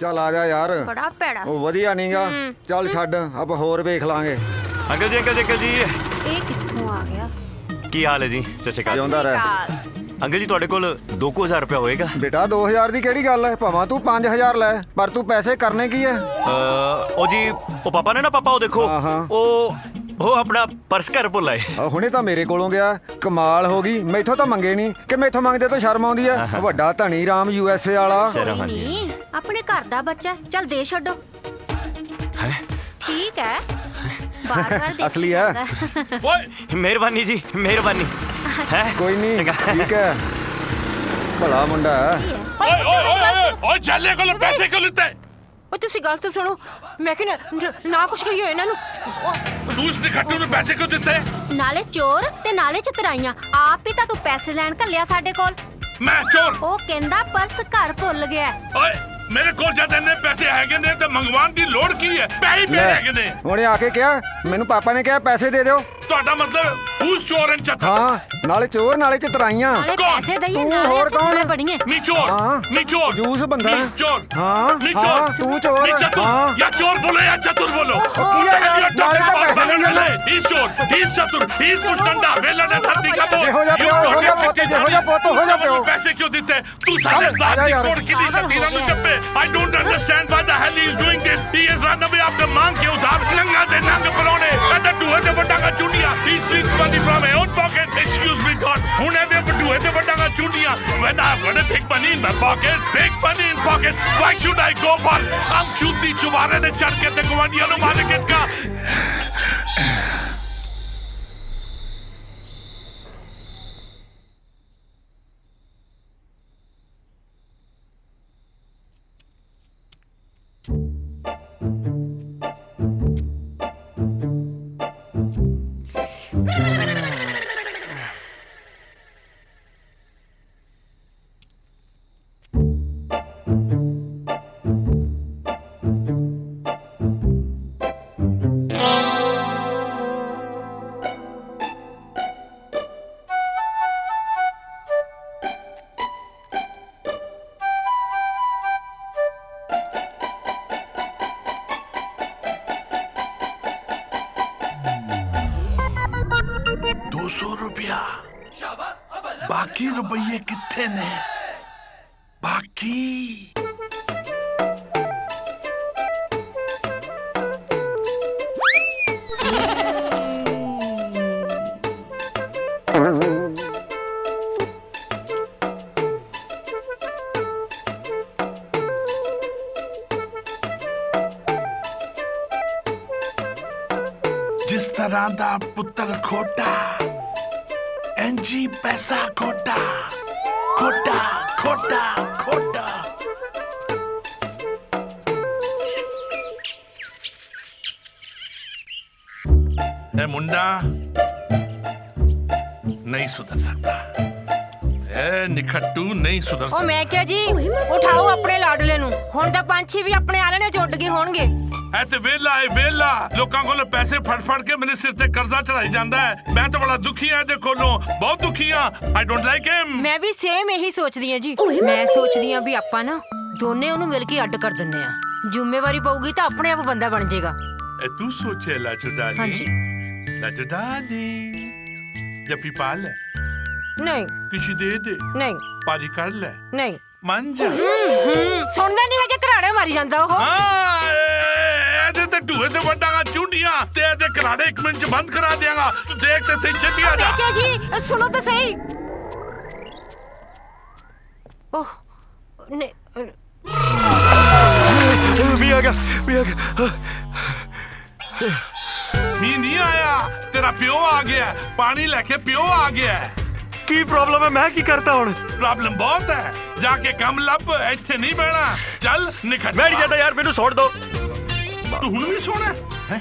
ਚੱਲ ਆ ਜਾ ਯਾਰ। ਬੜਾ ਭੈੜਾ ਉਹ ਵਧੀਆ ਨਹੀਂਗਾ। ਚੱਲ ਛੱਡ, ਆਪਾਂ ਹੋਰ ਵੇਖ ਲਾਂਗੇ। ਅੰਕਲ ਜੀ ਇਹ ਕਿੱਥੋਂ ਆ ਗਿਆ? ਕੀ ਹਾਲ ਹੈ ਜੀ? ਸਤਿ ਸ਼੍ਰੀ ਅਕਾਲ। ਜਿਉਂਦਾ ਰਹਿ। ਅੰਕਲ ਜੀ ਤੁਹਾਡੇ ਕੋਲ 2000 ਰੁਪਇਆ ਹੋਏਗਾ? ਬੇਟਾ 2000 ਦੀ ਕਿਹੜੀ ਗੱਲ ਹੈ? ਭਾਵੇਂ ਤੂੰ 5000 ਲੈ, ਪਰ ਤੂੰ ਪੈਸੇ ਕਰਨੇ ਕੀ ਹੈ? ਉਹ ਜੀ ਉਹ ਪਾਪਾ ਨੇ ਨਾ ਪਾਪਾ ਉਹ ਦੇਖੋ ਹਾਂ। ਉਹ ਆਪਣਾ ਪਰਸ ਘਰ ਭੁੱਲ ਆਏ। ਹੁਣੇ ਤਾਂ ਮੇਰੇ ਕੋਲੋਂ ਗਿਆ। ਕਮਾਲ ਹੋ ਗਈ। ਮੈਥੋਂ ਤਾਂ ਮੰਗੇ ਨਹੀਂ ਕਿ ਮੈਥੋਂ ਮੰਗਦੇ ਤਾਂ ਸ਼ਰਮ ਆਉਂਦੀ ਹੈ। ਵੱਡਾ ਧਨੀ ਰਾਮ USA ਵਾਲਾ। ਕੋਈ ਨਹੀਂ, ਆਪਣੇ ਘਰ ਦਾ ਬੱਚਾ। ਚੱਲ ਦੇ ਛੱਡੋ। ਠੀਕ ਹੈ, ਬਾਰ-ਬਾਰ ਦੇ ਅਸਲੀ ਹੈ। ਓਏ ਮਿਹਰਬਾਨੀ ਜੀ, ਮਿਹਰਬਾਨੀ। ਹੈ ਕੋਈ ਨਹੀਂ, ਠੀਕ ਹੈ। ਭਲਾ ਮੁੰਡਾ ਹੈ। ਓਏ ਓਏ ਓਏ ਓਏ ਚੱਲੇ ਕੋਲ ਪੈਸੇ ਕਿਉਂ ਲਿੱਤੇ? ਉਹ ਤੁਸੀਂ ਗੱਲ ਤਾਂ ਸੁਣੋ। ਮੈਂ ਕਿ ਨਾ ਕੁਛ ਕਹੀਓ ਇਹਨਾਂ ਨੂੰ। ਤੂੰ ਇਸ ਨਿਖੱਟੂ ਨੂੰ ਪੈਸੇ ਕਿਉਂ ਦਿੱਤੇ? ਨਾਲੇ ਚੋਰ ਤੇ ਨਾਲੇ ਚਤਰਾਈਆਂ। ਆਪ ਹੀ ਤਾਂ ਤੂੰ ਪੈਸੇ ਲੈਣ ਘੱਲਿਆ ਸਾਡੇ ਕੋਲ। ਮੈਂ ਚੋਰ? ਉਹ ਕਹਿੰਦਾ ਪਰਸ ਘਰ ਭੁੱਲ ਗਿਆ। ਓਏ ਮੇਰੇ ਕੋਲ ਜਦ ਇੰਨੇ ਪੈਸੇ ਹੈਗੇ ਨੇ ਤੇ ਮੰਗਵਾਉਣ ਦੀ ਲੋੜ ਕੀ ਹੈ? ਪੈਸੇ ਮੇਰੇ ਹੈਗੇ ਨੇ। ਉਹਨੇ ਆ ਕੇ ਕਿਹਾ, ਮੈਨੂੰ ਪਾਪਾ ਨੇ ਕਿਹਾ ਪੈਸੇ ਦੇ ਦਿਓ। ਤੁਹਾਡਾ ਮਤਲਬ ਹੂਸ ਚੋਰ ਐਂਡ ਚਤਰ? ਹਾਂ, ਨਾਲੇ ਚੋਰ ਨਾਲੇ ਚਤਰਾਈਆਂ। ਨਾਲੇ ਕੌਣ? ਪੈਸੇ ਦਈਏ ਤੂੰ ਨਾਲੇ ਹੋਰ ਅਸੀਂ ਕੌਣ? ਕੋਲੇ ਬਣੀਏ। ਨੀ ਚੋਰ ਹਾਂ। ਨੀ ਚੋਰ ਜੂਸ ਬੰਦਾ ਨੀ ਚੋਰ ਹਾਂ ਨੀ ਹਾਂ, ਚੋਰ ਤੂੰ ਚੋਰ। ਨੀ ਚਤੁਰ ਹਾਂ या चोर बोलो या चतुर बोलो। यार, नाले तो पैसे नहीं है। He's चोर, he's चतुर, he's कुछ डंडा वेला ने धरती का बोल। हो जा प्यो, हो जा पोते, हो जा पोतो, हो जा प्यो। पैसे क्यों देते? तू साले साथ आजा यार। कोड़ की दी सतीरा में चप्पे। I don't understand why the hell he is doing this. He is run away after मांग के उधार। नंगा दे नंग परोने। ऐसा डूहे दे बड़ा का चुंडिया। He steals money from my own pocket. Excuse me God. हुने दे डूहे दे बड़ा का चुंडिया। When I got a big money in my pocket, big money in pocket. Why should I go for? हम चूती चुबारे ने चढ़ के ते गुवांडिया नु मारे किसका? ₹200 बाकी रुपये कितने ने? बाकी जिस तरह दा पुत्र खोटा एनजी पैसा खोटा खोटा खोटा खोटा। ए मुंडा नहीं सुधर सकता। ए निखट्टू नहीं सुधर ਉਹ सकता। ਮੈਂ ਕਿਹਾ ਜੀ ਉਠਾਓ ਆਪਣੇ ਲਾਡਲੇ ਨੂੰ। ਹੁਣ ਤਾਂ ਪੰਛੀ ਵੀ ਆਪਣੇ ਆਲਣੇ ਚ ਉੱਡ ਗਏ ਹੋਣਗੇ। ਐ ਤੇ ਵੇਲਾ ਏ ਵੇਲਾ ਲੋਕਾਂ ਕੋਲ ਪੈਸੇ ਫੜ ਫੜ ਕੇ ਮੇਰੇ ਸਿਰ ਤੇ ਕਰਜ਼ਾ ਚੜਾਈ ਜਾਂਦਾ ਹੈ। ਮੈਂ ਤਾਂ ਬੜਾ ਦੁਖੀ ਆ ਇਹਦੇ ਕੋਲੋਂ, ਬਹੁਤ ਦੁਖੀ ਆ। I don't like him. ਮੈਂ ਵੀ ਸੇਮ ਇਹੀ ਸੋਚਦੀ ਆ ਜੀ। ਮੈਂ ਸੋਚਦੀ ਆ ਵੀ ਆਪਾਂ ਨਾ ਦੋਨੇ ਉਹਨੂੰ ਮਿਲ ਕੇ ਅੱਡ ਕਰ ਦਿੰਨੇ ਆ। ਜ਼ਿੰਮੇਵਾਰੀ ਪਊਗੀ ਤਾਂ ਆਪਣੇ ਆਪ ਬੰਦਾ ਬਣ ਜਾਏਗਾ। ए तू सोचे लाजुडाली? हाँ जी। लाजुडाली जप्पी पाल ले, ਨਹੀਂ किसी दे दे, ਨਹੀਂ पारी कर ले, ਨਹੀਂ। मन जा। ਸੁਣਦਾ ਨਹੀਂ ਹੈ ਕਿ ਘਰਾੜੇ ਮਾਰੀ ਜਾਂਦਾ ਉਹ। हाँ ਇਹਦੇ ਤੇ ਢੂਏ ਤੇ ਵੱਡਾਂਗਾ ਚੁੰਡੀਆਂ ਤੇ ਇਹਦੇ ਘਰਾੜੇ 1 ਮਿੰਟ ਚ ਬੰਦ ਕਰਾ ਦਿਆਂਗਾ। ਤੂੰ ਦੇਖ ਤੇ ਸਹੀ ਛੇਤੀ ਆ ਜਾ। ਮੈਂ ਕਿਹਾ ਜੀ ਸੁਣੋ ਤਾਂ ਸਹੀ। ओह नहीं ਵੀ ਆ ਗਿਆ ਮੀਂਹ ਨਹੀਂ ਆਇਆ, ਤੇਰਾ ਪਿਓ ਆ ਗਿਆ। ਪਾਣੀ ਲੈ ਕੇ ਪਿਓ ਆ ਗਿਆ। ਕੀ ਪ੍ਰੋਬਲਮ ਹੈ? ਮੈਂ ਕੀ ਕਰਤਾ ਹੁਣ? ਪ੍ਰੋਬਲਮ ਬਹੁਤ ਹੈ। ਜਾ ਕੇ ਕੰਮ ਲੱਭ, ਇੱਥੇ ਨਹੀਂ ਬਹਿਣਾ। ਚੱਲ ਨਿਕਲ। ਮੈਂ ਨਹੀਂ ਜਾਂਦਾ ਯਾਰ, ਮੈਨੂੰ ਛੋੜ ਦੋ। ਤੂੰ ਹੁਣ ਵੀ ਸੋਣਾ ਹੈ?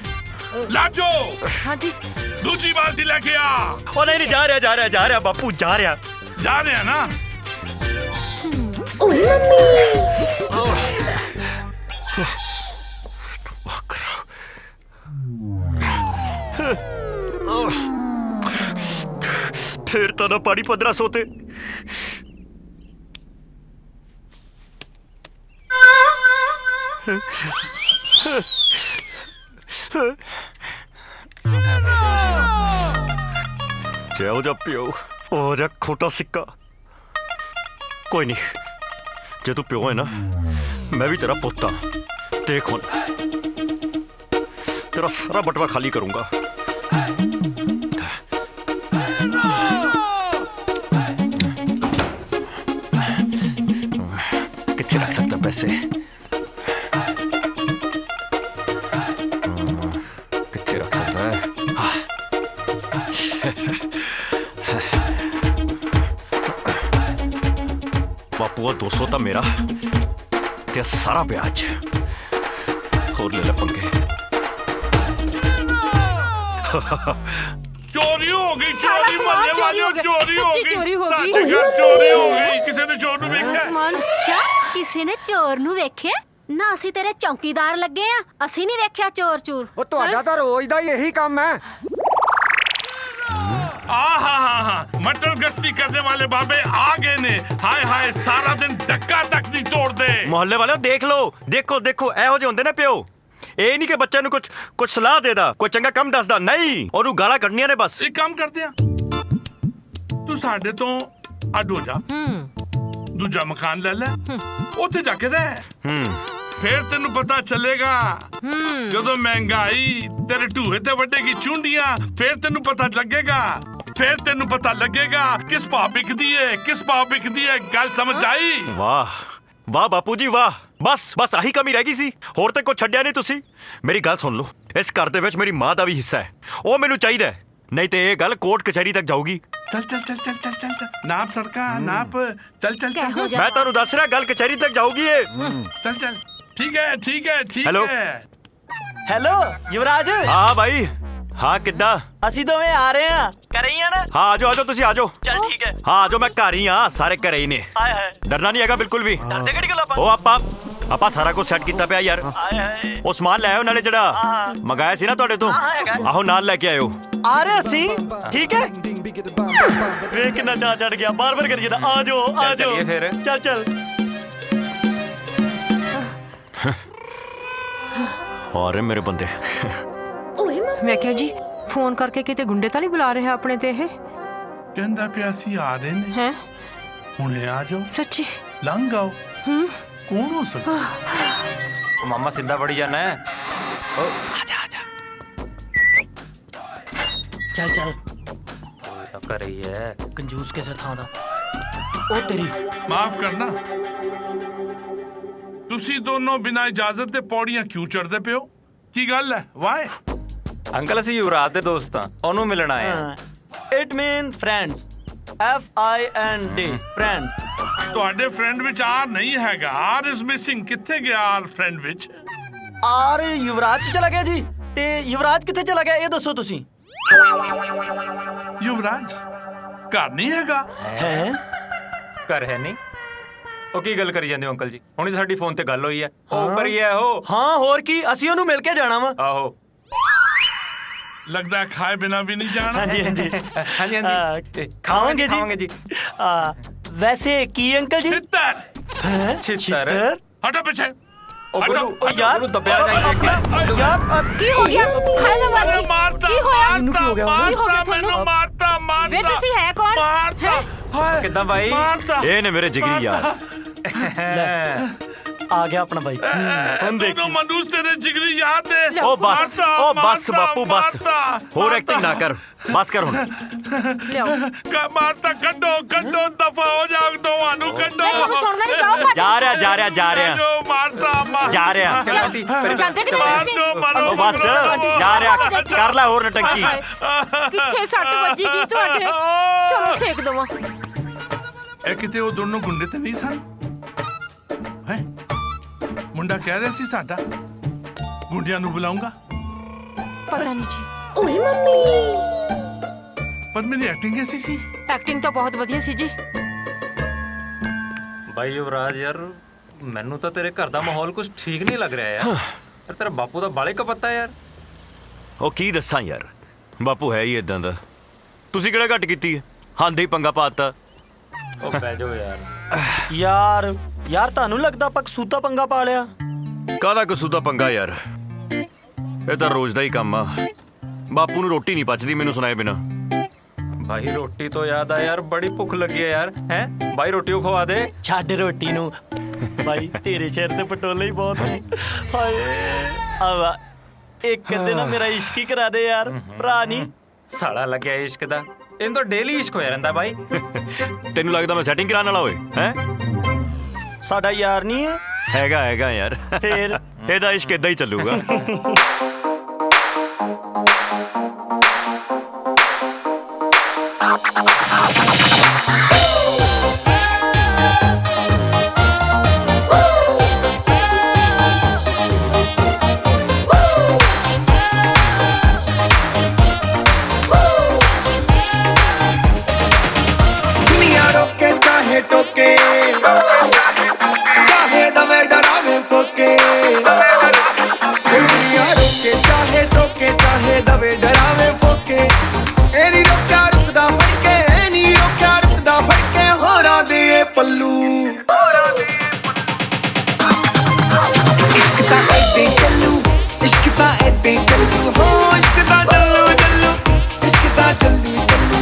ਲਾਜੋ हाँ जी ਦੂਜੀ ਬਾਲਟੀ ਲੈ ਕੇ ਆ। ਉਹ ਨਹੀਂ ਜਾ ਰਿਹਾ ਬਾਪੂ, ਜਾ ਰਿਹਾ। ਜਾ ਰਿਹਾ ਨਾ। फिर तो ना पानी 1500 ते। ਜਿਹੋ ਜਿਹਾ ਪਿਓ ਉਹ ਜਿਹਾ ਖੋਟਾ ਸਿੱਕਾ। ਕੋਈ ਨਹੀਂ, ਜੇ ਤੂੰ ਪਿਓ ਹੈ ਨਾ, ਮੈਂ ਵੀ ਤੇਰਾ ਪੁੱਤ ਹਾਂ। ਦੇਖ ਹੁਣ तेरा सारा बटवा खाली करूंगा। कितने रख सकता पैसे? कितने रख सकता है? बापू 200 था मेरा, ते सारा ब्याज और ले ले पंगे। चोरी हो गई, चोरी मल्ले वालों, चोरी हो गई, चोरी हो गई। ਸਾਡੇ ਘਰ ਚੋਰੀ ਹੋ ਗਈ। ਕਿਸੇ ਨੇ ਚੋਰ ਨੂੰ ਵੇਖਿਆ? ਸਮਾਨ ਅੱਛਾ, ਕਿਸੇ ਨੇ ਚੋਰ ਨੂੰ ਵੇਖਿਆ? ਨਾ ਅਸੀਂ ਤੇਰੇ ਚੌਕੀਦਾਰ ਲੱਗੇ ਆ, ਅਸੀਂ ਨਹੀਂ ਵੇਖਿਆ ਚੋਰ ਚੂਰ। ਉਹ ਤੁਹਾਡਾ ਤਾਂ ਰੋਜ਼ ਦਾ ਹੀ ਇਹੀ ਕੰਮ ਹੈ। मटर गश्ती करने वाले बाबे आ गए ने। हाय हाय, सारा दिन धक्का तक नहीं तोड़ते। मोहल्ले वाले देख लो, देखो देखो, ਇਹੋ ਜਿਹੇ ਹੁੰਦੇ ਨੇ ਪਿਓ। ਇਹ ਨਹੀਂ ਕਿ ਬੱਚੇ ਨੂੰ ਕੁਝ ਸਲਾਹ ਦੇਦਾ, ਕੋਈ ਚੰਗਾ ਕੰਮ ਦੱਸਦਾ, ਨਹੀਂ, ਉਹਨੂੰ ਗਾਲਾਂ ਕੱਢਣੀਆਂ ਨੇ ਬਸ। ਇੱਕ ਕੰਮ ਕਰਦੇ ਆ, ਤੂੰ ਸਾਡੇ ਤੋਂ ਅੱਡ ਹੋ ਜਾ, ਦੂਜਾ ਮਕਾਨ ਲੈ ਲੈ, ਉੱਥੇ ਜਾ ਕੇ ਰਹਿ। ਫੇਰ ਤੈਨੂੰ ਪਤਾ ਚੱਲੇਗਾ ਜਦੋਂ ਮਹਿੰਗਾਈ ਤੇਰੇ ਢੂਹੇ ਤੇ ਵੱਢੇਗੀ ਚੁੰਡੀਆਂ। ਫੇਰ ਤੈਨੂੰ ਪਤਾ ਲੱਗੇਗਾ, ਫੇਰ ਤੈਨੂੰ ਪਤਾ ਲੱਗੇਗਾ ਕਿਸ ਭਾਅ ਵਿਕਦੀ ਏ, ਕਿਸ ਭਾਅ ਵਿਕਦੀ ਏ। ਗੱਲ ਸਮਝ ਆਈ? ਵਾਹ ਵਾਹ ਬਾਪੂ ਜੀ ਵਾਹ। ਬਸ ਆਹੀ ਕਮੀ ਰਹਿ ਗਈ ਸੀ, ਹੋਰ ਤੇ ਕੁਝ ਛੱਡਿਆ ਨਹੀਂ ਤੁਸੀਂ। ਮੇਰੀ ਗੱਲ ਸੁਣ ਲਓ, ਇਸ ਘਰ ਦੇ ਵਿੱਚ ਮੇਰੀ ਮਾਂ ਦਾ ਵੀ ਹਿੱਸਾ ਹੈ, ਉਹ ਮੈਨੂੰ ਚਾਹੀਦਾ ਹੈ, ਨਹੀਂ ਤੇ ਇਹ ਗੱਲ ਕੋਰਟ ਕਚਹਿਰੀ ਤੱਕ ਜਾਊਗੀ। ਚੱਲ ਚੱਲ ਚੱਲ ਚੱਲ ਚੱਲ ਚੱਲ ਚੱਲ, ਨਾਪ ਸੜਕਾ ਨਾਪ, ਚੱਲ ਚੱਲ ਚੱਲ ਮੈਂ ਤੁਹਾਨੂੰ ਦੱਸ ਰਿਹਾ, ਗੱਲ ਕਚਹਿਰੀ ਤੱਕ ਜਾਊਗੀ ਇਹ। ਚੱਲ ਚੱਲ, ਠੀਕ ਹੈ ਠੀਕ ਹੈ ਠੀਕ ਹੈਲੋ। ਹੈ। ਹੈਲੋ ਯੁਵਰਾਜ, ਹਾਂ ਭਾਈ, ਹਾਂ ਕਿੱਦਾਂ? ਅਸੀਂ ਦੋਵੇਂ ਆ ਰਹੇ ਆ, ਘਰੇ ਹੀ ਆ ਨਾ? ਹਾਂ ਆਜੋ ਤੁਸੀਂ ਆਜੋ। ਚੱਲ ਠੀਕ ਹੈ। ਹਾਂ ਆਜੋ, ਮੈਂ ਘਰ ਹੀ ਆ, ਸਾਰੇ ਘਰੇ ਹੀ ਨੇ। ਆਏ ਹਾਏ, ਡਰਨਾ ਨਹੀਂ ਹੈਗਾ ਬਿਲਕੁਲ ਵੀ। ਡਰਦੇ ਕਿਹੜੀ ਗੱਲ ਆਪਾਂ? ਉਹ ਆਪਾਂ ਸਾਰਾ ਕੁਝ ਸੈੱਟ ਕੀਤਾ ਪਿਆ ਯਾਰ। ਆਏ ਹਾਏ, ਉਹ ਸਮਾਨ ਲੈ ਆਓ, ਨਾਲੇ ਜਿਹੜਾ ਮੰਗਾਇਆ ਸੀ ਨਾ ਤੁਹਾਡੇ ਤੋਂ, ਹਾਂ, ਹੈਗਾ। ਆਹੋ ਨਾਲ ਲੈ ਕੇ ਆਇਓ। ਆ ਰਹੇ ਅਸੀਂ, ਠੀਕ ਹੈ। ਵੇਖ ਕਿੰਨਾ ਚਾਹ ਚੜ ਗਿਆ, ਬਾਰ-ਬਾਰ ਕਰੀ ਜਾਂਦਾ, ਆ ਜਾਓ ਆ ਜਾਓ। ਚੱਲੀਏ ਫਿਰ। ਚੱਲ ਚੱਲ। ਔਰ ਮੇਰੇ ਬੰਦੇ ਮੈਂ ਕਿਹਾ ਜੀ ਫੋਨ ਕਰਕੇ ਕਿਤੇ ਗੁੰਡੇ ਤਾਂ ਨਹੀਂ ਬੁਲਾ ਰਿਹਾ ਆਪਣੇ ਤੇ ਇਹ? ਕਹਿੰਦਾ ਪਿਆ ਸੀ ਆ ਰਹੇ ਨੇ, ਹੈ ਹੁਣੇ ਆ ਜਾਓ, ਸੱਚੀ? ਲੰਘ ਆਓ। ਕੌਣ ਹੋ ਸਕਦਾ? ਮਾਮਾ ਸਿੱਧਾ ਬੜੀ ਜਾਣਾ ਹੈ। ਚੱਲ ਚੱਲ, ਤਾਂ ਕਰ ਰਹੀ ਹੈ ਕੰਜੂਸ ਕਿਸੇ ਥਾਂ ਦਾ। ਉਹ ਤੇਰੀ ਮਾਫ ਕਰਨਾ, ਤੁਸੀਂ ਦੋਨੋਂ ਬਿਨਾਂ ਇਜਾਜ਼ਤ ਦੇ ਪੌੜੀਆਂ ਕਿਉਂ ਚੜਦੇ ਪਿਓ? ਕੀ ਗੱਲ ਹੈ? ਵਾਈ? ਅੰਕਲ ਅਸੀਂ ਯੁਵਰਾਜ ਦੇ ਦੋਸਤ ਹਾਂ, ਉਹਨੂੰ ਮਿਲਣ ਆਏ ਹਾਂ। It mean friends, FIND friend. ਤੁਹਾਡੇ ਫਰੈਂਡ ਵਿੱਚ ਆਰ ਨਹੀਂ ਹੈਗਾ, ਆਰ ਇਜ਼ ਮਿਸਿੰਗ। ਕਿੱਥੇ ਗਿਆ ਆਰ ਫਰੈਂਡ ਵਿੱਚ? ਆਰ ਯੁਵਰਾਜ ਚ ਚਲਾ ਗਿਆ ਜੀ। ਤੇ ਯੁਵਰਾਜ ਕਿੱਥੇ ਚਲਾ ਗਿਆ ਇਹ ਦੱਸੋ ਤੁਸੀਂ। ਯੁਵਰਾਜ ਘਰ ਨਹੀਂ ਹੈਗਾ? ਹੈ? ਘਰ ਹੈ ਨਹੀਂ? ਉਹ ਕੀ ਗੱਲ ਕਰੀ ਜਾਂਦੇ ਹੋ ਅੰਕਲ ਜੀ? ਹੁਣੀ ਸਾਡੀ ਫੋਨ ਤੇ ਗੱਲ ਹੋਈ ਹੈ, ਉਹ ਉੱਪਰ ਹੀ ਹੈ ਉਹ। ਹਾਂ ਹੋਰ ਕੀ, ਅਸੀਂ ਉਹਨੂੰ ਮਿਲ ਕੇ ਜਾਣਾ ਵਾ। ਆਹੋ ਲੱਗਦਾ ਹੈ ਖਾਏ ਬਿਨਾ ਵੀ ਨਹੀਂ ਜਾਣਾ। ਹਾਂਜੀ ਹਾਂਜੀ ਹਾਂਜੀ ਹਾਂਜੀ ਖਾਵਾਂਗੇ ਖਾਵਾਂਗੇ ਜੀ। ਵੈਸੇ ਕੀ ਅੰਕਲ ਜੀ? ਛਿੱਤਰ ਛਿੱਤਰ ਹਟੋ ਪਿੱਛੇ। ਉਹ ਹਟੋ, ਗੁਰੂ ਉਹ ਯਾਰ ਉਹਨੂੰ ਦੱਬਿਆ ਜਾਏਗਾ। ਯਾਰ ਕੀ ਹੋ ਗਿਆ? ਹਾਏ ਮੈਂ ਮਰ ਗਈ। ਮਾਰਤਾ ਕੀ ਹੋਇਆ? ਇਹਨੂੰ ਕੀ ਹੋ ਗਿਆ? ਕੀ ਹੋ ਗਿਆ ਮਾਰਤਾ ਮੈਨੂੰ, ਤੁਹਾਨੂੰ? ਮਾਰਤਾ ਵੇ ਤੁਸੀਂ ਹੈ ਕੌਣ? ਮਾਰਤਾ। ਹਾਏ ਕਿੱਦਾਂ ਬਾਈ? ਮਾਰਤਾ। ਇਹ ਨੇ ਮੇਰੇ ਜਿਗਰੀ ਯਾਰ। ਆ ਗਿਆ ਆਪਣਾ ਬਾਈ। ਹੁਣ ਦੇਖੋ ਮਨੂਸ ਤੇਰੇ ਜਿਗਰੀ ਯਾਦ ਨੇ। ਉਹ ਬਸ ਬਾਪੂ ਬਸ, ਹੋਰ ਐਕਟਿੰਗ ਨਾ ਕਰ, ਬਸ ਕਰ ਹੁਣ। ਲਿਆਓ। ਮਾਰਤਾ, ਕੱਢੋ ਦਫਾ ਹੋ ਜਾਓ, ਦੋਵਾਂ ਨੂੰ ਕੱਢੋ। ਤੁਹਾਨੂੰ ਸੁਣਦਾ ਨਹੀਂ, ਜਾਓ ਭੱਜ। ਜਾ ਰਿਹਾ ਮਾਰਤਾ ਜਾ ਰਿਹਾ। ਜਾਂਦੇ ਕਿ ਨਹੀਂ? ਮਾਰੋ ਉਹ ਬਸ ਜਾ ਰਿਹਾ, ਕਰ ਲੈ ਹੋਰ ਨਟੰਕੀ। ਕਿੱਥੇ ਸੱਟ ਵੱਜੀ ਜੀ ਤੁਹਾਡੇ? ਚਲੋ ਸੇਕ ਦਵਾਂ। ਇਹ ਕਿਤੇ ਉਹ ਦੋਨੋਂ ਗੁੰਡੇ ਤੇ ਨਹੀਂ ਸਨ? ਹੈ ਮੁੰਡਾ ਕਹਿ ਰਿਹਾ ਸੀ ਸਾਡਾ ਗੁੰਡਿਆਂ ਨੂੰ ਬੁਲਾਉਂਗਾ। ਪਤਾ ਨਹੀਂ ਜੀ, ਪਰ ਮੇਰੀ ਐਕਟਿੰਗ ਐਸੀ ਸੀ। ਐਕਟਿੰਗ ਤਾਂ ਬਹੁਤ ਵਧੀਆ ਸੀ ਜੀ। ਬਾਈ ਯੁਵਰਾਜ ਯਾਰ, ਮੈਨੂੰ ਤਾਂ ਤੇਰੇ ਘਰ ਦਾ ਮਾਹੌਲ ਕੁਝ ਠੀਕ ਨਹੀਂ ਲੱਗ ਰਿਹਾ ਯਾਰ। ਪਰ ਤੇਰਾ ਬਾਪੂ ਦਾ ਬਾਲੇ ਕਪੱਤਾ ਯਾਰ। ਉਹ ਕੀ ਦੱਸਾਂ ਯਾਰ, ਬਾਪੂ ਹੈ ਹੀ ਇਦਾਂ ਦਾ। ਤੁਸੀਂ ਕਿਹੜਾ ਘੱਟ ਕੀਤੀ ਹੈ, ਹਾਂਦੇ ਹੀ ਪੰਗਾ ਪਾਤਾ। ਉਹ ਬਹਿ ਜਾਓ ਯਾਰ। ਯਾਰ ਤੁਹਾਨੂੰ ਲੱਗਦਾ ਆਪਾਂ ਕਸੂਤਾ ਪੰਗਾ ਪਾ ਲਿਆ? ਕਾਹਦਾ ਕਸੂ ਦਾ ਪੰਗਾ ਯਾਰ, ਇਹ ਤਾਂ ਰੋਜ਼ ਦਾ ਹੀ ਕੰਮ ਆ। ਬਾਪੂ ਨੂੰ ਰੋਟੀ ਨਹੀਂ ਪਚਦੀ ਮੈਨੂੰ ਸੁਣਾਏ ਬਿਨਾ। भाई रोटी तो याद आ यार, बड़ी भुख लगी है यार। हैं भाई रोटी को खवा दे। ਛੱਡ ਰੋਟੀ ਨੂੰ ਭਾਈ, ਤੇਰੇ ਸਿਰ ਤੇ ਪਟੋਲੇ ਹੀ ਬਹੁਤ ਨੇ। ਹਾਏ ਆਵਾ ਇੱਕ ਅੱਧੇ ਨਾ ਮੇਰਾ ਇਸ਼ਕ ਹੀ ਕਰਾ ਦੇ ਯਾਰ, ਭਰਾ ਨਹੀਂ। ਸਾਲਾ ਲੱਗਿਆ ਇਸ਼ਕ ਦਾ, ਇਹਨੂੰ ਤਾਂ ਡੇਲੀ ਇਸ਼ਕ ਹੋਇਆ ਰਹਿੰਦਾ ਬਾਈ। ਤੈਨੂੰ ਲੱਗਦਾ ਮੈਂ ਸੈਟਿੰਗ ਕਰਾਉਣ ਵਾਲਾ ਓਏ ਹੈ? ਸਾਡਾ ਯਾਰ ਨਹੀਂ ਹੈ ਹੈਗਾ ਯਾਰ। ਫੇਰ ਇਹਦਾ ਇਸ਼ਕ ਇਦਾਂ ਹੀ ਚੱਲੂਗਾ। दुनिया रोके चाहे टोके, चाहे दवे डरावे फोके। दुनिया रोके चाहे टोके, चाहे दवे डरावे फोके। एनी रोक्या रुकदा फड़के, एनी रोक्या रुकदा फड़के। होरा दे पल्लू इश्क दा ऐदे चलू, इश्क दा ऐदे चलू। हो इश्क दा चलू चलू, इश्क दा चलू चलू।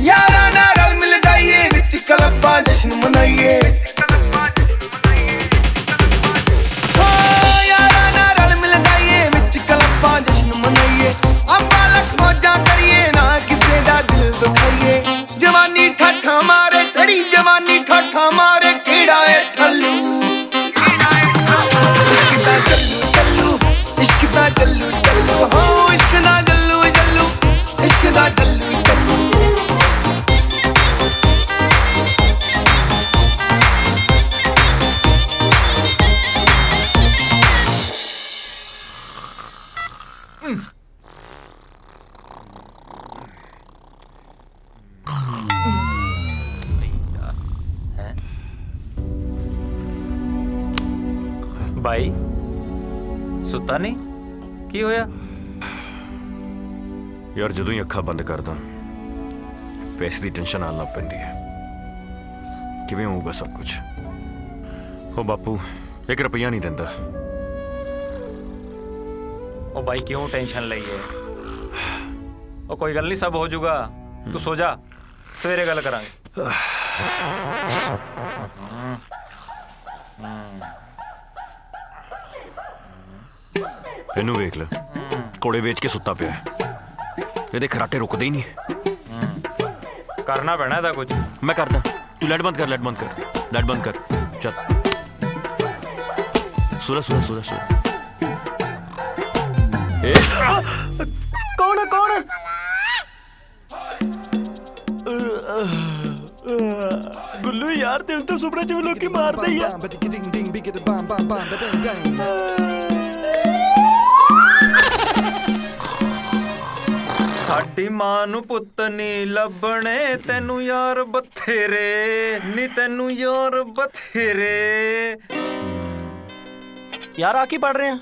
यारा नाल मिल जाइए, विच क्लब्बां जश्न मनाइए। हो यारा नाल मिल जाइए, विच क्लब्बां जश्न मनाइए। अम्बा लख मौजां करिए, ना किसे दा दिल दुखाइए। जवानी ठाठा मारे चढ़ी, जवानी ठाठा मारे केड़ा है ठल्लू। इश्क दा चल्लू चल्लू, इश्क दा चल्लू चल्लू। हो इश्क दा चल्लू चल्लू, इश्क दा चल्लू चल्लू। ਬਾਈ ਸੁੱਤਾ ਨਹੀਂ? ਕੀ ਹੋਇਆ? ਯਾਰ ਜਦੋਂ ਹੀ ਅੱਖਾਂ ਬੰਦ ਕਰਦਾ ਪੈਸੇ ਦੀ ਟੈਨਸ਼ਨ ਆਉਣ ਲੱਗ ਪੈਂਦੀ ਹੈ। ਕਿਵੇਂ ਹੋਊਗਾ ਸਭ ਕੁਝ? ਉਹ ਬਾਪੂ 1 ਰੁਪਈਆ ਨਹੀਂ ਦਿੰਦਾ। ਉਹ ਬਾਈ ਕਿਉਂ ਟੈਨਸ਼ਨ ਲਈ ਹੈ? ਉਹ ਕੋਈ ਗੱਲ ਨਹੀਂ, ਸਭ ਹੋ ਜਾਊਗਾ। ਤੂੰ ਸੋ ਜਾ, ਸਵੇਰੇ ਗੱਲ ਕਰਾਂਗੇ। ਇਹਨੂੰ ਵੇਖ ਲੈ, ਕੋੜੇ ਵੇਚ ਕੇ ਸੁੱਤਾ ਪਿਆ ਹੈ। ਇਹਦੇ ਖਰਾਟੇ ਰੁਕਦੇ ਹੀ ਨਹੀਂ। ਕਰਨਾ ਪੈਣਾ ਇਹਦਾ ਕੁਝ। ਮੈਂ ਕਰਦਾ, ਤੂੰ ਲਾਈਟ ਬੰਦ ਕਰ, ਲਾਈਟ ਬੰਦ ਕਰ, ਲਾਈਟ ਬੰਦ ਕਰ। ਚੱਲ ਸੁਰਾ ਸੁਰਾ ਸੁਰਾ ਸੁਰਾ। ਕੌਣ ਕੌਣ? ਗੁੱਲੂ ਯਾਰ, ਦਿਲ ਤੋਂ ਸੁਪਨੇ ਚ ਵੀ ਲੋਕੀ ਮਾਰਦੇ ਹੀ ਆ। ਸਾਡੀ ਮਾਂ ਨੂੰ ਪੁੱਤ ਨਹੀਂ ਲੱਭਣੇ, ਤੈਨੂੰ ਯਾਰ ਬਥੇਰੇ ਨੀ, ਤੈਨੂੰ ਯਾਰ ਬਥੇਰੇ। ਯਾਰ ਆ ਕੀ ਪੜ ਰਹੇ ਆ?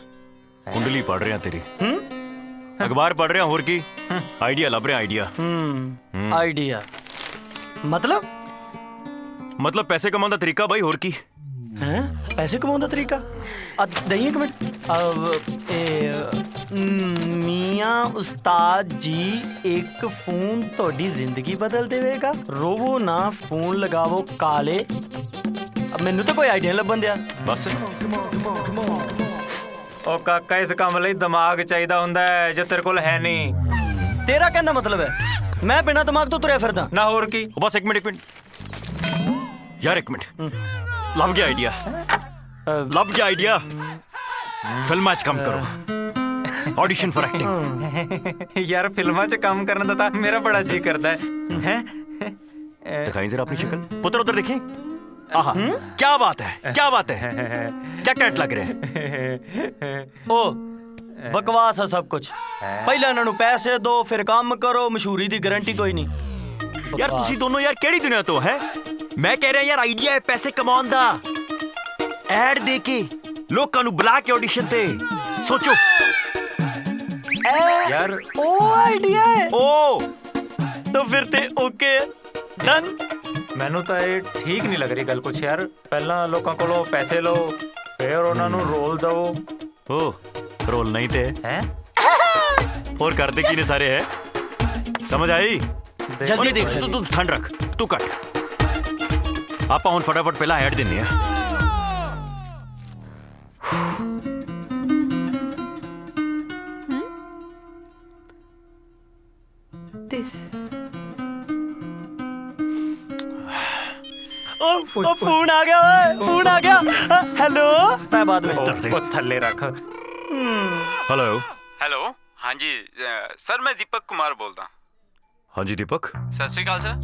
ਕੁੰਡਲੀ ਪੜ ਰਿਹਾ ਤੇਰੀ। ਅਖਬਾਰ ਪੜ ਰਿਹਾ, ਹੋਰ ਕੀ? ਆਈਡੀਆ ਲੱਭ ਰਿਹਾ, ਆਈਡੀਆ। ਆਈਡੀਆ ਮਤਲਬ ਪੈਸੇ ਕਮਾਉਣ ਦਾ ਤਰੀਕਾ ਬਾਈ, ਹੋਰ ਕੀ? ਹੈ ਪੈਸੇ ਕਮਾਉਣ ਦਾ ਤਰੀਕਾ? ਦਈਏ ਇੱਕ ਮਿੰਟ। ਮੀਆਂ ਉਸਤਾਦ ਜੀ, ਇੱਕ ਫੋਨ ਤੁਹਾਡੀ ਜ਼ਿੰਦਗੀ ਬਦਲ ਦੇਵੇਗਾ। ਰੋਵੋ ਨਾ, ਫੋਨ ਲਗਾਵੋ ਕਾਲੇ। ਮੈਨੂੰ ਤਾਂ ਕੋਈ ਆਈਡੀਆ ਲੱਭਣ ਦਿਆ। ਬਸ ਉਹ ਕਾਕਾ, ਇਸ ਕੰਮ ਲਈ ਦਿਮਾਗ ਚਾਹੀਦਾ ਹੁੰਦਾ ਹੈ, ਜੋ ਤੇਰੇ ਕੋਲ ਹੈ ਨਹੀਂ। ਤੇਰਾ ਕਹਿੰਦਾ ਮਤਲਬ ਹੈ ਮੈਂ ਬਿਨਾਂ ਦਿਮਾਗ ਤੋਂ ਤੁਰਿਆ ਫਿਰਦਾ? ਨਾ ਹੋਰ ਕੀ। ਬਸ ਇੱਕ ਮਿੰਟ ਯਾਰ, ਇੱਕ ਮਿੰਟ। ਲੱਭ ਗਿਆ ਆਈਡੀਆ, ਲੱਭ ਗਿਆ ਆਈਡੀਆ। ਫਿਲਮਾਂ 'ਚ ਕੰਮ ਕਰੋ, ਆਡੀਸ਼ਨ ਫॉर ਐਕਟਿੰਗ। ਯਾਰ ਫਿਲਮਾਂ 'ਚ ਕੰਮ ਕਰਨ ਦਾ ਤਾਂ ਮੇਰਾ ਬੜਾ ਜੀ ਕਰਦਾ ਹੈ। ਦਿਖਾਈ ਜ਼ਰਾ ਆਪਣੀ ਸ਼ਕਲ ਪੁੱਤਰ, ਉਧਰ ਦੇਖੀ। ਆਹਾ, ਕੀ ਬਾਤ ਹੈ, ਕੀ ਬਾਤ ਹੈ, ਕੀ ਕੈਟ ਲੱਗ ਰਿਹਾ ਹੈ। ਉਹ ਬਕਵਾਸ ਹੈ ਸਭ ਕੁਝ। ਪਹਿਲਾਂ ਇਹਨਾਂ ਨੂੰ ਪੈਸੇ ਦਿਓ, ਫਿਰ ਕੰਮ ਕਰੋ। ਮਸ਼ਹੂਰੀ ਦੀ ਗਾਰੰਟੀ ਕੋਈ ਨਹੀਂ। ਯਾਰ ਤੁਸੀਂ ਦੋਨੋਂ ਯਾਰ ਕਿਹੜੀ ਦੁਨੀਆ ਤੋਂ ਹੈ? ਮੈਂ ਕਹਿ ਰਿਹਾ ਯਾਰ ਆਈਡੀਆ ਹੈ ਪੈਸੇ ਕਮਾਉਣ ਦਾ। ਐਡ ਦੇ ਕੇ ਲੋਕਾਂ ਨੂੰ ਬੁਲਾ ਕੇ ਆਡੀਸ਼ਨ ਤੇ ਸੋਚੋ। यार ਉਹ ਆਈਡੀਆ ਹੈ ਓ ਤਾਂ ਫਿਰ ਤੇ ਓਕੇ ਡਨ। ਮੈਨੂੰ ਤਾਂ ਇਹ ਠੀਕ ਨਹੀਂ ਲੱਗ ਰਹੀ ਗੱਲ ਕੁਛ ਯਾਰ। ਪਹਿਲਾਂ ਲੋਕਾਂ ਕੋਲੋਂ ਪੈਸੇ ਲਓ, ਫਿਰ ਉਹਨਾਂ ਨੂੰ ਰੋਲ ਦਿਓ। ਓ ਰੋਲ ਨਹੀਂ ਤੇ ਹੈ ਹੋਰ ਕਰਦੇ ਕੀ ਨੇ ਸਾਰੇ ਹੈ ਸਮਝ ਆਈ? ਜਲਦੀ ਦੇਖ ਤੂੰ ਠੰਡ ਰੱਖ, ਤੂੰ ਕੱਟ। ਆਪਾਂ ਹੁਣ ਫਟਾਫਟ ਪਹਿਲਾਂ ਐਡ ਦਿੰਨੇ ਆ। This. ਉਹ ਫੋਨ ਆ ਗਿਆ ਓਏ, ਫੋਨ ਆ ਗਿਆ। ਹੈਲੋ ਮੈਂ ਬਾਅਦ ਵਿੱਚ ਉਹ ਥੱਲੇ ਰੱਖ। ਹੈਲੋ। ਹੈਲੋ ਹਾਂਜੀ ਸਰ ਮੈਂ ਦੀਪਕ ਕੁਮਾਰ ਬੋਲਦਾ। ਹਾਂਜੀ ਦੀਪਕ, ਸਤਿ ਸ਼੍ਰੀ ਅਕਾਲ ਸਰ।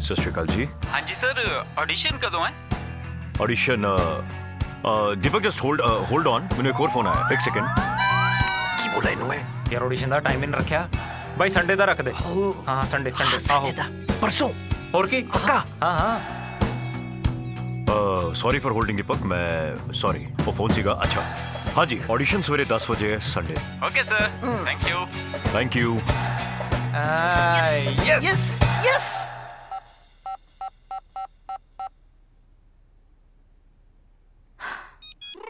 ਸਤਿ ਸ਼੍ਰੀ ਅਕਾਲ ਜੀ। ਹਾਂਜੀ ਸਰ ਆਡੀਸ਼ਨ ਕਦੋਂ ਹੈ? Audition Deepak just hold on, मैंने एक और फोन आया, एक सेकंड। की बोला इन्होंने? ਯਾਰ ਆਡੀਸ਼ਨ ਦਾ ਟਾਈਮ ਨਹੀਂ ਰੱਖਿਆ ਬਾਈ, ਸੰਡੇ ਦਾ ਰੱਖ ਦੇ। ਹਾਂ ਸੰਡੇ ਆਹੋ परसों ਹੋਰ ਕੀ पक्का? ਹਾਂ ਹਾਂ सॉरी फॉर होल्डिंग दीपक, मैं सॉरी वो फोन सीगा। अच्छा हाँ जी, ऑडिशन सवेरे 10 बजे है Sunday. Okay sir thank you. Thank you. Yes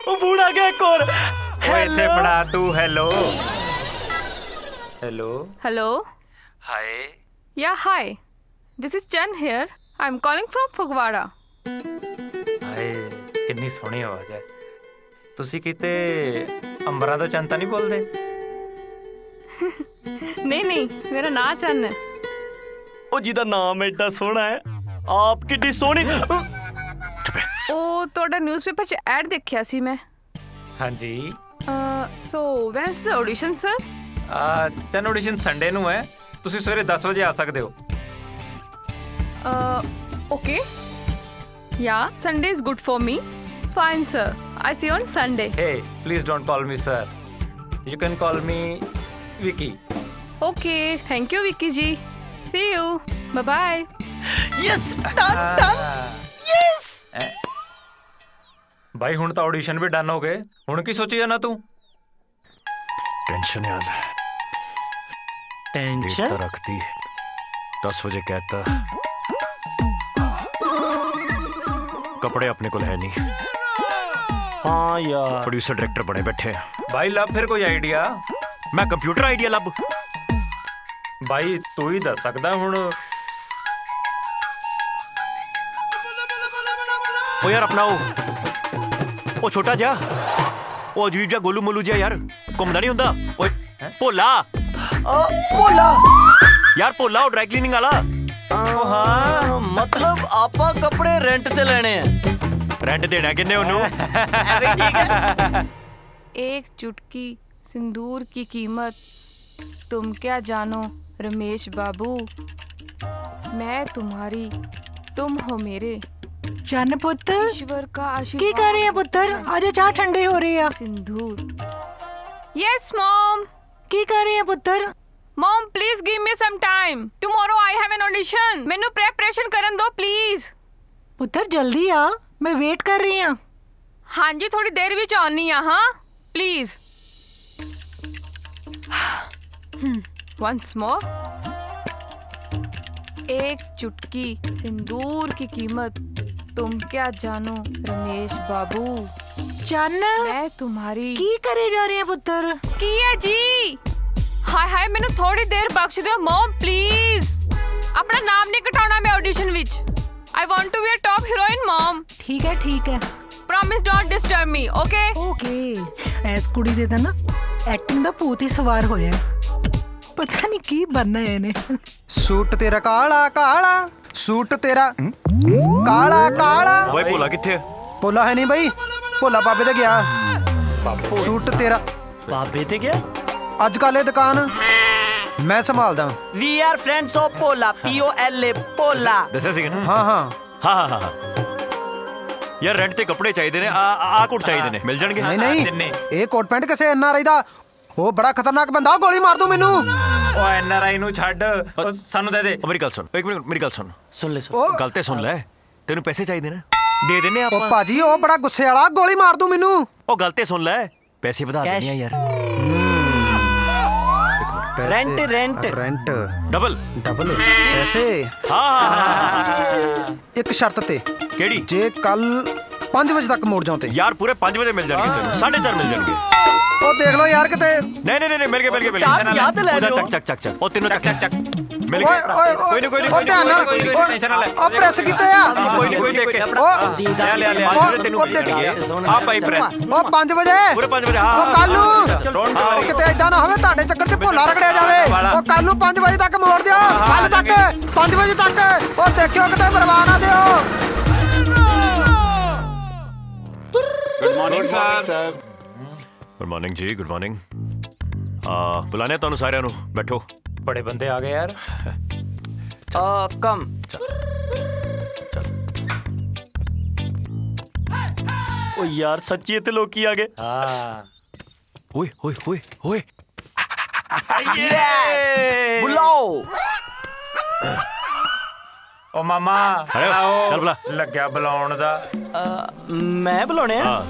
ਉਹ ਫੋਨ ਆ ਗਿਆ ਇੱਕ ਹੋਰ। ਓਏ ਇੱਥੇ ਫੜਾ ਤੂੰ। Hello hello Hello. ਹਾਏ Yeah, hi. This is Chen here. I'm calling from Phagwara. ਹਾਏ ਕਿੰਨੀ ਸੋਹਣੀ ਆਵਾਜ਼ ਹੈ। ਤੁਸੀਂ ਕਿਤੇ ਅੰਬਰਾਂ ਦਾ ਚੰਨ ਤਾਂ ਨਹੀਂ ਬੋਲਦੇ? नहीं, मेरा नाम चन्न है. ਉਹ ਜਿਹਦਾ ਨਾਮ ਐਡਾ ਸੋਹਣਾ ਹੈ, ਆਪ ਕਿੱਡੀ ਸੋਹਣੀ। ਉਹ ਤੁਹਾਡਾ ਨਿਊਜ਼ਪੇਪਰ 'ਚ ਐਡ ਦੇਖਿਆ ਸੀ ਮੈਂ. ਹਾਂਜੀ So, when's the audition, sir? ਚੰਨ ਆਡੀਸ਼ਨ ਸੰਡੇ ਨੂੰ ਹੈ। ਤੁਸੀਂ ਸਵੇਰੇ 10 ਵਜੇ ਆ ਸਕਦੇ ਹੋ। Okay. Yeah, Sunday is good for me. Fine, sir. I see you on Sunday. Hey, please don't call me sir. You can call me Vicky. Okay. Thank you, Vicky ji. See you. Bye-bye. Yes done yes. ਭਾਈ ਹੁਣ ਤਾਂ audition ਵੀ done ਹੋ ਗਏ, ਹੁਣ ਕੀ ਸੋਚੀ ਜਾਣਾ ਤੂੰ? Tension यार, tension तो रखती 10 बजे कहता, कपड़े अपने को है नहीं, ਹਾਂ ਯਾਰ प्रोड्यूसर डायरेक्टर बने बैठे हैं। ਭਾਈ ਲੱਭ ਫਿਰ ਕੋਈ ਆਈਡੀਆ। मैं कंप्यूटर आइडिया लब। ਭਾਈ ਤੂੰ ਹੀ ਦੱਸ ਸਕਦਾ ਹੁਣ। ओ यार अपना वो छोटा जा, वो अजीब जा गोलू मोलू जा यार, घूमदा नहीं हुंदा। ओए भोला, ਭੋਲਾ। यार भोला वो ड्राई क्लीनिंग वाला। ਉਹ ਹਾਂ ਮਤਲਬ ਆਪਾਂ ਕੱਪੜੇ ਰੈਂਟ ਤੇ ਲੈਣੇ ਆ। रेंट देना किन्ने ओनू? एक चुटकी सिंदूर की कीमत तुम क्या जानो रमेश बाबू, मैं तुम्हारी तुम हो मेरे, ਚੰਨ ਪੁੱਤ ईश्वर का ਕੀ आशीर्वाद ਕਰ ਰਹੀ ਹੈ ਪੁੱਤਰ? ਅਜੇ ਚਾਹ ਠੰਡੇ ਹੋ ਰਹੀ ਆ। सिंदूर। Yes, mom. ਕੀ ਕਰ ਰਹੀ ਹੈ ਪੁੱਤਰ? Mom, please give me some time. Tomorrow I have an audition. ਮੈਨੂੰ preparation ਕਰਨ ਦਿਓ please. ਪੁੱਤਰ ਜਲਦੀ ਆ, ਮੈਂ ਵੇਟ ਕਰ ਰਹੀ ਆ। ਹਾਂਜੀ ਥੋੜੀ ਦੇਰ ਵਿੱਚ ਆਉਣੀ ਆ। ਹਾਂ प्लीज. Once more. एक चुटकी सिंदूर की कीमत तुम क्या जानो रमेश बाबू, ਚੰਨ मैं तुम्हारी। ਕੀ ਕਰੇ ਜਾ ਰਹੀ ਹੈ ਪੁੱਤਰ? ਕੀ ਹੈ ਜੀ? ਹਾਏ ਹਾਏ ਮੈਨੂੰ ਥੋੜੀ ਦੇਰ ਬਖਸ਼ ਦਿਓ ਮਮ ਪਲੀਜ਼। ਆਪਣਾ ਨਾਮ ਨਹੀਂ ਕਟਾਉਣਾ ਮੈਂ ਆਡੀਸ਼ਨ ਵਿੱਚ। I want to be a top heroine, mom. ਠੀਕ ਹੈ ਠੀਕ ਹੈ। Promise don't disturb me, okay? Okay. S ਕੁੜੀ ਦੇ ਤਾਂ ਨਾ ਐਕਟਿੰਗ ਦਾ ਭੂਤ ਹੀ ਸਵਾਰ ਹੋਇਆ ਹੈ। ਪਤਾ ਨਹੀਂ ਕੀ ਬਣਨਾ ਹੈ ਇਹਨੇ। ਸੂਟ ਤੇਰਾ ਕਾਲਾ ਕਾਲਾ, ਸੂਟ ਤੇਰਾ ਕਾਲਾ ਕਾਲਾ। ओए भोला किथे? ਭੋਲਾ ਹੈ ਨਹੀਂ ਬਈ, ਭੋਲਾ ਬਾਬੇ ਤੇ ਗਿਆ। ਸੂਟ ਤੇਰਾ ਬਾਬੇ ਤੇ ਗਿਆ। ਅੱਜ ਕੱਲ੍ਹ ਇਹ ਦੁਕਾਨ ਮੈਂ ਸੰਭਾਲਦਾ। We are friends of Bhola, POLA Bhola. दसा सी ना? ਹਾਂ ਹਾਂ हाँ हाँ हाँ यार रेंट ते कपड़े चाहिए ने, आ कोट चाहिए ने, मिल जाएंगे? ਨਹੀਂ ਨਹੀਂ ਇਹ ਕੋਟ ਪੈਂਟ ਕਿਸੇ NRI ਦਾ, ਉਹ ਬੜਾ ਖਤਰਨਾਕ ਬੰਦਾ, ਉਹ ਗੋਲੀ ਮਾਰ ਦੂ ਮੈਨੂੰ। ਓ NRI ਨੂੰ ਛੱਡ, ਉਹ ਸਾਨੂੰ ਦੇ ਦੇ। मेरी गल सुन, एक मिनट मेरी गल सुन। ਸੁਣ ਲੈ ਸੁਣ। ਉਹ गल ते सुन ले, तेनू पैसे चाहिए ने? ਦੇ ਦਿੰਨੇ ਉਹ ਆਪਾਂ। ਭਾਜੀ ਉਹ ਬੜਾ ਗੁੱਸੇ ਵਾਲਾ, ਗੋਲੀ ਮਾਰ ਦੂੰ ਮੈਨੂੰ। ਉਹ ਗੱਲ ਤੇ ਸੁਣ ਲੈ, ਪੈਸੇ ਵਧਾ ਦਿੰਨੇ ਆ ਯਾਰ। रेंट रेंट ਰੈਂਟ ਡਬਲ ਪੈਸੇ। ਹਾਂ ਇੱਕ ਸ਼ਰਤ ਤੇ, ਕਿਹੜੀ? ਜੇ ਕੱਲ 5 ਵਜੇ ਤੱਕ ਮੋੜ ਜਾਓ ਤੇ। ਯਾਰ ਪੂਰੇ 5 ਵਜੇ ਮਿਲ ਜਾਣਗੇ ਤੈਨੂੰ, 4:30 ਮਿਲ ਜਾਣਗੇ। ਉਹ ਦੇਖ ਲਓ ਯਾਰ ਕਿਤੇ। ਨਹੀਂ ਮਿਲ ਗਏ ਚਾਹ ਯਾਦ ਲੈ ਲਿਓ। ਚੱਕ ਉਹ ਤੈਨੂੰ ਚੱਕ ਮਿਲ ਓਏ ਗਏ। ਓਏ ਕੋਈ ਨਹੀਂ ਉਹ ਧਿਆਨ ਨਾਲ, ਟੈਨਸ਼ਨ ਨਾ ਲੈ। ਉਹ ਪ੍ਰੈਸ ਕੀਤੇ ਆ। ਕੋਈ ਦੇਖ ਕੇ ਉਹ ਲੈ ਤੈਨੂੰ ਉਹ ਮਿਲ ਜਾਣਗੇ। ਆ ਭਾਈ ਪ੍ਰੈਸ ਉਹ 5 ਵਜੇ ਪੂਰੇ 5 ਵਜੇ। ਹਾਂ ਉਹ ਕੱਲ ਨੂੰ ਡੋਂਟ ਉਹ ਕਿਤੇ ਏਦਾਂ ਨਾ ਹੋਵੇ ਤੁਹਾਡੇ ਚੱਕਰ 'ਚ ਭੋਲਾ ਰਗੜਿਆ ਜਾਵੇ। ਉਹ ਕੱਲ ਨੂੰ 5 ਵਜੇ ਤੱਕ ਮੋੜ ਦਿਓ, ਕੱਲ ਤੱਕ 5 ਵਜੇ ਤੱਕ। ਉਹ ਦੇਖਿਓ ਕਿਤੇ ਬਰਬਾਦ ਨਾ ਦਿਓ। Good morning sir. Good morning ਜੀ, ਗੁੱਡ ਮਾਰਨਿੰਗ। ਬੁਲਾਣੇ ਤੁਹਾਨੂੰ ਸਾਰਿਆਂ ਨੂੰ, ਬੈਠੋ। ਬੜੇ ਬੰਦੇ ਆ ਗਏ ਯਾਰ। कम ओ यार सच्ची इतने लोग की आ गए। ਓਏ ਓਏ ਓਏ ਓਏ बुलाओ। ਓ ਮਾਮਾ ਅਰੇ, ਚੱਲ ਬੁਲਾ। ਲੱਗਿਆ ਬੁਲਾਉਣ ਦਾ। मैं बुलाने हैं। ਹਾਂ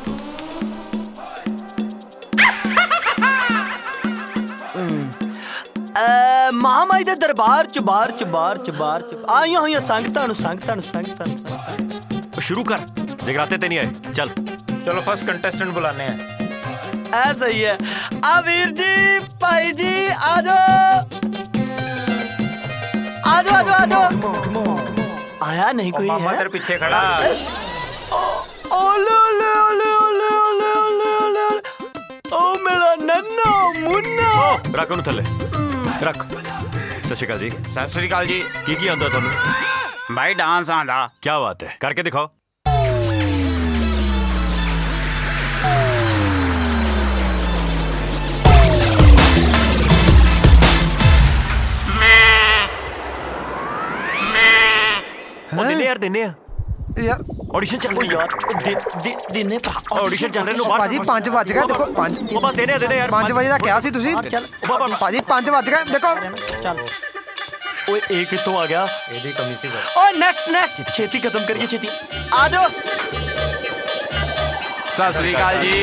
महामाई दे दरबार च बार आइया हुई संगतां शुरू कर, जगराते ते नहीं आए। चल ਚਲੋ ਫਸਟ ਕੰਟੈਸਟੈਂਟ ਬੁਲਾਣੇ ਆ। ऐ सही है। आ वीर जी भाई जी आ जाओ। आया नहीं ਓ कोई ਮਾਮਾ है? ਤੇਰੇ ਪਿੱਛੇ ਖੜਾ। ओले ओले ओले ओले ओले ओले ओले ओ मेरा नन्ना मुन्ना। रख ਉਹਨੂੰ ਥੱਲੇ ਰੱਖ। ਸਤਿ ਸ਼੍ਰੀ ਅਕਾਲ ਜੀ। सत श्री अकाल जी। ਕੀ ਆਉਂਦਾ ਤੁਹਾਨੂੰ? भाई डांस आंदा। ਕੀ ਬਾਤ ਹੈ, ਕਰਕੇ ਦਿਖਾਓ। ਉਹ ਦਿੰਨੇ ਯਾਰ, ਦਿੰਨੇ ਆ। ਯਾਰ ਆਡੀਸ਼ਨ ਚੱਲ ओ ਰਹੀ यार दिने ਆਡੀਸ਼ਨ ਚੱਲ ਰਹੇ ਨੂੰ ਬਾਹਰ। ਭਾਜੀ 5 ਵੱਜ ਗਏ ਦੇਖੋ। 5 ਉਹ ਬਸ ਦੇਨੇ ਯਾਰ। 5 ਵਜੇ ਦਾ ਕਿਹਾ ਸੀ ਤੁਸੀਂ। चल ਭਾਜੀ 5 ਵੱਜ ਗਏ ਦੇਖੋ। चल ओए एक कितों आ गया। ਇਹਦੀ ਕਮੀ ਸੀ ਬਸ। ओ नेक्स्ट छेती खत्म करिए छेती आ जाओ। सत श्री अकाल जी।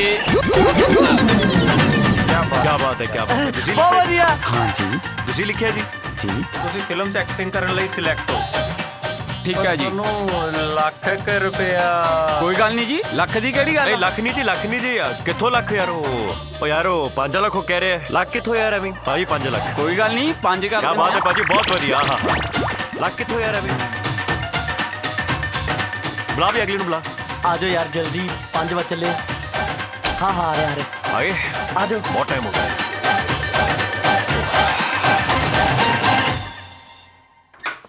क्या बात है, क्या बात है। ਤੁਸੀਂ बहुत ਲਿਖਿਆ? बढ़िया। हाँ जी ਤੁਸੀਂ ਲਿਖਿਆ ਜੀ? ਤੁਸੀਂ ਫਿਲਮ 'ਚ ਐਕਟਿੰਗ ਕਰਨ ਲਈ ਸਿਲੈਕਟ ਹੋ। ठीक है जी। ਤੁਹਾਨੂੰ ਲੱਖ ਕੁ ਰੁਪਇਆ। कोई गल नहीं जी, लख दी केड़ी गल ਨਹੀਂ ਲੱਖ ਨਹੀਂ ਜੀ, ਲੱਖ ਨਹੀਂ ਜੀ। ਕਿੱਥੋਂ ਲੱਖ ਯਾਰ? ਉਹ ਯਾਰ ਉਹ 5 ਲੱਖ ਉਹ ਕਹਿ ਰਹੇ ਆ। ਲੱਖ ਕਿੱਥੋਂ ਯਾਰ ਐਵੇਂ? ਭਾਜੀ 5 ਲੱਖ। कोई गल नहीं, 5 कर क्या बात है भाजी, बहुत बढ़िया। हाँ ਲੱਖ ਕਿੱਥੋਂ ਯਾਰ ਐਵੇਂ? ਬੁਲਾ ਵੀ ਅਗਲੀ ਨੂੰ ਬੁਲਾ। आ जाओ यार जल्दी 5 बजे चले। हाँ आ रहे आए आ जाओ। बहुत टाइम हो गया।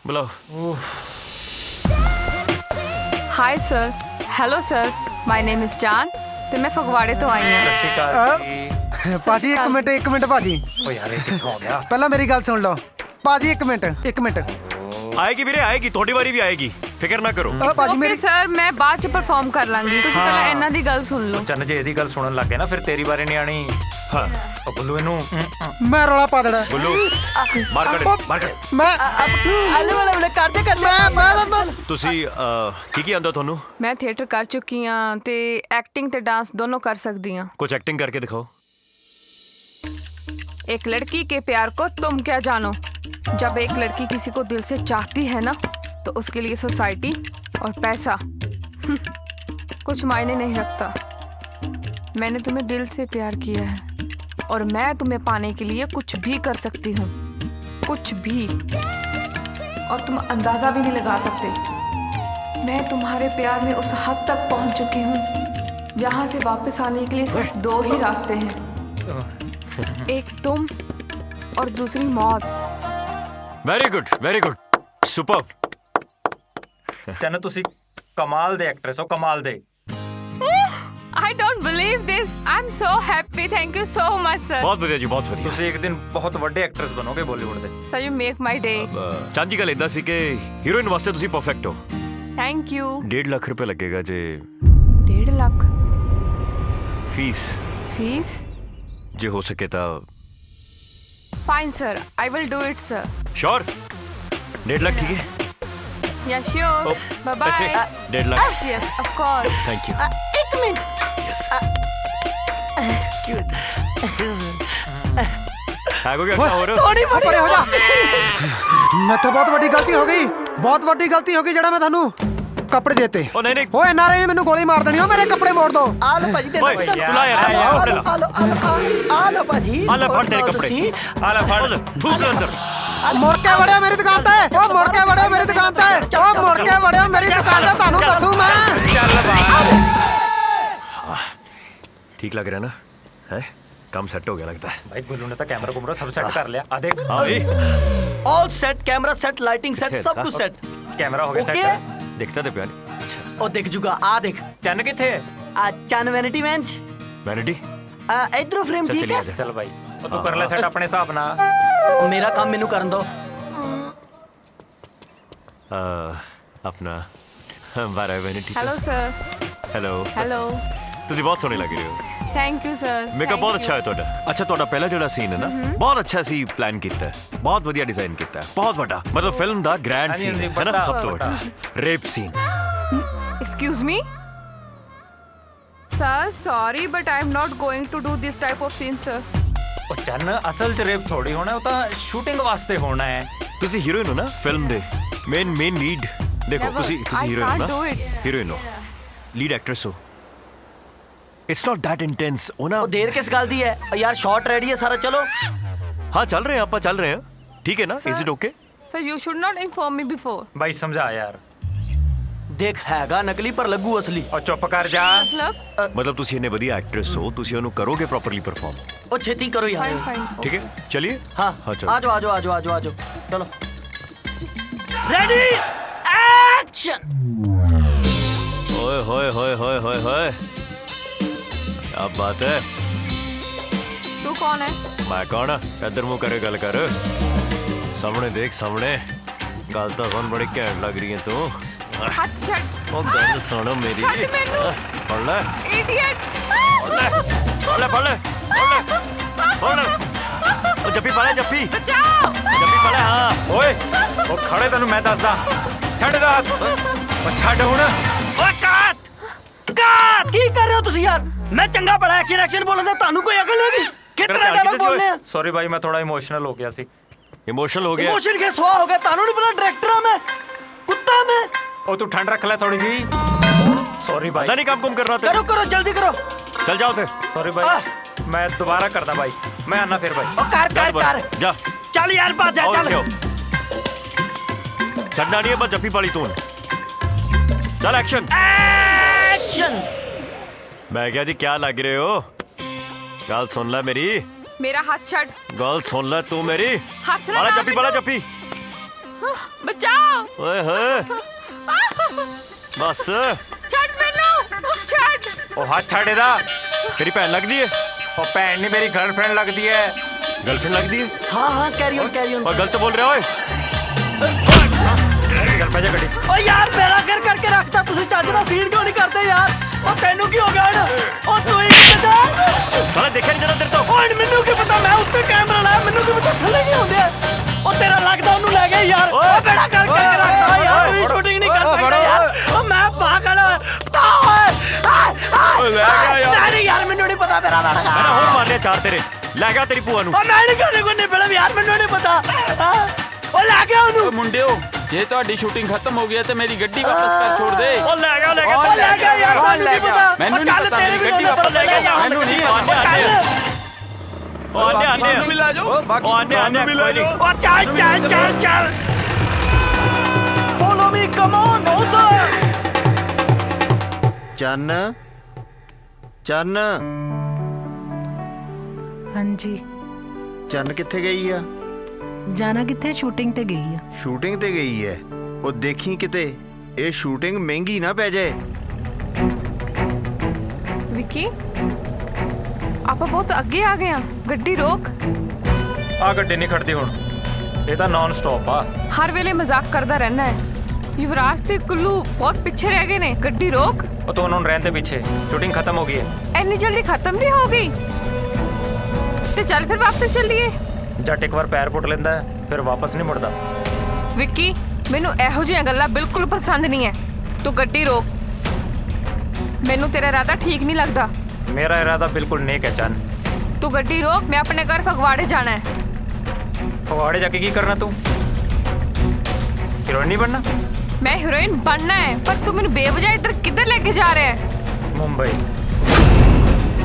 बुलाओ। Hi sir, hello sir, my name is ਜਾਨ ਤੇ ਮੈਂ ਫਗਵਾੜੇ ਤੋਂ ਆਈ ਹਾਂ। ਸਤਿ ਸ਼੍ਰੀ ਅਕਾਲ ਜੀ। ਭਾਜੀ ਇੱਕ ਮਿੰਟ ਭਾਜੀ। ਓ ਯਾਰ ਇਹ ਕਿੱਥੋਂ ਆ ਗਿਆ? ਪਹਿਲਾਂ ਮੇਰੀ ਗੱਲ ਸੁਣ ਲਓ ਭਾਜੀ। ਇੱਕ ਮਿੰਟ आएगी ਵੀਰੇ, ਆਏਗੀ। ਤੁਹਾਡੀ ਵਾਰੀ ਵੀ ਆਏਗੀ, ਫਿਕਰ ਨਾ ਕਰੋ। ਭਾਜੀ ਓਕੇ ਮੇਰੀ ਸਰ, ਮੈਂ ਬਾਅਦ ਚ ਪਰਫਾਰਮ ਕਰ ਲਾਂਗੀ। ਤੁਸੀਂ ਪਹਿਲਾਂ ਇਹਨਾਂ ਦੀ ਗੱਲ ਸੁਣ ਲਓ। ਚੰਨ ਜੇ ਇਹਦੀ ਗੱਲ ਸੁਣਨ ਲੱਗ ਗਏ ਨਾ ਫਿਰ ਤੇਰੀ ਵਾਰੀ ਨਹੀਂ ਆਣੀ। ਹਾਂ ਉਹ ਬੁੱਲੂ ਇਹਨੂੰ ਮੈਂ ਰੌਲਾ ਪਾ ਦੇਣਾ। ਬੁੱਲੂ ਮਾਰ ਕੱਢ। ਮੈਂ आलू वाले वाले कर दे। ਮੈਂ ਤੁਸੀਂ ਕੀ ਆਉਂਦਾ ਤੁਹਾਨੂੰ? ਮੈਂ ਥੀਏਟਰ ਕਰ ਚੁੱਕੀ ਹਾਂ ਤੇ ਐਕਟਿੰਗ ਤੇ ਡਾਂਸ ਦੋਨੋਂ ਕਰ ਸਕਦੀ ਹਾਂ। ਕੁਝ ਐਕਟਿੰਗ ਕਰਕੇ ਦਿਖਾਓ। एक लड़की के प्यार को तुम क्या जानो। जब एक लड़की किसी को दिल से चाहती है ना तो उसके लिए सोसाइटी और पैसा कुछ मायने नहीं रखता। मैंने तुम्हें दिल से प्यार किया है और मैं तुम्हें पाने के लिए कुछ भी कर सकती हूँ, कुछ भी। और तुम अंदाज़ा भी नहीं लगा सकते। मैं तुम्हारे प्यार में उस हद तक पहुँच चुकी हूँ जहाँ से वापस आने के लिए सिर्फ 2 ही रास्ते हैं, एक तुम और दूसरी मौत। Very good super. ਚੰਨ ਤੁਸੀਂ ਕਮਾਲ ਦੇ ਐਕਟਰਸ ਹੋ, ਕਮਾਲ ਦੇ। I don't believe this. I'm so happy. Thank you so much, sir. ਬਹੁਤ ਵਧੀਆ ਜੀ, ਬਹੁਤ ਵਧੀਆ। ਤੁਸੀਂ ਇੱਕ ਦਿਨ ਬਹੁਤ ਵੱਡੇ ਐਕਟਰਸ ਬਣੋਗੇ ਬਾਲੀਵੁੱਡ ਦੇ। Sir, you make my day. ਚਾਂਦੀ ਗੱਲ ਇਦਾਂ ਸੀ ਕਿ ਹੀਰੋਇਨ ਵਾਸਤੇ ਤੁਸੀਂ ਪਰਫੈਕਟ ਹੋ। Thank you. 1.5 ਲੱਖ ਰੁਪਏ ਲੱਗੇਗਾ ਜੇ 1.5 ਲੱਖ ਫੀਸ, फीस? ਜੇ ਹੋ ਸਕੇ ਤਾਂ। Fine, sir. I will do it, sir. Sure? 1.5 lakh ठीक है? Yeah, sure. Bye bye. पैसे 1.5 lakh Yes, of course. Thank you ਇੱਕ ਮਿੰਟ है हो गया क्या हो रहा ਸੋਹਣੀ ਬੜੀ ਪਰੇ ਹੋ ਜਾ ਮੈਥੋਂ ਬਹੁਤ ਵੱਡੀ ਗਲਤੀ ਹੋ ਗਈ, ਬਹੁਤ ਵੱਡੀ ਗਲਤੀ ਹੋ ਗਈ ਜਿਹੜਾ ਮੈਂ ਤੁਹਾਨੂੰ ਕੱਪੜੇ ਦੇਤੇ। ओ नहीं नहीं ਓਏ ਨਾਰੇ ਨੇ ਮੈਨੂੰ ਗੋਲੀ ਮਾਰ ਦੇਣੀ, ਓ ਮੇਰੇ ਕੱਪੜੇ ਮੋੜ ਦੋ। ਆ ਲਓ ਭਾਜੀ ਦੇ ओए तू ला यार ਆ ਲਓ ਭਾਜੀ आ ले फड़ तेरे कपड़े आ ले फड़ ठूस ले अंदर ਮੁੜ ਕੇ ਵੜਿਆ ਮੇਰੀ ਦੁਕਾਨ ਤੇ, ਓ ਮੁੜ ਕੇ ਵੜਿਆ ਮੇਰੀ ਦੁਕਾਨ ਤੇ, ਓ ਮੁੜ ਕੇ ਵੜਿਆ ਮੇਰੀ ਦੁਕਾਨ ਤੇ, ਤੁਹਾਨੂੰ ਦੱਸੂ ਮੈਂ। ठीक लग रहा है ना है काम सेट हो गया लगता है भाई गुल्लू ने तो कैमरा कुमरा सब सेट कर लिया। आ देख हाँ भाई all set camera set lighting set किथे ਸਭ था? ਕੁਝ ਸੈਟ कैमरा हो गया ओके सेट। देखता थे प्यारी ਉਹ ਦਿਖ ਜੂਗਾ ਆ ਦੇਖ चन किथे है? ਆ ਚਨ ਵੈਨਿਟੀ ਮੈਂਚ वैनिटी ਆ ਇਧਰੋਂ ਫਰੇਮ चल ਠੀਕ चलिए ਹੈ आजा चल भाई ओ तू कर ले सेट अपने हिसाब ना। ਮੇਰਾ ਕੰਮ ਮੈਨੂੰ ਕਰਨ ਦੋ अपना हमारा vanity Hello, sir. Hello Hello. ਤੁਸੀਂ ਬਹੁਤ ਸੋਹਣੇ ਲੱਗ ਰਹੇ ਹੋ Thank you, sir. ਮੇਕਅਪ ਬਹੁਤ ਅੱਛਾ ਹੈ ਤੁਹਾਡਾ ਅੱਛਾ ਤੁਹਾਡਾ ਪਹਿਲਾ ਜਿਹੜਾ ਸੀਨ ਹੈ ਨਾ ਬਹੁਤ ਅੱਛਾ ਸੀ ਪਲਾਨ ਕੀਤਾ ਹੈ ਬਹੁਤ ਵਧੀਆ ਡਿਜ਼ਾਈਨ ਕੀਤਾ ਹੈ ਬਹੁਤ ਵੱਡਾ ਮਤਲਬ ਫਿਲਮ ਦਾ ਗ੍ਰੈਂਡ ਹਾਂਜੀ, ਸੀਨ ਹਾਂਜੀ, ਹੈ ਨਾ ਵੱਡਾ, ਸਭ ਤੋਂ ਵੱਡਾ। ਵੱਡਾ rape scene Excuse me? Sir, sorry, but I'm not going to do this type of scene, sir. ओ चन असल च रेप थोड़ी होना, वो तो शूटिंग वास्ते होना है। ਤੁਸੀਂ ਹੀਰੋਇਨ ਹੋ ਨਾ ਫਿਲਮ ਦੇ ਮੇਨ ਲੀਡ ਦੇਖੋ Never. ਤੁਸੀਂ I ਹੀਰੋਇਨ can't ਹੋ do ਨਾ it. ਹੀਰੋਇਨ ਹੋ ਲੀਡ ਐਕਟ੍ਰੈਸ ਹੋ ਇਟਸ ਨਾਟ ਦੈਟ ਇੰਟੈਂਸ ਉਹ ਨਾ ਉਹ ਦੇਰ ਕਿਸ ਗੱਲ ਦੀ ਹੈ ਯਾਰ ਸ਼ਾਟ ਰੈਡੀ ਹੈ ਸਾਰਾ ਚਲੋ हाँ चल रहे हैं आप चल रहे हैं ठीक है ना Sir. Is it okay Sir, you should not inform me before. भाई समझा यार ਦੇਖ ਹੈਗਾ ਨਕਲੀ ਪਰ ਲੱਗੂ ਅਸਲੀ और चुप कर जा। मतलब? मतलब ਤੁਸੀਂ ਇੰਨੇ ਵਧੀਆ ਐਕਟ੍ਰੈਸ ਹੋ ਤੁਸੀਂ ਉਹਨੂੰ ਕਰੋਗੇ ਪ੍ਰੋਪਰਲੀ ਪਰਫਾਰਮ ਉਹ ਛੇਤੀ ਕਰੋ ਯਾਰ Fine, fine. ठीक है चलिए ਹਾਂ हाँ चलो ਆ ਜਾਓ ਆ ਜਾਓ ਆ ਜਾਓ ਆ ਜਾਓ ਆ ਜਾਓ ਚਲੋ ਰੈਡੀ ਐਕਸ਼ਨ ओए होए होए होए होए होए क्या बात है तू कौन है? मैं कौन इधर मुंह करे गल कर सामने देख सामने गल तो सुन बड़ी घैंट लग रही है तू हाथ छड़। ओ गल सुन मेरी छड़ मैनू। पढ़ ले Idiot. पढ़ ले पढ़ ले पढ़ ले पढ़ ले पढ़ ले ओ जप्पी पढ़ ले जप्पी बचाओ। जप्पी पढ़ ले हाँ ओए ओ खड़े तेन मैं दसदा छड़ दा ओ छड़ हुण ਓਏ ਕਾਟ ਕਾਟ ਕੀ ਕਰ ਰਹੇ ਹੋ ਤੁਸੀਂ ਯਾਰ ਮੈਂ ਚੰਗਾ ਬੜਾ ਐਕਸ਼ਨ ਬੋਲਦਾ ਤੁਹਾਨੂੰ ਕੋਈ ਅਕਲ ਨਹੀਂ ਕਿਤਨਾ ਡਾਇਲੌਗ ਬੋਲਨੇ ਆ सॉरी भाई मैं थोड़ा इमोशनल हो गया सी। इमोशनल हो गया ਇਮੋਸ਼ਨ ਕੇ ਸਵਾ ਹੋ ਗਿਆ ਤੁਹਾਨੂੰ ਨਹੀਂ ਪਤਾ ਡਾਇਰੈਕਟਰ ਆ ਮੈਂ ਕੁੱਤਾ मैं ओ तू ठंड रख ले थोड़ी जी। सॉरी भाई पता नहीं काम कुम कर रहा करो करो जल्दी करो चल जाओ थे सॉरी भाई मैं दोबारा करदा भाई मैं आना फिर भाई ओ कर कर कर जा चल यार बात जा और चल क्यों? छड़ना नहीं है बस जप्पी पाली तू चल एक्शन एक्शन मैं क्या जी क्या लग रहे हो गल सुन ले मेरी मेरा हाथ छड़। गल सुन ले तू मेरी हाथ ना पाला मार जप्पी पाला मैनू। जप्पी बचाओ। ओए होए बस छड़ मैनू। छड़। ओ हाथ छड़ दा तेरी भैन लगती है ओ भैन नहीं मेरी गर्लफ्रेंड लगदी है। गर्लफ्रेंड लगती है हाँ हाँ कैरी ऑन और गलत बोल रहे हो ओए गल पे जा गड्डी ਓ ਯਾਰ ਮੇਰਾ ਕਰ ਕਰਕੇ ਰੱਖਤਾ ਤੁਸੀਂ ਚੱਜ ਦਾ ਸੀਨ ਕਿਉਂ ਨਹੀਂ ਕਰਦੇ ਯਾਰ ਉਹ ਤੈਨੂੰ ਕੀ ਹੋ ਗਿਆ ਹੁਣ ਉਹ ਤੂੰ ਹੀ ਪਤਾ साला देखा नहीं जरा तेरे तो ਹੁਣ ਮੈਨੂੰ ਕੀ ਪਤਾ ਮੈਂ ਉੱਤੇ ਕੈਮਰਾ ਲਾਇਆ ਮੈਨੂੰ ਕੀ ਪਤਾ ਥੱਲੇ ਕੀ ਹੁੰਦੇ ਆ ਉਹ ਤੇਰਾ ਲੱਗਦਾ ਉਹਨੂੰ ਲੈ ਗਿਆ ਯਾਰ ਉਹ ਬੇੜਾ ਕਰ ਕਰਕੇ ਰੱਖਤਾ ਯਾਰ ਤੁਸੀਂ ਸ਼ੂਟਿੰਗ ਨਹੀਂ ਕਰ ਸਕਦੇ ਯਾਰ ਉਹ ਮੈਂ ਪਾਗਲ ਤਾ ਓਏ ਲੈ ਗਿਆ ਯਾਰ ਨਹੀਂ ਯਾਰ ਮੈਨੂੰ ਨਹੀਂ ਪਤਾ ਮੇਰਾ ਲੜਕਾ मैंने और मार लिया चार तेरे ले गया तेरी बुआ नु ਉਹ ਮੈਂ ਨਹੀਂ ਕਰਨੇ ਕੋਈ ਨਹੀਂ ਪਹਿਲਾਂ ਯਾਰ ਮੈਨੂੰ ਨਹੀਂ ਪਤਾ ਹਾਂ ਉਹ ਲੈ ਗਿਆ ਉਹਨੂੰ ਮੁੰਡਿਓ ਜੇ ਤੁਹਾਡੀ ਸ਼ੂਟਿੰਗ ਖਤਮ ਹੋ ਗਈ ਹੈ ਤੇ ਮੇਰੀ ਗੱਡੀ ਵਾਪਸ ਕਰ ਛੋੜ ਦੇ ओ ले गया ਉਹ ਲੈ ਗਿਆ ਯਾਰ ਸਾਨੂੰ ਨਹੀਂ ਪਤਾ ਮੈਨੂੰ ਉਹ ਨਹੀਂ ਚੱਲ ਪਤਾ ਤੇਰੀ ਮੇਰੀ ਵੀ ਗੱਡੀ ਵਾਪਸ ਲੈ ਗਿਆ ਮੈਨੂੰ ਨਹੀਂ ओ आने आने भी ला जाओ ओ आने आने भी ला जाओ ਉਹ ਚੱਲ ਚੱਲ ਚੱਲ ਚੱਲ ਫੋਲੋ ਮੀ ਕਮ ਔਨ ਉਧਰ ਚੰਨ ਚੰਨ ਹਾਂਜੀ ਚੰਨ ਕਿੱਥੇ ਗਈ ਆ ਜਾਣਾ ਕਿੱਥੇ ਸ਼ੂਟਿੰਗ ਤੇ ਗਈ ਆ ਸ਼ੂਟਿੰਗ ਤੇ ਗਈ ਹੈ ਉਹ ਦੇਖੀ ਕਿਤੇ ਇਹ ਸ਼ੂਟਿੰਗ ਮਹਿੰਗੀ ਨਾ ਪੈ ਜਾਏ विकी ਆਪਾਂ ਬਹੁਤ ਅੱਗੇ ਆ ਗਏ ਆ ਗੱਡੀ ਰੋਕ आ गड्डी नहीं खड़दी हुण ये तो नॉन स्टॉप आ ਹਰ ਵੇਲੇ ਮਜ਼ਾਕ ਕਰਦਾ ਰਹਿਣਾ ਹੈ ਯੁਵਰਾਜ ਤੇ ਕੁੱਲੂ ਬਹੁਤ ਪਿੱਛੇ ਰਹਿ ਗਏ ਨੇ ਗੱਡੀ ਰੋਕ ਉਹ तो उन्होंने रहने पीछे शूटिंग खत्म हो गई है ਇੰਨੀ ਜਲਦੀ ਖਤਮ ਵੀ ਹੋ ਗਈ ਤੇ ਚੱਲ ਫਿਰ ਵਾਪਸ ਚੱਲੀਏ जट एक बार पैर पुट लेंदा है फिर वापस नहीं मुड़दा ਵਿੱਕੀ ਮੈਨੂੰ ਇਹੋ ਜਿਹੀਆਂ ਗੱਲਾਂ ਬਿਲਕੁਲ ਪਸੰਦ ਨਹੀਂ ਹੈ। ਤੂੰ ਗੱਡੀ ਰੋਕ। ਮੈਨੂੰ ਤੇਰਾ ਇਰਾਦਾ ਠੀਕ ਨਹੀਂ ਲੱਗਦਾ। मेरा इरादा बिल्कुल नेक है चन। तू गड्डी रोक, मैं अपने घर फगवाड़े जाना है। फगवाड़े जाके की करना तू? हीरोइन नहीं बनना? मैं हीरोइन बनना है, पर तू मैंने बेवजह इधर किधर लेके जा रहे है? Mumbai.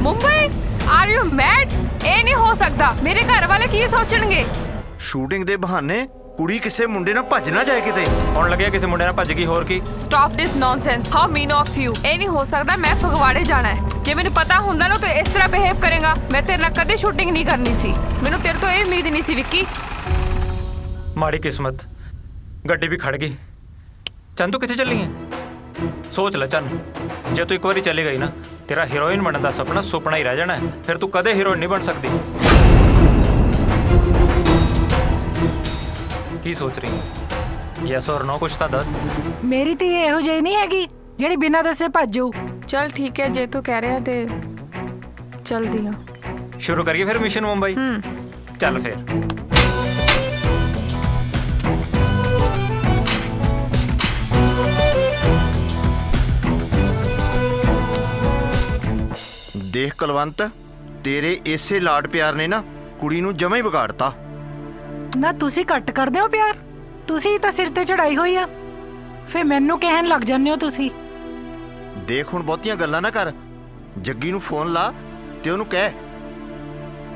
Mumbai? Are you mad? ये नहीं हो सकता। मेरे घर वाले की सोचणगे? ਸ਼ੂਟਿੰਗ ਦੇ ਬਹਾਨੇ ਕੁੜੀ ਕਿਸੇ ਮੁੰਡੇ ਨਾਲ ਭੱਜ ਨਾ ਜਾਏ ਕਿਤੇ। ਹੁਣ ਲੱਗਿਆ ਕਿਸੇ ਮੁੰਡੇ ਨਾਲ ਭੱਜ ਗਈ ਹੋਰ ਕੀ? Stop this nonsense. How mean of you? ਇਹ ਨਹੀਂ ਹੋ ਸਕਦਾ। ਮੈਂ ਫਗਵਾੜੇ ਜਾਣਾ ਹੈ। ਜੇ ਮੈਨੂੰ ਪਤਾ ਹੁੰਦਾ ਨਾ ਤੂੰ ਇਸ ਤਰ੍ਹਾਂ ਬਿਹੇਵ ਕਰੇਗਾ, ਮੈਂ ਤੇਰੇ ਨਾਲ ਕਦੇ ਸ਼ੂਟਿੰਗ ਨਹੀਂ ਕਰਨੀ ਸੀ। ਮੈਨੂੰ ਤੇਰੇ ਤੋਂ ਇਹ ਉਮੀਦ ਨਹੀਂ ਸੀ ਵਿੱਕੀ। ਮਾੜੀ ਕਿਸਮਤ, ਗੱਡੀ ਵੀ ਖੜ ਗਈ। ਚੰਨ ਤੂੰ ਕਿੱਥੇ ਚੱਲੀ ਹੈ? ਸੋਚ ਲੈ ਚੰਨ, ਜੇ ਤੂੰ ਇੱਕ ਵਾਰੀ ਚਲੀ ਗਈ ਨਾ, ਤੇਰਾ ਹੀਰੋਇਨ ਬਣਨ ਦਾ ਸੁਪਨਾ ਸੁਪਨਾ ਹੀ ਰਹਿ ਜਾਣਾ ਹੈ। ਫਿਰ ਤੂੰ ਕਦੇ ਹੀਰੋਇਨ ਨਹੀਂ ਬਣ ਸਕਦੀ। ਕੀ ਸੋਚ ਰਹੀ ਹੈ? ਯੈਸ ਔਰ ਨੋ ਕੁਛ ਤਾਂ ਦੱਸ। ਮੇਰੀ ਧੀ ਇਹੋ ਜਿਹੀ ਨਹੀਂ ਹੈਗੀ ਜਿਹੜੀ ਬਿਨਾਂ ਦੱਸੇ ਭੱਜ ਜਾਊ। चल ठीक है, जे तू कह रहे हैं ते चल दिया। शुरू करिए फिर मिशन मुंबई। चल फिर। ਦੇਖ ਕੁਲਵੰਤ, ਤੇਰੇ ਇਸੇ ਲਾਡ ਪਿਆਰ ਨੇ ਨਾ ਕੁੜੀ ਨੂੰ ਜਮਾਂ ਹੀ ਵਿਗਾੜਤਾ। ਨਾ ਤੁਸੀਂ ਘੱਟ ਕਰਦੇ ਹੋ ਪਿਆਰ, ਤੁਸੀਂ ਤਾਂ ਸਿਰ ਤੇ ਚੜਾਈ ਹੋਈ ਆ, ਫੇ ਮੈਨੂੰ ਕਹਿਣ ਲੱਗ ਜਾਂਦੇ ਹੋ ਤੁਸੀਂ। ਦੇਖ ਹੁਣ ਬਹੁਤੀਆਂ ਗੱਲਾਂ ਨਾ ਕਰ। ਜੱਗੀ ਨੂੰ ਫੋਨ ਲਾ ਤੇ ਉਹਨੂੰ ਕਹਿ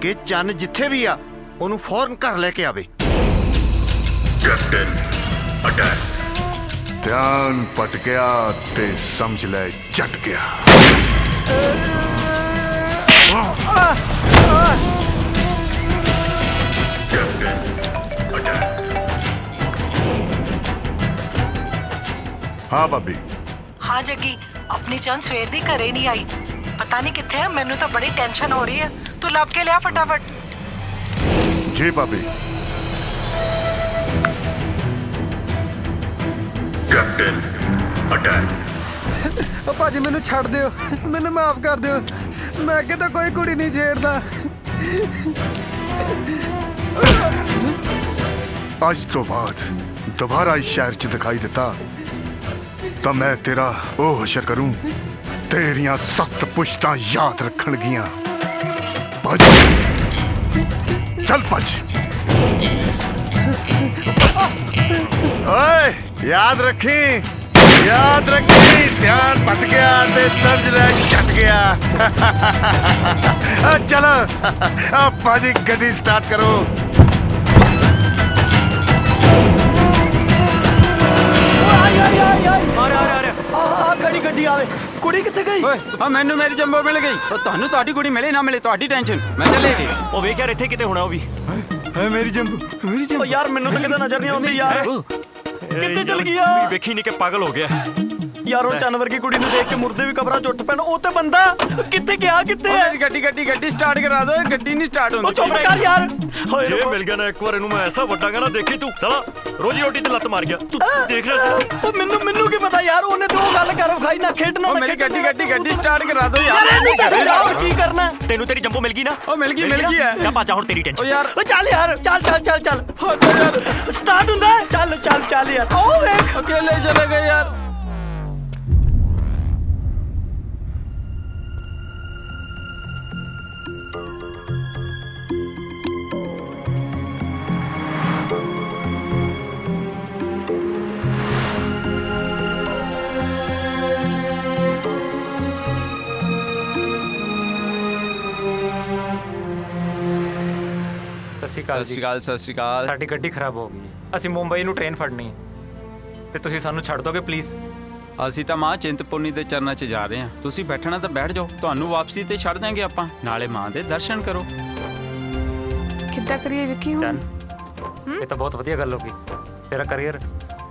ਕਿ ਚੰਨ ਜਿੱਥੇ ਵੀ ਆ ਉਹਨੂੰ ਫੌਰਨ ਘਰ ਲੈ ਕੇ ਆਵੇ। Captain attack. ਧਿਆਨ ਪਟ ਗਿਆ ਤੇ ਸਮਝ ਲੈ ਜੱਟ ਗਿਆ। हाँ भाभी। हाँ जग्गी, अपनी चंद सवेर दी घरे नहीं आई, पता नहीं किथे है। मैनू तो बड़ी टेंशन हो रही है, तू लब के लिया फटाफट। जी भाभी। Captain attack. ਭਾਜੀ ਮੈਨੂੰ ਛੱਡ ਦਿਓ, ਮੈਨੂੰ ਮਾਫ ਕਰ ਦਿਓ। ਮੈਂ ਅੱਗੇ ਤਾਂ ਕੋਈ ਕੁੜੀ ਨਹੀਂ ਛੇੜਦਾ। ਅੱਜ ਤੋਂ ਬਾਅਦ ਦੁਬਾਰਾ ਇਸ ਸ਼ਹਿਰ 'ਚ ਦਿਖਾਈ ਦਿੱਤਾ ਤਾਂ ਮੈਂ ਤੇਰਾ ਉਹ ਹਸ਼ਰ ਕਰੂੰ, ਤੇਰੀਆਂ 7 ਪੁਸ਼ਤਾਂ ਯਾਦ ਰੱਖਣਗੀਆਂ। ਭੱਜ, ਚੱਲ ਭੱਜ। ਓਏ ਯਾਦ ਰੱਖੀ, ਯਾਦ ਰੱਖੀ। ਧਿਆਨ ਪਟ ਗਿਆ ਤੇ ਸਮਝ ਲੈ ਛੱਟ ਗਿਆ। ਚਲੋ ਭਾਜੀ ਗੱਡੀ ਸਟਾਰਟ ਕਰੋ। ਗੱਡੀ ਆਵੇ। ਕੁੜੀ ਕਿੱਥੇ ਗਈ? ਓਏ ਆ ਮੈਨੂੰ ਮੇਰੀ ਜੰਬੋ ਮਿਲ ਗਈ। ਤੁਹਾਨੂੰ ਤੁਹਾਡੀ ਕੁੜੀ ਮਿਲੇ ਨਾ ਮਿਲੇ ਤੁਹਾਡੀ ਟੈਨਸ਼ਨ, ਮੈਂ ਚੱਲੇ ਜੀ। ਉਹ ਵੇਖ ਯਾਰ ਇੱਥੇ ਕਿਤੇ ਹੋਣਾ ਉਹ ਵੀ। ਮੇਰੀ ਜੰਬੂ, ਮੇਰੀ ਜੰਬੂ। ਯਾਰ ਮੈਨੂੰ ਤਾਂ ਕਿਤੇ ਨਜ਼ਰ ਨਹੀਂ ਆਉਂਦੀ ਯਾਰ। ਕਿੱਥੇ ਚਲ ਗਿਆ? ਵੇਖੀ ਨਹੀਂ ਕਿ ਪਾਗਲ ਹੋ ਗਿਆ ਯਾਰ। ਉਹ ਚੰਨ ਵਰਗੀ ਕੁੜੀ ਨੂੰ ਦੇਖ ਕੇ ਮੁਰਦੇ ਵੀ ਕਬਰਾਂ 'ਚ ਉੱਠ ਪੈਣ। ਉਹ ਤੇ ਬੰਦਾ ਕਿੱਥੇ ਗਿਆ? ਕਿੱਥੇ ਹੈ? ਗੱਡੀ ਸਟਾਰਟ ਕਰਾ ਦੋ। ਗੱਡੀ ਨਹੀਂ ਸਟਾਰਟ ਹੁੰਦੀ। ਉਹ ਚੁੱਪ ਕਰ ਯਾਰ। ਜੇ ਮਿਲ ਗਿਆ ਨਾ ਇੱਕ ਵਾਰ ਇਹਨੂੰ ਮੈਂ ਐਸਾ ਵੱਟਾਂਗਾ ਨਾ, ਦੇਖੀ ਤੂੰ ਸਾਲਾ ਰੋਜੀ ਰੋਟੀ ਤੇ ਲੱਤ ਮਾਰ ਗਿਆ। ਤੂੰ ਦੇਖ ਰਿਹਾ ਸੀ। ਉਹ ਮੈਨੂੰ ਕੀ ਪਤਾ ਯਾਰ, ਉਹਨੇ ਤੇ ਉਹ ਗੱਲ ਕਰ ਵਿਖਾਈ ਨਾ ਖੇਡਣਾ। ਮੇਰੀ ਗੱਡੀ ਸਟਾਰਟ ਕਰਾ ਦੋ ਯਾਰ। ਕੀ ਕਰਨਾ? ਤੈਨੂੰ ਤੇਰੀ ਜੰਬੋ ਮਿਲ ਗਈ ਨਾ? ਉਹ ਮਿਲ ਗਈ ਹੈ। ਜਾ ਭਾਜਾ ਹੁਣ ਤੇਰੀ ਟੈਨਸ਼ਨ। ਓ ਯਾਰ ਚੱਲ ਯਾਰ, ਚੱਲ ਸਟਾਰਟ ਹੁੰਦਾ। ਚੱਲ ਯਾਰ। ਉਹ ਵੇਖ ਅਕੇਲੇ ਚਲੇ ਗਏ ਯਾਰ। ਸਤਿ ਸ਼੍ਰੀ ਅਕਾਲ। ਸਾਡੀ ਗੱਡੀ ਖਰਾਬ ਹੋ ਗਈ। ਅਸੀਂ ਮੁੰਬਈ ਨੂੰ ਟ੍ਰੇਨ ਫੜਨੀ ਹੈ ਤੇ ਤੁਸੀਂ ਸਾਨੂੰ ਛੱਡ ਦੋਗੇ ਪਲੀਜ਼? ਅਸੀਂ ਤਾਂ ਮਾਂ ਚਿੰਤਪੁਰਨੀ ਦੇ ਚਰਨਾਂ 'ਚ ਜਾ ਰਹੇ ਹਾਂ। ਤੁਸੀਂ ਬੈਠਣਾ ਤਾਂ ਬੈਠ ਜਾਓ, ਤੁਹਾਨੂੰ ਵਾਪਸੀ ਤੇ ਛੱਡ ਦਾਂਗੇ ਆਪਾਂ। ਨਾਲੇ ਮਾਂ ਦੇ ਦਰਸ਼ਨ ਕਰੋ। ਕਿੱਦਾਂ ਕਰੀਏ ਵਿੱਕੀ ਹੁਣ? ਇਹ ਤਾਂ ਬਹੁਤ ਵਧੀਆ ਗੱਲ ਹੋ ਗਈ। ਤੇਰਾ ਕਰੀਅਰ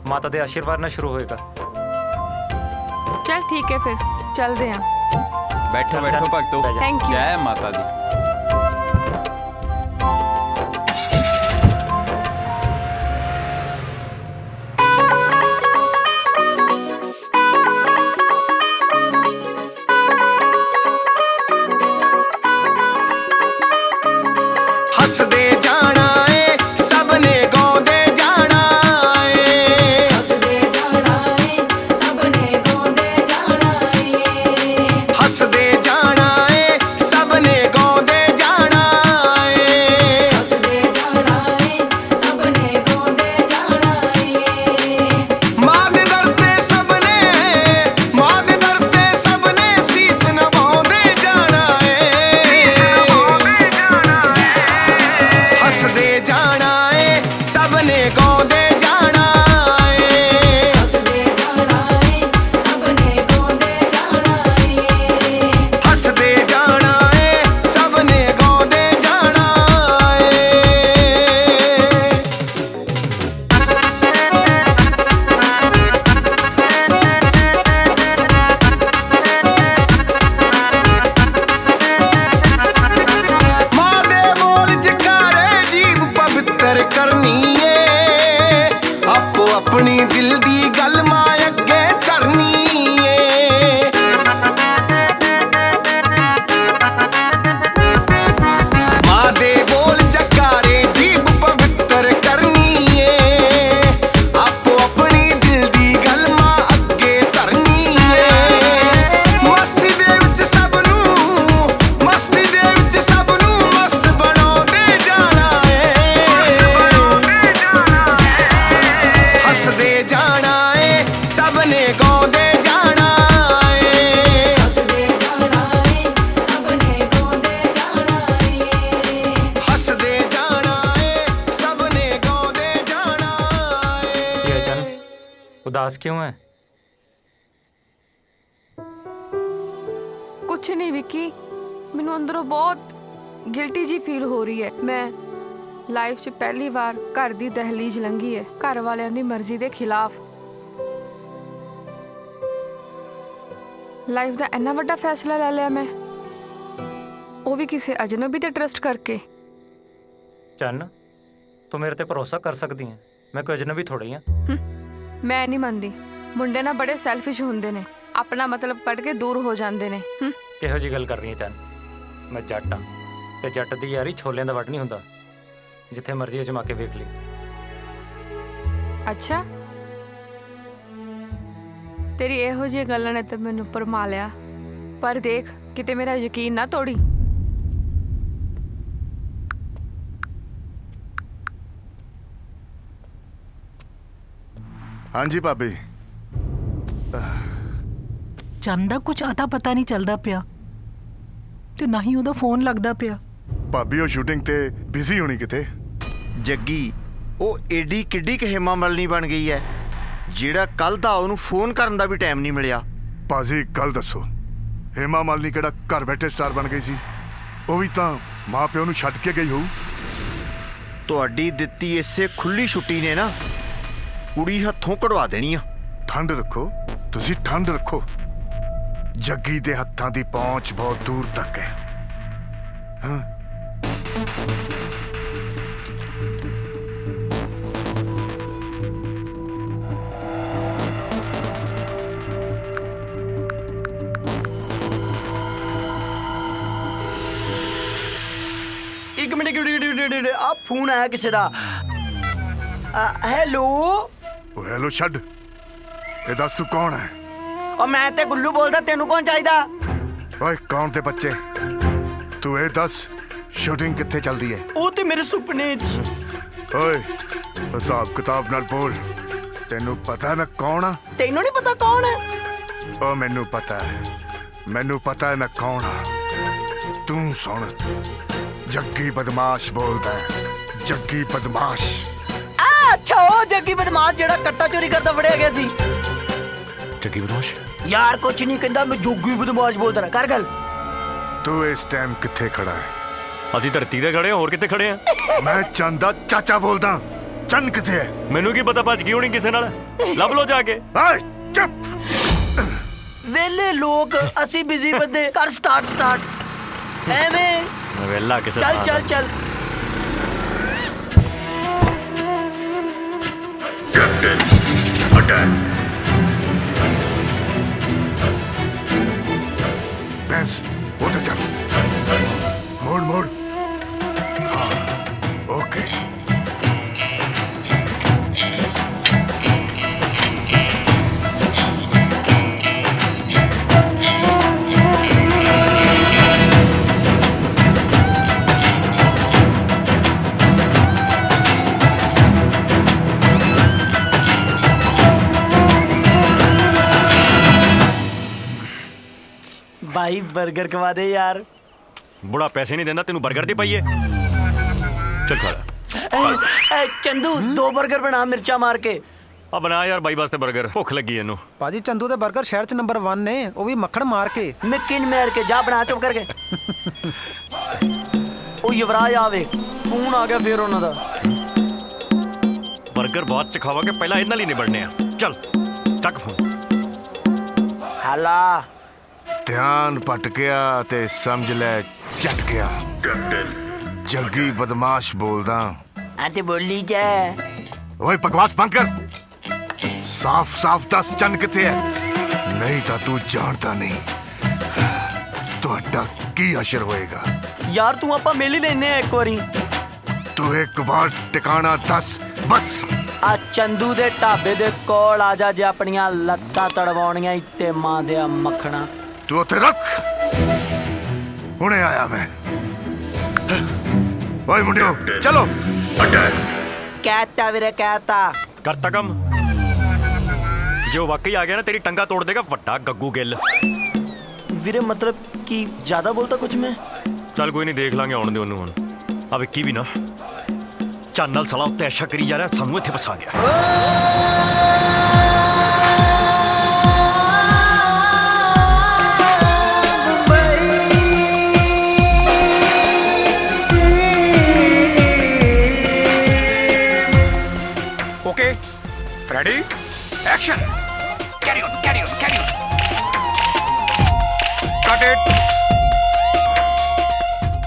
ਮਾਤਾ ਦੇ ਆਸ਼ੀਰਵਾਦ ਨਾਲ ਸ਼ੁਰੂ ਹੋਏਗਾ। ਚੱਲ ਠੀਕ ਹੈ ਫਿਰ ਚੱਲਦੇ ਹਾਂ। ਬੈਠੋ ਭਗਤੋ। Thank you. ਜੈ ਮਾਤਾ ਦੀ। ਹੱਸਦੇ ਜਾਣਾ ਏ, ਸਭ ਨੇ ਗਾਉਂਦੇ ਜਾਣਾ ਏ। उदास क्यों है? कुछ नहीं विक्की, मैनू अंदरों बहुत गिल्टी जी फील हो रही है। मैं लाइफ 'ਚ पहली बार घर दी दहलीज लंघी है, घर वालियां दी मर्जी दे खिलाफ। लाइफ दा इन्ना वड्डा फैसला ले लिया मैं, वो भी किसी अजनबी ते ट्रस्ट करके। चन्न, तू मेरे ते भरोसा कर सकती है, मैं कोई अजनबी थोड़ी हाँ। मैं नहीं मनदी, मुंडे ना बड़े सैल्फिश हुंदे ने, अपना मतलब कट के दूर हो जांदे ने। किहो जी गल कर रही है चन्न? मैं जट हाँ ते जट दी यारी छोलियां दा वट नहीं हुंदा, जिथे मर्जी अजमा के वेख ली। अच्छा, तेरी ਇਹੋ ਜਿਹੀ ਗੱਲਾਂ ਨੇ ਤਾਂ ਮੈਨੂੰ ਪਰਮਾ ਲਿਆ, ਪਰ ਦੇਖ ਕਿਤੇ ਮੇਰਾ ਯਕੀਨ ਨਾ ਤੋੜੀ। हाँ जी भाभी। ਚੰਨ ਦਾ ਕੁਝ ਅਤਾ ਪਤਾ ਨਹੀਂ ਚੱਲਦਾ ਪਿਆ ਤੇ ਨਾ ਹੀ ਉਹਦਾ ਫੋਨ ਲੱਗਦਾ ਪਿਆ। भाभी वो शूटिंग ते बिजी होनी किते। ਜੱਗੀ ਉਹ ਏਡੀ ਕਿੱਡੀ ਕੁ ਹੇਮਾ ਮਾਲਿਨੀ ਬਣ ਗਈ ਹੈ ਜਿਹੜਾ ਕੱਲ ਦਾ ਉਹਨੂੰ ਫੋਨ ਕਰਨ ਦਾ ਵੀ ਟਾਈਮ ਨਹੀਂ ਮਿਲਿਆ। ਭਾਜੀ ਗੱਲ ਦੱਸੋ, ਹੇਮਾ ਮਾਲਿਨੀ ਕਿਹੜਾ ਘਰ ਬੈਠੇ ਸਟਾਰ ਬਣ ਗਈ ਸੀ? ਉਹ ਵੀ ਤਾਂ ਮਾਂ ਪਿਓ ਨੂੰ ਛੱਡ ਕੇ ਗਈ ਹੋਊ। ਤੁਹਾਡੀ ਦਿੱਤੀ ਇਸੇ ਖੁੱਲੀ ਛੁੱਟੀ ਨੇ ਨਾ ਕੁੜੀ ਹੱਥੋਂ ਕਢਵਾ ਦੇਣੀ ਆ। ਠੰਡ ਰੱਖੋ, ਤੁਸੀਂ ਠੰਡ ਰੱਖੋ। ਜੱਗੀ ਦੇ ਹੱਥਾਂ ਦੀ ਪਹੁੰਚ ਬਹੁਤ ਦੂਰ ਤੱਕ ਹੈ। ਹਾਂ, एक मिनट आ फोन आया किसी का। हेलो। ਉਹ ਹੈਲੋ ਛੱਡ, ਇਹ ਦੱਸ ਤੂੰ ਕੌਣ ਹੈ? और मैं ते गुल्लू बोलदा, तेनू कौन चाहिदा? ਓਏ ਕੌਣ ਦੇ ਬੱਚੇ? ਤੂੰ ਇਹ ਦੱਸ ਸ਼ੂਟਿੰਗ ਕਿੱਥੇ ਚੱਲਦੀ ਹੈ? ਉਹ ਤੇ ਮੇਰੇ ਸੁਪਨੇ 'ਚ। ਓਏ ਹਿਸਾਬ ਕਿਤਾਬ ਨਾਲ ਬੋਲ, ਤੈਨੂੰ ਪਤਾ ਮੈਂ ਕੌਣ ਆ? ਤੈਨੂੰ ਨਹੀਂ ਪਤਾ ਕੌਣ ਹੈ? ਉਹ ਮੈਨੂੰ ਪਤਾ ਹੈ, ਮੈਨੂੰ ਪਤਾ ਹੈ ਮੈਂ ਕੌਣ ਆ। ਤੂੰ ਸੁਣ, ਜੱਗੀ ਬਦਮਾਸ਼ ਬੋਲਦਾ ਹੈ, ਜੱਗੀ ਬਦਮਾਸ਼। ਅੱਛਾ, ਉਹ ਜੱਗੀ ਬਦਮਾਸ਼ ਜਿਹੜਾ ਕੱਟਾ ਚੋਰੀ ਕਰਦਾ ਫੜਿਆ ਗਿਆ ਸੀ। ਜੱਗੀ ਬਦਮਾਸ਼? ਯਾਰ ਕੁਛ ਨਹੀਂ ਕਹਿੰਦਾ, ਮੈਂ ਜੋਗੀ ਬਦਮਾਸ਼ ਬੋਲਦਾ ਕਰ ਗੱਲ। ਤੂੰ ਇਸ ਟਾਈਮ ਕਿੱਥੇ ਖੜਾ ਹੈ? ਅਸੀਂ ਧਰਤੀ ਤੇ ਖੜੇ ਹਾਂ, ਹੋਰ ਕਿੱਥੇ ਖੜੇ ਆ? ਮੈਂ ਚੰਦ ਦਾ ਚਾਚਾ ਬੋਲਦਾ। ਚੰਨ ਕਿੱਥੇ ਹੈ? ਮੈਨੂੰ ਕੀ ਪਤਾ, ਭੱਜ ਗਈ ਹੋਣੀ ਕਿਸੇ ਨਾਲ, ਲੱਭ ਲੋ ਜਾ ਕੇ। ਓਏ ਚੁੱਪ। ਵੇਲੇ ਲੋਕ, ਅਸੀਂ ਬਿਜ਼ੀ ਬੰਦੇ, ਕਰ ਸਟਾਰਟ ਐਵੇਂ ਵੇਲਾ ਕਿਸੇ ਚੱਲ ਚੱਲ ਚੱਲ। ਬੈਂਸ ਉਧਰ ਚੱਲ, ਮੋੜ ਮੋੜ। ਹਾਂ ਓਕੇ। भाई बर्गर खवा दे यार। बुढ़ा पैसे नहीं देना, तेनू बर्गर दे पाइए। चल खा। चंदू 2 बर्गर बना मिर्चा मार के। ਆ ਬਣਾ ਯਾਰ ਬਾਈ ਵਾਸਤੇ 버ਗਰ, ਭੁੱਖ ਲੱਗੀ ਇਹਨੂੰ। ਭਾਜੀ ਚੰਦੂ ਦੇ 버ਗਰ ਸ਼ਹਿਰ 'ਚ ਨੰਬਰ 1 ਨੇ, ਉਹ ਵੀ ਮੱਖਣ ਮਾਰ ਕੇ। ਮਿੱਕਿਨ ਮਾਰ ਕੇ ਜਾ ਬਣਾ ਚੁੱਪ ਕਰਕੇ। ਉਹ ਯੁਵਰਾਜ ਆਵੇ, ਫੋਨ ਆ ਗਿਆ ਫੇਰ ਉਹਨਾਂ ਦਾ। 버ਗਰ ਬਾਅਦ ਚ ਖਾਵਾਂਗੇ, ਪਹਿਲਾਂ ਇਹਨਾਂ ਲਈ ਨਿਬੜਨੇ ਆ। ਚੱਲ ਚੱਕ ਫੋਨ। ਹਾਲਾ ਧਿਆਨ ਭਟ ਗਿਆ ਤੇ ਸਮਝ ਲੈ ਚੱਟ ਗਿਆ। ਜੱਗੀ ਬਦਮਾਸ਼ ਬੋਲਦਾ। ਆ ਤੇ ਬੋਲੀ ਜਾ। ਓਏ ਬਕਵਾਸ ਬੰਦ ਕਰ, ਸਾਫ਼ ਸਾਫ਼ ਦੱਸ ਚੰਨ ਕਿੱਥੇ ਹੈ? ਨਹੀਂ ਤਾਂ ਤੂੰ ਜਾਣਦਾ ਨਹੀਂ ਤੁਹਾਡਾ ਕੀ ਅਸਰ ਹੋਏਗਾ। ਯਾਰ ਤੂੰ ਆਪਾਂ ਮਿਲ ਹੀ ਲੈਨੇ ਆ ਇੱਕ ਵਾਰੀ। ਤੂੰ ਇੱਕ ਵਾਰ ਟਿਕਾਣਾ ਦੱਸ ਬਸ। ਆ ਚੰਦੂ ਦੇ ਢਾਬੇ ਦੇ ਕੋਲ ਆ ਜਾ, ਜੇ ਆਪਣੀਆਂ ਲੱਤਾਂ ਤੜਵਾਉਣੀਆਂ ਇੱਥੇ ਮਾਂ ਦੇ ਮੱਖਣਾ। ਤੂੰ ਉੱਥੇ ਰੱਖ, ਹੁਣੇ ਆਇਆ ਮੈਂ। ਓਏ ਮੁੰਡਿਓ ਚਲੋ। ਕਹਿਤਾ ਵੀਰੇ ਕਹਿਤਾ। ਕਰਤਾ ਕੰਮ। ਜੋ ਵਾਕਈ ਆ ਗਿਆ ਨਾ, ਤੇਰੀ ਟੰਗਾ ਤੋੜ ਦੇਗਾ ਵੱਡਾ ਗੱਗੂ ਗਿੱਲ। ਵੀਰੇ ਮਤਲਬ ਕਿ ਜ਼ਿਆਦਾ ਬੋਲਤਾ ਕੁਝ ਮੈਂ? ਚੱਲ ਕੋਈ ਨਹੀਂ, ਦੇਖ ਲਾਂਗੇ, ਆਉਣ ਦੇ ਉਹਨੂੰ ਹੁਣ। ਆ ਵਿੱਕੀ ਵੀ ਨਾ ਚੰਨ ਨਾਲ ਸਲਾ ਉੱਤੇ ਐਸ਼ਾ ਕਰੀ ਜਾ ਰਿਹਾ, ਸਾਨੂੰ ਇੱਥੇ ਫਸਾ ਗਿਆ। Ready action carry on carry on carry on cut it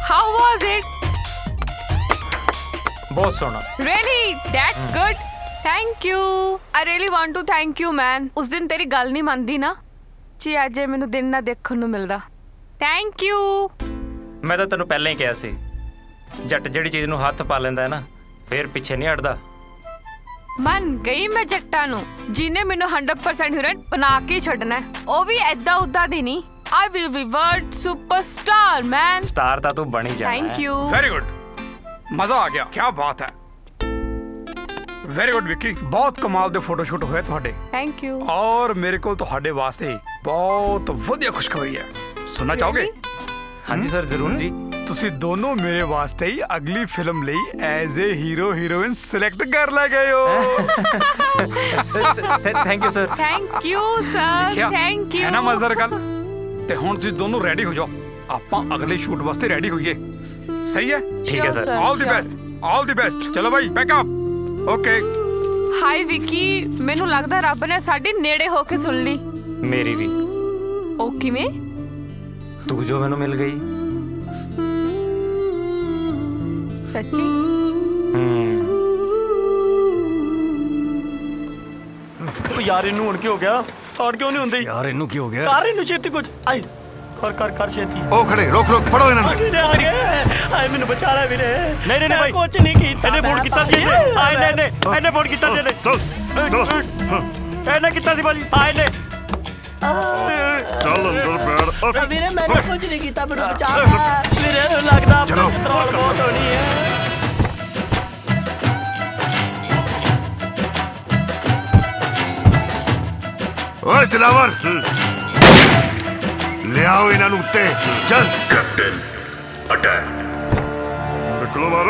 How was it? बहुत सोना Really? That's good. Thank you. I really want to thank you, man. उस दिन तेरी ਗੱਲ ਨਹੀਂ ਮੰਨਦੀ ਨਾ ਜੀ ਅੱਜ ਇਹ ਮੈਨੂੰ ਦਿਨ ਨਾ ਦੇਖਣ ਨੂੰ ਮਿਲਦਾ Thank you. ਮੈਂ ਤਾਂ ਤੈਨੂੰ ਪਹਿਲਾਂ ਹੀ ਕਿਹਾ ਸੀ ਜੱਟ ਜਿਹੜੀ ਚੀਜ਼ ਨੂੰ ਹੱਥ ਪਾ ਲੈਂਦਾ ਹੈ ਨਾ ਫੇਰ ਪਿੱਛੇ ਨਹੀਂ ਹਟਦਾ ਮੰਨ ਗਈ ਮੈਂ ਜੱਟਾਂ ਨੂੰ ਜਿਹਨੇ ਮੈਨੂੰ 100% ਹੀਰੋਇਨ ਬਣਾ ਕੇ ਛੱਡਣਾ ਉਹ ਵੀ ਐਦਾਂ ਉਦਾਂ ਦੀ ਨਹੀਂ I will be world superstar, man. Star ਤਾਂ ਤੂੰ ਬਣ ਹੀ ਜਾਣਾ Thank you. वेरी गुड मजा आ गया क्या बात है वेरी गुड विक्की बहुत कमाल ਦੇ ਫੋਟੋ ਸ਼ੂਟ ਹੋਏ ਤੁਹਾਡੇ Thank you. ਔਰ ਮੇਰੇ ਕੋਲ ਤੁਹਾਡੇ ਵਾਸਤੇ ਬਹੁਤ ਵਧੀਆ ਖੁਸ਼ਖਬਰੀ ਹੈ ਸੁਣਨਾ ਚਾਹੋਗੇ ਹਾਂਜੀ ਸਰ ਜ਼ਰੂਰ ਜੀ ਤੁਸੀਂ ਦੋਨੋਂ ਮੇਰੇ ਵਾਸਤੇ ਹੀ ਅਗਲੀ ਫਿਲਮ ਲਈ as a hero heroine select ਕਰ ਲੈ ਗਏ ਹੋ thank you sir Thank you, sir. Thank you. ਹੈ ਨਾ ਮਜ਼ੇਦਾਰ ਗੱਲ ਤੇ ਹੁਣ ਤੁਸੀਂ ਦੋਨੋਂ ਰੈਡੀ ਹੋ ਜਾਓ ਆਪਾਂ ਅਗਲੇ ਸ਼ੂਟ ਵਾਸਤੇ ਰੈਡੀ ਹੋਈਏ ਸਹੀ ਹੈ ਠੀਕ ਹੈ ਸਰ ਆਲ ਦੀ ਬੈਸਟ ਚਲੋ ਬਾਈ pack up okay hi Vicky ਮੈਨੂੰ ਲੱਗਦਾ ਰੱਬ ਨੇ ਸਾਡੇ ਨੇੜੇ ਹੋ ਕੇ ਸੁਣ ਲਈ ਮੇਰੀ ਵੀ ਉਹ ਕਿਵੇਂ ਤੂੰ ਜੋ ਮੈਨੂੰ ਮਿਲ ਗਈ ਸੱਚੀ ਉਹ ਯਾਰ ਇਹਨੂੰ ਹੁਣ ਕੀ ਹੋ ਗਿਆ ਸਟਾਰਟ ਕਿਉਂ ਨਹੀਂ ਹੁੰਦੀ ਯਾਰ ਇਹਨੂੰ ਕੀ ਹੋ ਗਿਆ ਕਰ ਇਹਨੂੰ ਛੇਤੀ ਕੁਝ ਆਈ ਕਰ ਛੇਤੀ ਉਹ ਖੜੇ ਰੋਕ ਫੜੋ ਇਹਨਾਂ ਨੂੰ ਵੀਰੇ ਆ ਗਏ ਆਏ ਮੈਨੂੰ ਬਚਾ ਲੈ ਵੀਰੇ ਨਹੀਂ ਭਾਈ ਕੁਝ ਨਹੀਂ ਕੀਤਾ ਇਹਨੇ ਫੋਨ ਕੀਤਾ ਸੀ ਇਹਨੇ ਫੋਨ ਕੀਤਾ ਸੀ ਇਹਨੇ ਕੀਤਾ ਸੀ ਭਾਜੀ ਇਹਨੇ ਚੱਲ ਅੰਦਰ ਬੈਠ ਵੀਰੇ ਮੈਂ ਕੁਝ ਨਹੀਂ ਕੀਤਾ ਮੈਨੂੰ ਬਚਾ ਵੀਰੇ ਲੱਗਦਾ ਪੈਟਰੋਲ ਬਹੁਤ ਹੋਣੀ ਹੈ ਓਏ ਦਿਲਾਵਰ ਲਿਆਓ ਇਹਨਾਂ ਨੂੰ ਉੱਤੇ ਚੱਲ ਕੈਪਟਨ ਅਟੈਕ ਨਿਕਲੋ ਬਾਹਰ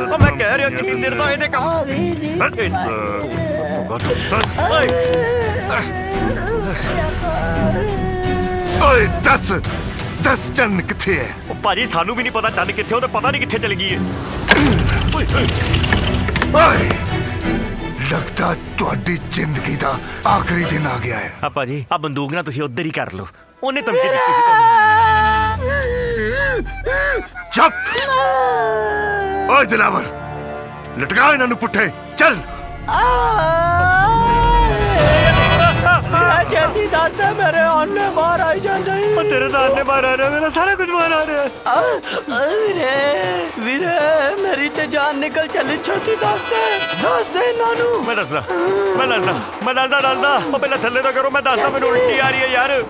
ਉਹ ਮੈਂ ਕਹਿ ਰਿਹਾ ਕਿੰਨੀ ਦੇਰ ਦਾ ਇਹਦੇ ਕੰਮ ਓਏ ਦੱਸ ਚੰਨ ਕਿੱਥੇ ਹੈ ਉਹ ਭਾਜੀ ਸਾਨੂੰ ਵੀ ਨਹੀਂ ਪਤਾ ਚੰਨ ਕਿੱਥੇ ਉਹ ਤਾਂ ਪਤਾ ਨਹੀਂ ਕਿੱਥੇ ਚਲ ਗਈ ਹੈ ਓਏ ਲੱਗਦਾ ਤੁਹਾਡੀ ਜ਼ਿੰਦਗੀ ਦਾ ਆਖਰੀ ਦਿਨ ਆ ਗਿਆ ਹੈ ਆ ਭਾਜੀ ਆ ਬੰਦੂਕ ਨਾ ਤੁਸੀਂ ਉੱਧਰ ਹੀ ਕਰ ਲਓ ਉਹਨੇ ਧਮਕੀ ਦਿੱਤੀ ਸੀ ਤੁਹਾਨੂੰ ਚੁੱਪ ਓਏ ਦਿਲਾਵਰ ਲਟਕਾ ਇਹਨਾਂ ਨੂੰ ਪੁੱਠੇ ਚੱਲ ਛੇਤੀ ਦੱਸ ਦੇ ਮੇਰੇ ਆਨੇ ਬਾਹਰ ਆਈ ਜਾਂਦੇ ਉਹ ਤੇਰੇ ਤਾਂ ਆਨੇ ਬਾਹਰ ਆ ਰਿਹਾ ਮੇਰਾ ਸਾਰਾ ਕੁਝ ਬਾਹਰ ਆ ਰਿਹਾ ਵੀਰੇ ਮੇਰੀ ਤੇ ਜਾਨ ਨਿਕਲ ਚੱਲੀ ਛੇਤੀ ਦੱਸ ਦੇ ਇਹਨਾਂ ਨੂੰ ਮੈਂ ਦੱਸਦਾ ਉਹ ਪਹਿਲਾਂ ਥੱਲੇ ਤਾਂ ਕਰੋ ਮੈਂ ਦੱਸਦਾ ਮੈਨੂੰ ਉਲਟੀ ਆ ਰਹੀ ਹੈ ਯਾਰ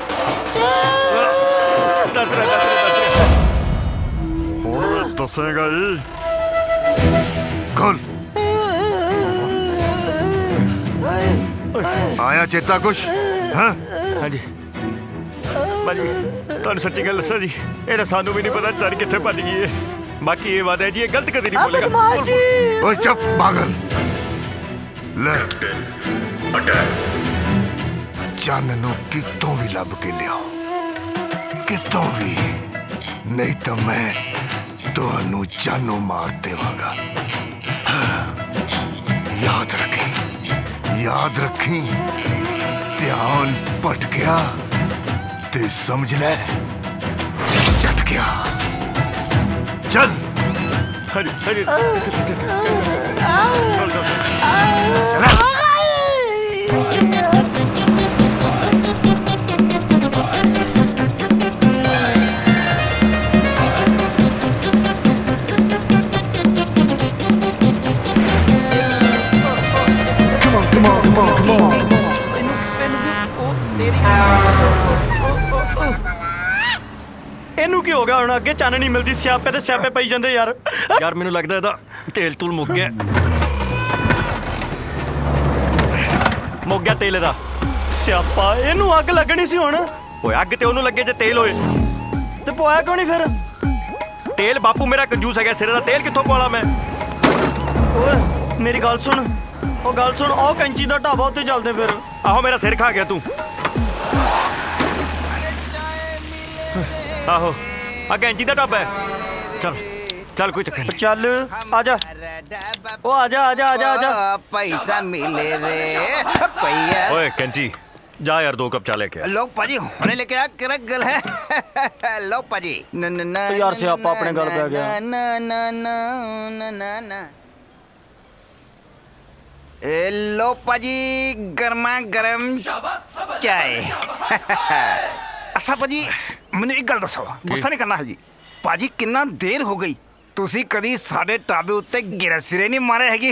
ਦੱਸ ਹੁਣ ਦੱਸੇਗਾ ਜੀ ਖੋਲ ਆਇਆ ਚੇਤਾ ਕੁਛ ਹਾਂ ਹਾਂਜੀ ਭਾਜੀ ਤੁਹਾਨੂੰ ਸੱਚੀ ਗੱਲ ਦੱਸਾਂ ਜੀ ਇਹਦਾ ਸਾਨੂੰ ਵੀ ਨਹੀਂ ਪਤਾ ਚੱਲ ਕਿੱਥੇ ਭੱਜ ਗਈ ਹੈ ਬਾਕੀ ਇਹ ਵਾਦਾ ਹੈ ਜੀ ਇਹ ਗਲਤ ਕਦੇ ਨਹੀਂ ਬੋਲੇਗਾ ਓਏ ਚੁੱਪ ਪਾਗਲ ਲੈ ਚੰਨ ਨੂੰ ਕਿਤੋਂ ਵੀ ਲੱਭ ਕੇ ਲਿਆਓ ਕਿਤੋਂ ਵੀ ਨਹੀਂ ਤਾਂ ਮੈਂ ਤੁਹਾਨੂੰ ਜਾਨੋਂ ਮਾਰ ਦੇਵਾਂਗਾ याद रखी ध्यान भट गया ते समझ ले चट गया चल हरी ਇਹਨੂੰ ਕੀ ਹੋ ਗਿਆ ਹੁਣ ਅੱਗੇ ਚੰਨ ਨਹੀਂ ਮਿਲਦੀ ਸਿਆਪੇ ਤੇ ਸਿਆਪੇ ਪਈ ਜਾਂਦੇ ਯਾਰ ਮੈਨੂੰ ਲੱਗਦਾ ਇਹਦਾ ਤੇਲ ਤੂਲ ਮੁੱਕ ਗਿਆ ਤੇਲ ਇਹਦਾ ਸਿਆਪਾ ਇਹਨੂੰ ਅੱਗ ਲੱਗਣੀ ਸੀ ਹੁਣ ਓਏ ਅੱਗ ਤੇ ਉਹਨੂੰ ਲੱਗੇ ਜੇ ਤੇਲ ਹੋਏ ਤੇ ਪਵਾਇਆ ਕਿਉਂ ਨਹੀਂ ਫਿਰ ਤੇਲ ਬਾਪੂ ਮੇਰਾ ਕੰਜੂਸ ਹੈਗਾ ਸਿਰੇ ਦਾ ਤੇਲ ਕਿੱਥੋਂ ਪਵਾਲਾ ਮੈਂ ਓਏ ਮੇਰੀ ਗੱਲ ਸੁਣ ਉਹ ਕੈਂਚੀ ਦਾ ਢਾਬਾ ਉੱਤੇ ਚੱਲਦੇ ਫਿਰ ਆਹੋ ਮੇਰਾ ਸਿਰ ਖਾ ਗਿਆ ਤੂੰ ਆਹੋ ਆ ਕੈਂਚੀ ਦਾ ਢਾਬਾ ਹੈ ਚੱਲ चल कोई चक्कर नहीं। ਚੱਲ ਆ ਜਾ ਉਹ ਆ ਜਾ ਆ ਜਾ ਆ ਜਾ ਆ ਜਾ पैसा मिले रे पैया ओए कैंची जा यार 2 कप चाय लेके आ। लो पाजी होने लेके आ करक गल है लो पाजी न न न यार सियापा अपने गल पे आ गया। न न न न न न ए लो पाजी गर्मा गरम चाय अच्छा पाजी मैंने एक गल दसो गुस्सा नहीं करना है जी पाजी कितना देर हो गई ਤੁਸੀਂ ਕਦੀ ਸਾਡੇ ਟਾਬੇ ਉੱਤੇ ਗਿਰਾ ਸਿਰੇ ਨਹੀਂ ਮਾਰੇ ਹੈਗੀ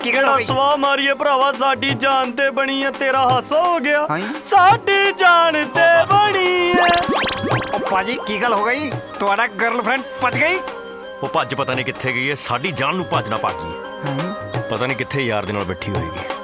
ਕਿਹੜਾ ਸਵਾ ਮਾਰੀਏ ਭਰਾਵਾ ਸਾਡੀ ਜਾਨ ਤੇ ਬਣੀ ਐ ਤੇਰਾ ਹਾਸਾ ਹੋ ਗਿਆ ਸਾਡੀ ਜਾਨ ਤੇ ਬਣੀ ਐ ਉਹ ਪਾਜੀ ਕੀ ਗੱਲ ਹੋ ਗਈ ਤੁਹਾਡਾ ਗਰਲਫ੍ਰੈਂਡ ਭੱਜ ਗਈ ਉਹ ਭੱਜ ਪਤਾ ਨਹੀਂ ਕਿੱਥੇ ਗਈ ਹੈ ਸਾਡੀ ਜਾਨ ਨੂੰ ਭੱਜ ਨਾ ਪਾ ਗਈ ਪਤਾ ਨਹੀਂ ਕਿੱਥੇ ਯਾਰ ਦੇ ਨਾਲ ਬੈਠੀ ਹੋਏਗੀ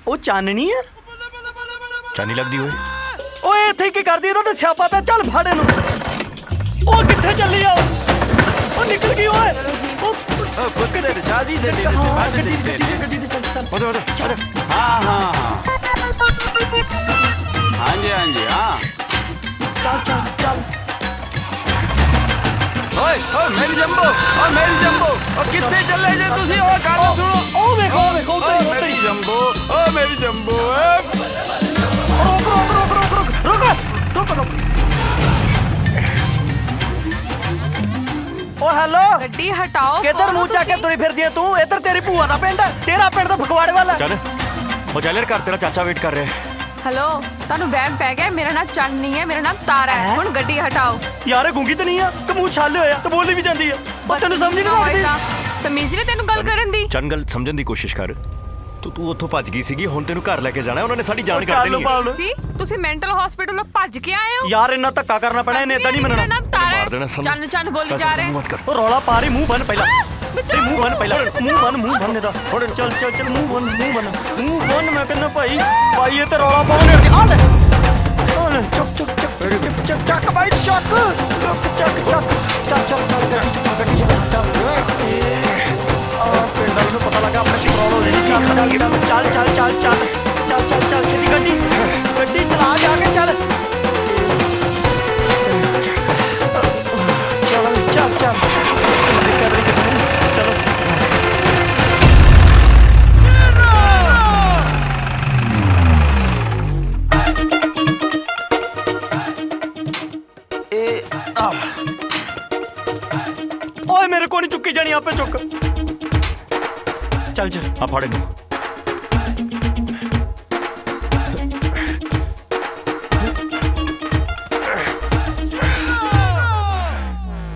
ਉਹ ਚਾਨਣੀ ਹੈ ਚਾਨੀ ਲੱਗਦੀ ਹੋਏ ਓਏ ਇੱਥੇ ਕੀ ਕਰਦੀ ਇਹਦਾ ਤਾਂ ਸਿਆਪਾ ਪਿਆ ਚੱਲ ਫੜ ਇਹਨੂੰ ਉਹ ਕਿੱਥੇ ਚੱਲੀ ਆ ਉਹ ਨਿਕਲ ਗਈ ਓਏ ਉਹ ਕਿੱਥੇ ਸ਼ਾਦੀ ਦੇ ਗੱਡੀ ਦੇ ਚੱਲ ਹਾਂ ਹਾਂ ਹਾਂਜੀ ਹਾਂਜੀ ਹਾਂ ਚੱਲ ਓਏ ਮੇਰੀ ਜੰਬੋ ਓ ਕਿੱਥੇ ਚੱਲੇ ਜੇ ਤੁਸੀਂ ਉਹ ਗੱਲ ਸੁਣੋ ਉਹ ਵੇਖੋ ਮੇਰੀ ਜੰਬੋ ਰੁਕ ਓ ਹੈਲੋ ਗੱਡੀ ਹਟਾਓ ਕਿੱਧਰ ਮੂੰਹ ਚੱਕ ਕੇ ਤੁਰੀ ਫਿਰਦੀ ਐ ਤੂੰ ਇੱਧਰ ਤੇਰੀ ਭੂਆ ਦਾ ਪਿੰਡ ਤੇਰਾ ਪਿੰਡ ਤਾਂ ਫਗਵਾੜੇ ਵਾਲਾ ਚੱਲ ਉਹ ਚੱਲ ਯਾਰ ਘਰ ਤੇਰਾ ਚਾਚਾ ਵੇਟ ਕਰ ਰਿਹਾ ਹੈ। हेलो ਤੁਹਾਨੂੰ ਵਹਿਮ ਪੈ ਗਿਆ ਮੇਰਾ ਨਾਮ ਚੰਨ ਨਹੀਂ ਹੈ ਮੇਰਾ ਨਾਮ ਤਾਰਾ ਹੈ ਹੁਣ ਗੱਡੀ ਹਟਾਓ ਯਾਰ ਇਹ ਗੁੰਗੀ ਤਾਂ ਨਹੀਂ ਆ ਕਿ ਮੂੰਹ ਛਾਲੇ ਹੋਇਆ ਤੇ ਬੋਲੀ ਵੀ ਜਾਂਦੀ ਆ ਉਹ ਤੈਨੂੰ ਸਮਝ ਨਹੀਂ ਆਉਂਦੀ ਤਮੀਜ਼ ਨਹੀਂ ਤੈਨੂੰ ਗੱਲ ਕਰਨ ਦੀ ਚੰਨ ਗੱਲ ਸਮਝਣ ਦੀ ਕੋਸ਼ਿਸ਼ ਕਰ ਤੂੰ ਉੱਥੋਂ ਭੱਜ ਗਈ ਸੀਗੀ ਹੁਣ ਤੈਨੂੰ ਘਰ ਲੈ ਕੇ ਜਾਣਾ ਉਹਨਾਂ ਨੇ ਸਾਡੀ ਜਾਨ ਕਰ ਦੇਣੀ ਹੈ ਸੀ ਤੁਸੀਂ ਮੈਂਟਲ ਹਸਪੀਟਲ ਤੋਂ ਭੱਜ ਕੇ ਆਏ ਹੋ ਯਾਰ ਇੰਨਾ ਧੱਕਾ ਕਰਨਾ ਪੈਣਾ ਇਹਨੇ ਇਦਾਂ ਨਹੀਂ ਮੇਰਾ ਮੰਨਣਾ ਨਾਮ ਤਾਰਾ ਮਾਰ ਦੇਣਾ ਹੈ ਸਾਨੂੰ। ਚੰਨ ਚੰਨ ਬੋਲੀ ਜਾ ਰਹੇ ਉਹ ਰੌਲਾ ਪਾ ਰਹੀ ਮੂੰਹ ਬੰਨ ਪਹਿਲਾਂ ਇਹ ਮੂੰਹ ਬੰਨ ਪਹਿਲਾਂ ਮੂੰਹ ਬੰਨ ਇਹਦਾ ਹੁਣ ਚੱਲ ਮੂੰਹ ਬੰਨ ਮੈਂ ਕਹਿੰਦਾ ਭਾਈ ਇਹ ਤੇ ਰੌਲਾ ਪਾਉਣੇ ਆ ਲੈ ਚੱਕ ਭਾਈ ਚੱਕ ਪਿੰਡਾਂ ਨੂੰ ਪਤਾ ਲੱਗਾ ਆਪਣੇ ਸ਼ਿਕਰੋਲ ਹੋ ਜਾਣੀ ਚੱਲ ਛੇਤੀ ਗੱਡੀ ਚਲਾ ਜਾ ਕੇ ਚੱਲ ਚੱਲ ਦੇਖਿਆ ਤੇਰੀ ਕਿਸਮ ਚਲੋ ਓਏ ਮੇਰੇ ਕੋਲ ਨਹੀਂ ਚੁੱਕੀ ਜਾਣੀ ਆਪੇ ਚੁੱਕ ਚੱਲ ਆ ਫੜ ਇਹਨੂੰ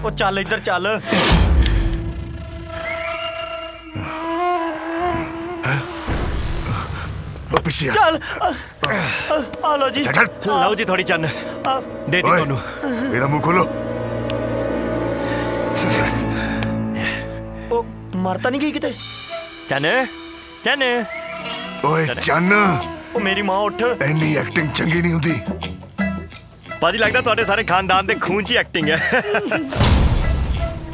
ਉਹ ਚੱਲ ਇੱਧਰ ਚੱਲ ਉਹ ਪਿੱਛੇ ਆ ਚੱਲ ਆ ਲੋ ਜੀ ਲਓ ਜੀ ਥੋੜੀ ਚੰਨ ਦੇ ਦੀ ਤੁਹਾਨੂੰ ਇਹਦਾ ਮੂੰਹ ਖੋਲੋ ਉਹ ਮਰਤਾ ਨਹੀਂ ਗਈ ਕਿਤੇ ਚੰਨ ਓਏ ਚੰਨ ਉਹ ਮੇਰੀ ਮਾਂ ਉੱਠ ਇੰਨੀ ਐਕਟਿੰਗ ਚੰਗੀ ਨਹੀਂ ਹੁੰਦੀ ਬਾਜੀ ਲੱਗਦਾ ਤੁਹਾਡੇ ਸਾਰੇ ਖਾਨਦਾਨ ਦੇ ਖੂਨ 'ਚ ਐਕਟਿੰਗ ਹੈ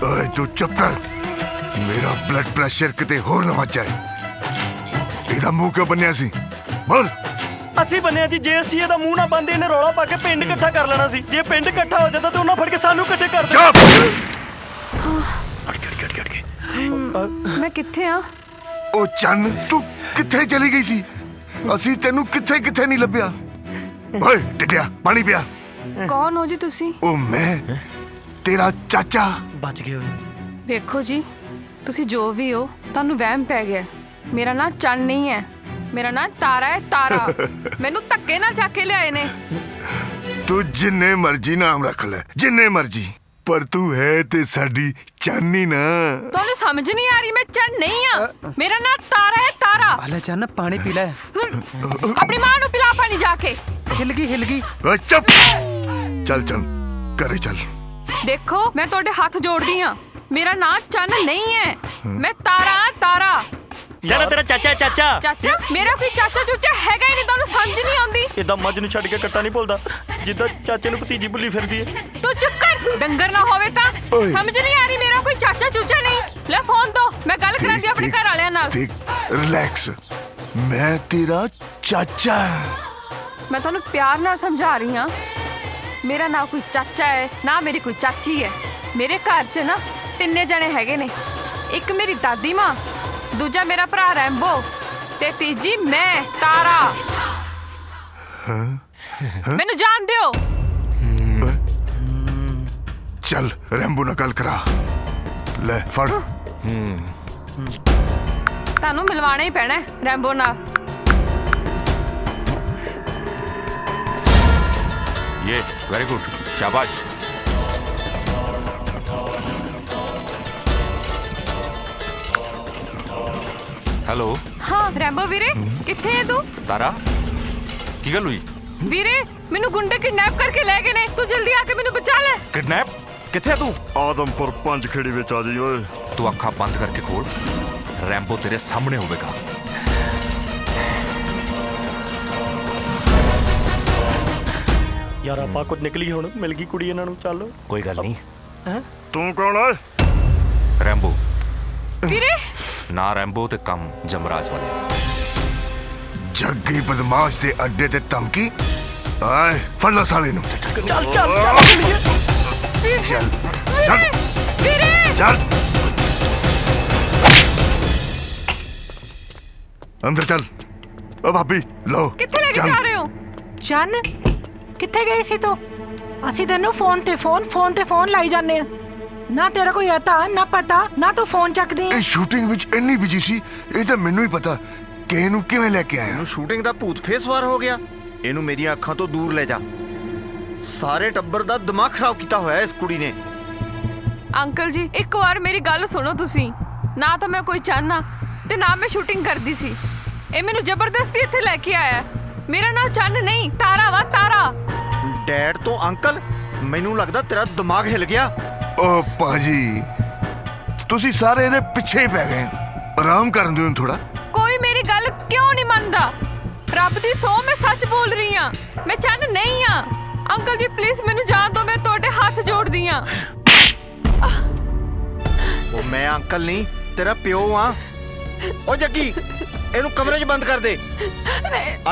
ਓਏ ਤੂੰ ਚੁੱਪ ਕਰ ਮੇਰਾ ਬਲੱਡ ਪ੍ਰੈਸ਼ਰ ਕਿਤੇ ਹੋਰ ਨਾ ਵੱਜ ਜਾਏ ਇਹਦਾ ਮੂੰਹ ਕਿਉਂ ਬੰਨਿਆ ਸੀ ਬੋਲ ਅਸੀਂ ਬੰਨਿਆ ਜੀ ਜੇ ਅਸੀਂ ਇਹਦਾ ਮੂੰਹ ਨਾ ਬੰਦੇ ਇਹਨੇ ਰੌਲਾ ਪਾ ਕੇ ਪਿੰਡ ਇਕੱਠਾ ਕਰ ਲੈਣਾ ਸੀ ਜੇ ਪਿੰਡ ਇਕੱਠਾ ਹੋ ਜਾਂਦਾ ਤੇ ਉਹਨਾਂ ਫੜ ਕੇ ਸਾਨੂੰ ਇਕੱਠੇ ਕਰ ਦੇਣਾ ਮੈਂ ਕਿੱਥੇ ਆ ਉਹ ਚੰਨ ਤੂੰ ਕਿੱਥੇ ਚਲੀ ਗਈ ਸੀ ਅਸੀਂ ਤੈਨੂੰ ਕਿੱਥੇ ਨਹੀਂ ਲੱਭਿਆ ਓਏ ਟਿੱਡਿਆ ਪਾਣੀ ਪਿਆ ਕੌਣ ਹੋ ਜੀ ਤੁਸੀਂ ਉਹ ਮੈਂ ਤੇਰਾ ਚਾਚਾ ਬਚ ਗਏ ਹੋਏ ਵੇਖੋ ਜੀ ਤੁਸੀਂ ਜੋ ਵੀ ਹੋ ਤੁਹਾਨੂੰ ਵਹਿਮ ਪੈ ਗਿਆ ਮੇਰਾ ਨਾਂ ਚੰਨ ਨਹੀਂ ਹੈ ਮੇਰਾ ਨਾਂ ਤਾਰਾ ਹੈ ਤਾਰਾ ਮੈਨੂੰ ਧੱਕੇ ਨਾਲ ਚੱਕ ਕੇ ਲਿਆਏ ਨੇ ਤੂੰ ਜਿੰਨੇ ਮਰਜ਼ੀ ਨਾਮ ਰੱਖ ਲੈ ਜਿੰਨੇ ਮਰਜ਼ੀ ਪਰ ਤੂੰ ਹੈ ਤੇ ਸਾਡੀ ਚਾਨੀ ਨਾ ਤੁਹਾਨੂੰ ਸਮਝ ਨਹੀਂ ਆ ਰਹੀ ਮੈਂ ਚੰਨ ਨਹੀਂ ਆ ਮੇਰਾ ਨਾਂ ਤਾਰਾ ਹੈ ਤਾਰਾ ਆਲੇ ਚੰਨ ਪਾਣੀ ਪੀ ਲੈ ਆਪਣੀ ਮਾਂ ਨੂੰ ਪਿਲਾ ਪਾਣੀ ਜਾ ਕੇ ਹਿਲ ਗਈ ਓਏ ਚੁੱਪ ਚੱਲ ਘਰੇ ਚੱਲ ਦੇਖੋ ਮੈਂ ਤੁਹਾਡੇ ਹੱਥ ਜੋੜਦੀ ਆ ਮੇਰਾ ਨਾਂ ਚੰਨ ਨਹੀਂ ਹੈ ਮੈਂ ਤਾਰਾ ਜਾਨਾ ਤੇਰਾ ਚਾਚਾ ਮੇਰਾ ਕੋਈ ਚਾਚਾ ਚੂਚਾ ਹੈਗਾ ਹੀ ਨਹੀਂ ਤੁਹਾਨੂੰ ਸਮਝ ਨਹੀਂ ਆਉਂਦੀ ਇਦਾਂ ਮੱਝ ਨੂੰ ਛੱਡ ਕੇ ਕੱਟਾ ਨਹੀਂ ਭੁੱਲਦਾ ਜਿੱਦਾਂ ਚਾਚੇ ਨੂੰ ਭਤੀਜੀ ਭੁੱਲੀ ਫਿਰਦੀ ਹੈ ਤੂੰ ਚੁੱਪ ਕਰ ਡੰਗਰ ਨਾ ਹੋਵੇ ਤਾਂ ਸਮਝ ਨਹੀਂ ਆ ਰਹੀ ਮੇਰਾ ਕੋਈ ਚਾਚਾ ਚੂਚਾ ਨਹੀਂ ਲੈ ਫੋਨ ਦੋ ਮੈਂ ਗੱਲ ਕਰਾਂਗੀ ਆਪਣੇ ਘਰ ਵਾਲਿਆਂ ਨਾਲ ਦੇਖ ਰਿਲੈਕਸ ਮੈਂ ਤੇਰਾ ਚਾਚਾ ਮੈਂ ਤੁਹਾਨੂੰ ਪਿਆਰ ਨਾਲ ਸਮਝਾ ਰਹੀ ਹਾਂ ਮੇਰਾ ਨਾ ਕੋਈ ਚਾਚਾ ਹੈ ਨਾ ਮੇਰੀ ਕੋਈ ਚਾਚੀ ਹੈ ਮੇਰੇ ਘਰ 'ਚ ਨਾ 3 ਜਣੇ ਹੈਗੇ ਨੇ ਇੱਕ ਮੇਰੀ ਦਾਦੀ ਮਾਂ ਦੂਜਾ ਮੇਰਾ ਭਰਾ ਰੈਂਬੋ ਤੇ ਤੀਜੀ ਮੈਂ ਤਾਰਾ ਮੈਨੂੰ ਜਾਣ ਦਿਓ ਚੱਲ ਰੈਂਬੋ ਨਾਲ ਗੱਲ ਕਰਾ ਲੈ ਫੜ ਤੁਹਾਨੂੰ ਮਿਲਵਾਣਾ ਹੀ ਪੈਣਾ ਰੈਂਬੋ ਨਾਲ ये वेरी गुड शाबाश हेलो ਹਾਂ ਰੈਂਬੋ ਵੀਰੇ ਕਿੱਥੇ ਹੈ ਤੂੰ तारा की गल हुई ਵੀਰੇ ਮੈਨੂੰ ਗੁੰਡੇ ਕਿਡਨੈਪ ਕਰਕੇ ਲੈ ਗਏ ਨੇ ਤੂੰ ਜਲਦੀ ਆ ਕੇ ਮੈਨੂੰ ਬਚਾ ਲੈ किडनैप किथे तू ਆਦਮਪੁਰ ਪੰਜ ਖੇੜੀ ਵਿੱਚ ਆ ਜਾਈ ਓਏ तू अखा बंद करके खोल रैम्बो तेरे सामने होवेगा ਯਾਰ ਆਪਾਂ ਕੁਝ ਨਿਕਲੀ ਹੁਣ ਮਿਲ ਗਈ ਕੁੜੀ ਇਹਨਾਂ ਨੂੰ ਚੱਲ ਕੋਈ ਗੱਲ ਨਹੀਂ ਹੈ ਤੂੰ ਕੌਣ ਓਏ रैम्बो ਵੀਰੇ ना रैम्बो ते कम जमराज वाले ਜੱਗੀ ਬਦਮਾਸ਼ ਦੇ ਅੱਡੇ ਤੇ ਧਮਕੀ ਆਏ ਫੜ ਲਓ ਸਾਲੇ ਨੂੰ ਚੱਲ ਵੀਰੇ ਚੱਲ ਅੰਦਰ ਚੱਲ ਓ ਭਾਬੀ ਲਓ ਕਿੱਥੇ ਲੈ ਕੇ ਜਾ ਰਹੇ ਹੋ ਚੰਨ ਕਿੱਥੇ ਗਈ ਸੀ ਤੂੰ ਅਸੀਂ ਤੈਨੂੰ ਫੋਨ ਤੇ ਫੋਨ ਲਾਈ ਜਾਂਦੇ ਆ ਨਾ ਤੇਰਾ ਕੋਈ ਅਤਾ ਨਾ ਪਤਾ ਨਾ ਤੂੰ ਫੋਨ ਚੱਕਦੀ ਇਹ ਸ਼ੂਟਿੰਗ ਵਿੱਚ ਇੰਨੀ ਬਿਜੀ ਸੀ ਇਹ ਤਾਂ ਮੈਨੂੰ ਹੀ ਪਤਾ ਕਿ ਇਹਨੂੰ ਕਿਵੇਂ ਲੈ ਕੇ ਆਇਆ? ਇਹਨੂੰ ਸ਼ੂਟਿੰਗ ਦਾ ਭੂਤ ਫੇਰ ਸਵਾਰ ਹੋ ਗਿਆ। ਇਹਨੂੰ ਮੇਰੀਆਂ ਅੱਖਾਂ ਤੋਂ ਦੂਰ ਲੈ ਜਾ। ਸਾਰੇ ਟੱਬਰ ਦਾ ਦਿਮਾਗ ਖਰਾਬ ਕੀਤਾ ਹੋਇਆ ਇਸ ਕੁੜੀ ਨੇ। ਅੰਕਲ ਜੀ ਇੱਕ ਵਾਰ ਮੇਰੀ ਗੱਲ ਸੁਣੋ ਤੁਸੀਂ। ਨਾ ਤਾਂ ਮੈਂ ਕੋਈ ਚਾਹਨਾ ਤੇ ਨਾ ਮੈਂ ਸ਼ੂਟਿੰਗ ਕਰਦੀ ਸੀ। ਇਹ ਮੈਨੂੰ ਜ਼ਬਰਦਸਤੀ ਇੱਥੇ ਲੈ ਕੇ ਆਇਆ। ਮੇਰਾ ਨਾਂ ਚੰਨ ਨਹੀਂ ਤਾਰਾ ਵਾ, ਤਾਰਾ। ਡੈਡ ਤੋਂ ਅੰਕਲ, ਮੈਨੂੰ ਲੱਗਦਾ ਤੇਰਾ ਦਿਮਾਗ ਹਿਲ ਗਿਆ। ਓ ਭਾਜੀ, ਤੁਸੀਂ ਸਾਰੇ ਇਹਦੇ ਪਿੱਛੇ ਹੀ ਪੈ ਗਏ। ਆਰਾਮ ਕਰਨ ਦਿਓ ਥੋੜਾ। ਕੋਈ ਮੇਰੀ ਗੱਲ ਕਿਉਂ ਨਹੀਂ ਮੰਨਦਾ? ਰੱਬ ਦੀ ਸੌ ਮੈਂ ਸੱਚ ਬੋਲ ਰਹੀ ਹਾਂ। ਮੈਂ ਚੰਨ ਨਹੀਂ ਆ। ਅੰਕਲ ਜੀ ਪਲੀਜ਼ ਮੈਨੂੰ ਜਾਣ ਦਿਓ। ਮੈਂ ਤੁਹਾਡੇ ਹੱਥ ਜੋੜਦੀ ਹਾਂ। ਉਹ ਮੈਂ ਅੰਕਲ ਨਹੀਂ, ਤੇਰਾ ਪਿਓ ਆ। ਉਹ ਜੱਗੀ, ਇਹਨੂੰ ਕਮਰੇ 'ਚ ਬੰਦ ਕਰ ਦੇ।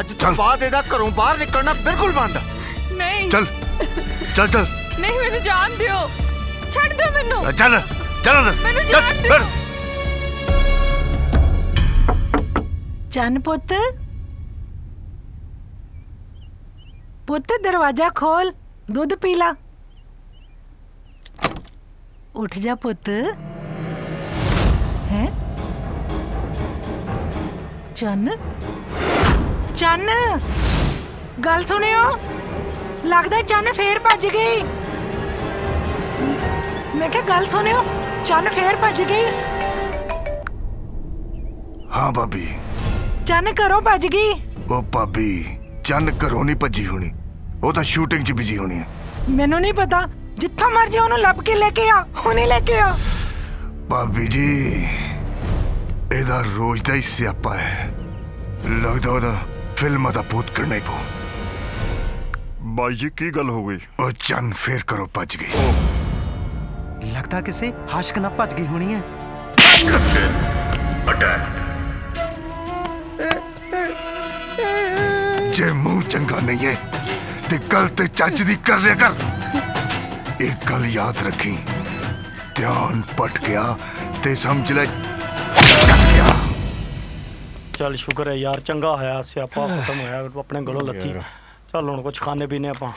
ਅੱਜ ਤੋਂ ਬਾਅਦ ਇਹਦਾ ਘਰੋਂ ਬਾਹਰ ਨਿਕਲਣਾ ਬਿਲਕੁਲ ਬੰਦ। ਨਹੀਂ ਚੱਲ ਚੱਲ ਚੱਲ। ਨਹੀਂ ਮੈਨੂੰ ਜਾਣ ਦਿਓ। ਛੱਡ ਦਿਓ ਮੈਨੂੰ। ਚੱਲ ਚੱਲ ਮੈਨੂੰ ਜਾਣ ਦਿਓ। ਚੰਨ ਪੁੱਤ, ਪੁੱਤ ਦਰਵਾਜ਼ਾ ਖੋਲ, ਦੁੱਧ ਪੀ ਲਾ। ਉੱਠ ਜਾ ਪੁੱਤ। ਹੈ ਚੰਨ, ਚੰਨ ਗੱਲ ਸੁਣਿਓ। ਲੱਗਦਾ ਚੰਨ ਫੇਰ ਭੱਜ ਗਈ। ਮੈਂ ਕਿਹਾ ਗੱਲ ਸੁਣਿਓ, ਚੰਨ ਫੇਰ ਭੱਜ ਗਈ। ਹਾਂ ਭਾਬੀ। ਚੰਨ ਘਰੋਂ ਭੱਜ ਗਈ। ਉਹ ਭਾਬੀ, ਚੰਨ ਘਰੋਂ ਨਹੀਂ ਭੱਜੀ ਹੋਣੀ, ਉਹ ਤਾਂ ਸ਼ੂਟਿੰਗ 'ਚ ਬਿਜੀ ਹੋਣੀ ਹੈ। ਮੈਨੂੰ ਨਹੀਂ ਪਤਾ, ਜਿੱਥੋਂ ਮਰਜੀ ਉਹਨੂੰ ਲੱਭ ਕੇ ਲੈ ਕੇ ਆ, ਹੁਣੇ ਲੈ ਕੇ ਆ। ਭਾਬੀ ਜੀ, ਇਹਦਾ ਰੋਜ਼ ਦਾ ਹੀ ਸਿਆਪਾ ਹੈ। ਲੱਗਦਾ ਉਹਦਾ ਫਿਲਮਾਂ ਦਾ ਭੂਤ ਕਰਨਾ ਹੀ ਪਊ। ਬਾਈ ਜੀ ਕੀ ਗੱਲ ਹੋ ਗਈ? ਉਹ ਚੰਨ ਫੇਰ ਘਰੋਂ ਭੱਜ ਗਈ। ਲੱਗਦਾ ਕਿਸੇ ਆਸ਼ਕ ਨਾਲ ਭੱਜ ਗਈ ਹੋਣੀ ਹੈ। ਜੇ ਮੂੰਹ ਚੰਗਾ ਨਹੀਂ ਹੈ ਤੇ ਗੱਲ ਤੇ ਚੱਜ ਦੀ ਕਰ ਲਿਆ ਕਰ। ਇੱਕ ਗੱਲ ਯਾਦ ਰੱਖੀ, ਧਿਆਨ ਪਟ ਗਿਆ ਤੇ ਸਮਝ ਲੈ ਚੱਕ ਗਿਆ। ਚੱਲ ਸ਼ੁਕਰ ਹੈ ਯਾਰ, ਚੰਗਾ ਹੋਇਆ ਸਿਆਪਾ ਖਤਮ ਹੋਇਆ ਆਪਣੇ ਗਲੋਂ ਲੱਥੀ। ਚੱਲ ਹੁਣ ਕੁਝ ਖਾਣੇ ਪੀਣੇ ਆਪਾਂ।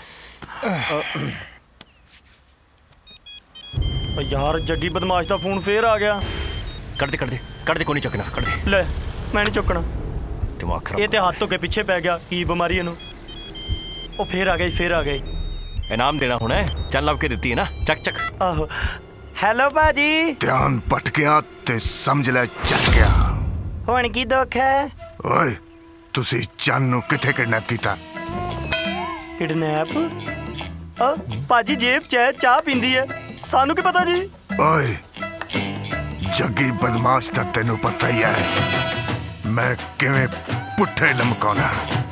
ਯਾਰ ਜੱਗੀ ਬਦਮਾਸ਼ ਦਾ ਫੋਨ ਫੇਰ ਆ ਗਿਆ। ਕੱਢ ਦੇ ਕੋਈ ਨਹੀਂ ਚੱਕਣਾ। ਕੱਢ ਦੇ। ਲੈ ਮੈਂ ਨਹੀਂ ਚੁੱਕਣਾ। ਦਿਮਾਗ ਖਰਾਬ। ਇਹ ਤੇ ਹੱਥ ਧੋ ਕੇ ਪਿੱਛੇ ਪੈ ਗਿਆ। ਕੀ ਬਿਮਾਰੀ ਇਹਨੂੰ? ਉਹ ਫੇਰ ਆ ਗਈ। ਇਨਾਮ ਦੇਣਾ ਹੁਣ ਹੈ। ਚੱਲ ਲੱਭ ਕੇ ਦਿੱਤੀ ਹੈ ਨਾ। ਚੱਕ। ਆਹੋ। ਹੈਲੋ ਭਾਜੀ। ਧਿਆਨ ਪਟ ਗਿਆ ਤੇ ਸਮਝ ਲੈ ਚੱਕ ਗਿਆ। ਹੁਣ ਕੀ ਦੁੱਖ ਹੈ? ਓਏ ਤੁਸੀਂ ਚੰਨ ਨੂੰ ਕਿੱਥੇ ਕਿਡਨੈਪ ਕੀਤਾ? ਕਿਡਨੈਪ? ਭਾਜੀ ਜੇਬ 'ਚ ਹੈ, ਚਾਹ ਪੀਂਦੀ ਹੈ, ਸਾਨੂੰ ਕੀ ਪਤਾ ਜੀ। ਓਏ ਜੱਗੀ ਬਦਮਾਸ਼ ਤਾਂ ਤੈਨੂੰ ਪਤਾ ਹੀ ਹੈ ਮੈਂ ਕਿਵੇਂ ਪੁੱਠੇ ਲਮਕਾਉਣਾ।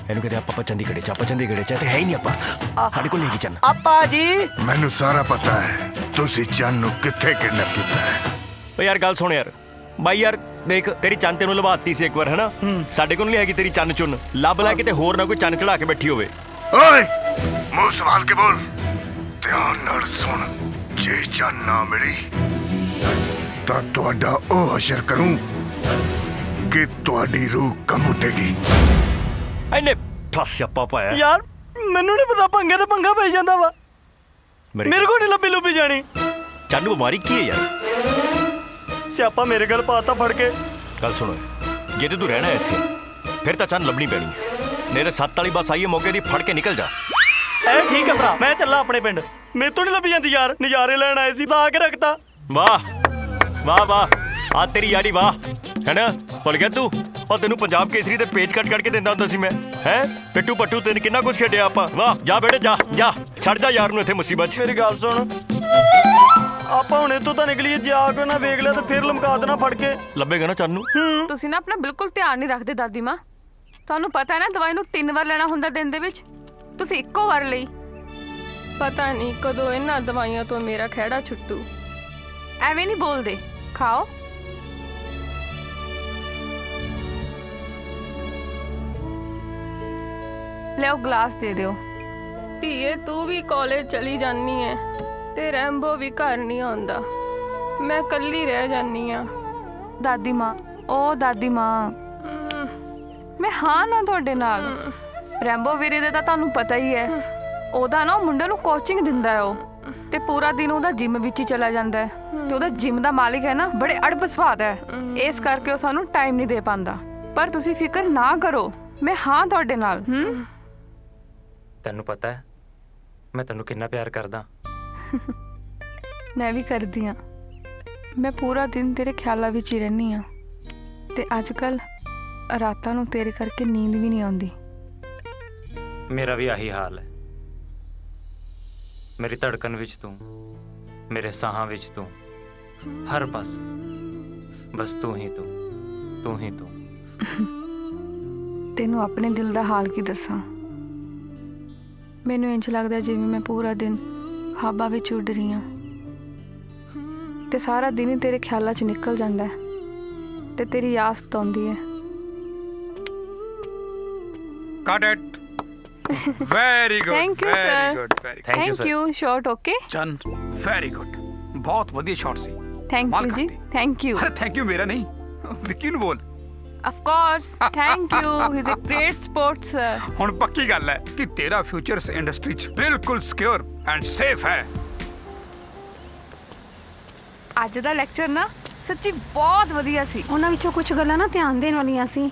ਇਹਨੂੰ ਕਹਿੰਦੇ ਆਪਾਂ ਚੰਡੀਗੜ੍ਹ ਚ ਤੇ ਹੈ ਹੀ ਨਹੀਂ। ਆਪਾਂ ਸਾਡੇ ਕੋਲ ਨਹੀਂ ਹੈਗੀ ਚੰਨ। ਆਪਾ ਜੀ ਮੈਨੂੰ ਸਾਰਾ ਪਤਾ ਹੈ ਤੁਸੀਂ ਚੰਨ ਨੂੰ ਕਿੱਥੇ ਕਿਡਨੈਪ ਕੀਤਾ ਹੈ। ਓ ਯਾਰ ਗੱਲ ਸੁਣ ਯਾਰ। ਬਾਈ ਯਾਰ ਦੇਖ, ਤੇਰੀ ਚੰਨ ਤੈਨੂੰ ਲਵਾਤੀ ਸੀ ਇੱਕ ਵਾਰ, ਹੈ ਨਾ। ਸਾਡੇ ਕੋਲ ਨਹੀਂ ਹੈਗੀ ਤੇਰੀ ਚੰਨ ਚੁੰਨ। ਲੱਭ ਲੈ ਕਿਤੇ ਹੋਰ ਨਾ ਕੋਈ ਚੰਨ ਚੜਾ ਕੇ ਬੈਠੀ ਹੋਵੇ। ਓਏ ਮੂੰਹ ਸੰਭਾਲ ਕੇ ਬੋਲ, ਧਿਆਨ ਨਾਲ ਸੁਣ। ਜੇ ਚੰਨ ਨਾ ਮਿਲੀ ਤਾਂ ਤੁਹਾਡਾ ਉਹ ਹਸ਼ਰ ਕਰੂੰ ਕਿ ਤੁਹਾਡੀ ਰੂਹ ਕੰਬ ਉੱਠੇਗੀ। ਇਹਨੇ ਸਿਆਪਾ ਪਾਇਆ ਯਾਰ। ਮੈਨੂੰ ਨਹੀਂ ਪਤਾ, ਪੰਗੇ ਤੇ ਪੰਗਾ ਪੈ ਜਾਂਦਾ ਵਾ। ਮੇਰੇ ਕੋਲ ਨਹੀਂ ਲੱਭੀ ਜਾਣੀ। ਚੰਨ ਨੂੰ ਬਿਮਾਰੀ ਕੀ ਹੈ ਯਾਰ? ਸਿਆਪਾ ਮੇਰੇ ਗੱਲ ਪਾਤਾ ਫੜ ਕੇ। ਗੱਲ ਸੁਣੋ, ਜੇ ਤੂੰ ਰਹਿਣਾ ਇੱਥੇ ਫਿਰ ਤਾਂ ਚੰਨ ਲੱਭਣੀ ਪੈਣੀ ਹੈ। ਮੇਰੇ 7 ਵਾਲੀ ਬੱਸ ਆਈ ਹੈ, ਮੌਕੇ ਦੀ ਫੜ ਕੇ ਨਿਕਲ ਜਾ। ਇਹ ਠੀਕ ਹੈ ਭਰਾ, ਮੈਂ ਚੱਲਾਂ ਆਪਣੇ ਪਿੰਡ। ਮੇਰੇ ਤੋਂ ਨਹੀਂ ਲੱਭੀ ਜਾਂਦੀ ਯਾਰ। ਨਜ਼ਾਰੇ ਲੈਣ ਆਏ ਸੀ, ਲਾ ਕੇ ਰੱਖਤਾ। ਵਾਹ ਆ ਤੇਰੀ ਯਾਰੀ ਵਾਹ, ਹੈ ਨਾ। ਭੁੱਲ ਗਿਆ ਤੂੰ? ਉਹ ਤੈਨੂੰ ਪੰਜਾਬ ਕੇਸਰੀ ਦੇ ਪੇਜ ਕੱਟ ਕੇ ਦਿੰਦਾ ਹੁੰਦਾ ਸੀ ਮੈਂ, ਹੈ। ਪਿੱਟੂ ਪੱਟੂ ਤੈਨੂੰ ਕਿੰਨਾ ਕੁਝ ਛੱਡਿਆ ਆਪਾਂ। ਵਾਹ ਜਾ ਬੇਟੇ ਜਾ ਛੱਡ ਜਾ ਯਾਰ ਨੂੰ ਇੱਥੇ ਮੁਸੀਬਤ 'ਚ। ਮੇਰੀ ਗੱਲ ਸੁਣ, ਆਪਾਂ ਹੁਣ ਇੱਥੋਂ ਤਾਂ ਨਿਕਲੀਏ। ਜੇ ਆ ਕੇ ਨਾ ਵੇਖ ਲਿਆ ਤਾਂ ਫਿਰ ਲਮਕਾ ਦੇਣਾ ਫੜ ਕੇ। ਲੱਭੇਗਾ ਨਾ ਚੰਨ ਨੂੰ। ਤੁਸੀਂ ਨਾ ਆਪਣਾ ਬਿਲਕੁਲ ਧਿਆਨ ਨਹੀਂ ਰੱਖਦੇ ਦਾਦੀ ਮਾਂ। ਤੁਹਾਨੂੰ ਪਤਾ ਹੈ ਨਾ ਦਵਾਈ ਨੂੰ 3 ਵਾਰ ਲੈਣਾ ਹੁੰਦਾ ਦਿਨ ਦੇ ਵਿੱਚ, ਤੁਸੀਂ ਇੱਕੋ ਵਾਰ ਲਈ। ਪਤਾ ਨਹੀਂ ਕਦੋਂ ਇਹਨਾਂ ਦਵਾਈਆਂ ਤੋਂ ਮੇਰਾ ਖਹਿੜਾ ਛੁੱਟੂ। ਐਵੇਂ ਨਹੀਂ ਬੋਲਦੇ, ਖਾਓ। ਲਿਆਓ ਗਲਾਸ ਦੇ ਦਿਓ। ਧੀਏ ਤੂੰ ਵੀ ਕਾਲਜ ਚਲੀ ਜਾਨੀ ਐ ਤੇ ਰੈਂਬੋ ਵੀ ਘਰ ਨਹੀਂ ਆਉਂਦਾ। ਮੈਂ ਇਕੱਲੀ ਰਹਿ ਜਾਨੀ ਆ। ਦਾਦੀ ਮਾਂ, ਦਾਦੀ ਮਾਂ, ਮੈਂ ਹਾਂ ਨਾ ਤੁਹਾਡੇ ਨਾਲ। ਰੈਂਬੋ ਵੀਰੇ ਦਾ ਤਾਂ ਤੁਹਾਨੂੰ ਪਤਾ ਹੀ ਹੈ, ਉਹਦਾ ਨਾ ਮੁੰਡੇ ਨੂੰ ਕੋਚਿੰਗ ਦਿੰਦਾ ਹੈ ਉਹ, ਤੇ ਪੂਰਾ ਦਿਨ ਉਹਦਾ ਜਿਮ ਵਿੱਚ ਹੀ ਚਲਾ ਜਾਂਦਾ ਹੈ। ਤੇ ਉਹਦਾ ਜਿਮ ਦਾ ਮਾਲਿਕ ਹੈ ਨਾ ਬੜੇ ਅੜਬ ਸੁਭਾਅ ਦਾ ਹੈ, ਇਸ ਕਰਕੇ ਉਹ ਸਾਨੂੰ ਟਾਈਮ ਨਹੀਂ ਦੇ ਪਾਉਂਦਾ। ਪਰ ਤੁਸੀਂ ਫਿਕਰ ਨਾ ਕਰੋ, ਮੈਂ ਹਾਂ ਤੁਹਾਡੇ ਨਾਲ। ਤੈਨੂੰ ਪਤਾ ਹੈ ਮੈਂ ਤੈਨੂੰ ਕਿੰਨਾ ਪਿਆਰ ਕਰਦਾ। ਮੈਂ ਵੀ ਕਰਦੀ ਹਾਂ। ਮੈਂ ਪੂਰਾ ਦਿਨ ਤੇਰੇ ਖਿਆਲਾਂ ਵਿੱਚ ਹੀ ਰਹਿੰਦੀ ਹਾਂ ਤੇ ਅੱਜ ਕੱਲ ਰਾਤਾਂ ਨੂੰ ਤੇਰੇ ਕਰਕੇ ਨੀਂਦ ਵੀ ਨਹੀਂ ਆਉਂਦੀ। ਮੇਰਾ ਵੀ ਆਹੀ ਹਾਲ ਹੈ। ਮੇਰੀ ਧੜਕਣ ਵਿੱਚ ਤੂੰ, ਮੇਰੇ ਸਾਹਾਂ ਵਿੱਚ ਤੂੰ, ਹਰ ਪਾਸੇ ਬਸ ਤੂੰ ਹੀ ਤੂੰ, ਤੂੰ ਹੀ ਤੂੰ। ਤੈਨੂੰ ਆਪਣੇ ਦਿਲ ਦਾ ਹਾਲ ਕੀ ਦੱਸਾਂ? ਮੈਨੂੰ ਇੰਝ ਲੱਗਦਾ ਜਿਵੇਂ ਮੈਂ ਪੂਰਾ ਦਿਨ ਖਾਬਾਂ ਵਿੱਚ ਉੱਡ ਰਹੀ ਹਾਂ ਤੇ ਸਾਰਾ ਦਿਨ ਹੀ ਤੇਰੇ ਖਿਆਲਾਂ 'ਚ ਨਿਕਲ ਜਾਂਦਾ ਹੈ ਤੇ ਤੇਰੀ ਯਾਦ ਸਤਾਉਂਦੀ ਹੈ। Got it. Very good. Thank you, very sir. good. Very good. Thank you. Short okay? ਚੰਨ very good. ਬਹੁਤ ਵਧੀਆ ਸ਼ਾਟ ਸੀ। Thank you ਜੀ। Thank you. ਅਰੇ ਥੈਂਕ ਯੂ ਮੇਰਾ ਨਹੀਂ, ਵਿੱਕੀ ਨੂੰ ਬੋਲ। Of course. Thank you. He's a great sport, sir. ਹੁਣ ਪੱਕੀ ਗੱਲ ਹੈ ਕਿ ਤੇਰਾ ਫਿਊਚਰ ਇਸ ਇੰਡਸਟਰੀ 'ਚ ਬਿਲਕੁਲ ਸਿਕਿਉਰ ਐਂਡ ਸੇਫ ਹੈ। ਅੱਜ ਦਾ ਲੈਕਚਰ ਨਾ ਸੱਚੀ ਬਹੁਤ ਵਧੀਆ ਸੀ। ਉਹਨਾਂ ਵਿੱਚੋਂ ਕੁਝ ਗੱਲਾਂ ਨਾ ਧਿਆਨ ਦੇਣ ਵਾਲੀਆਂ ਸੀ।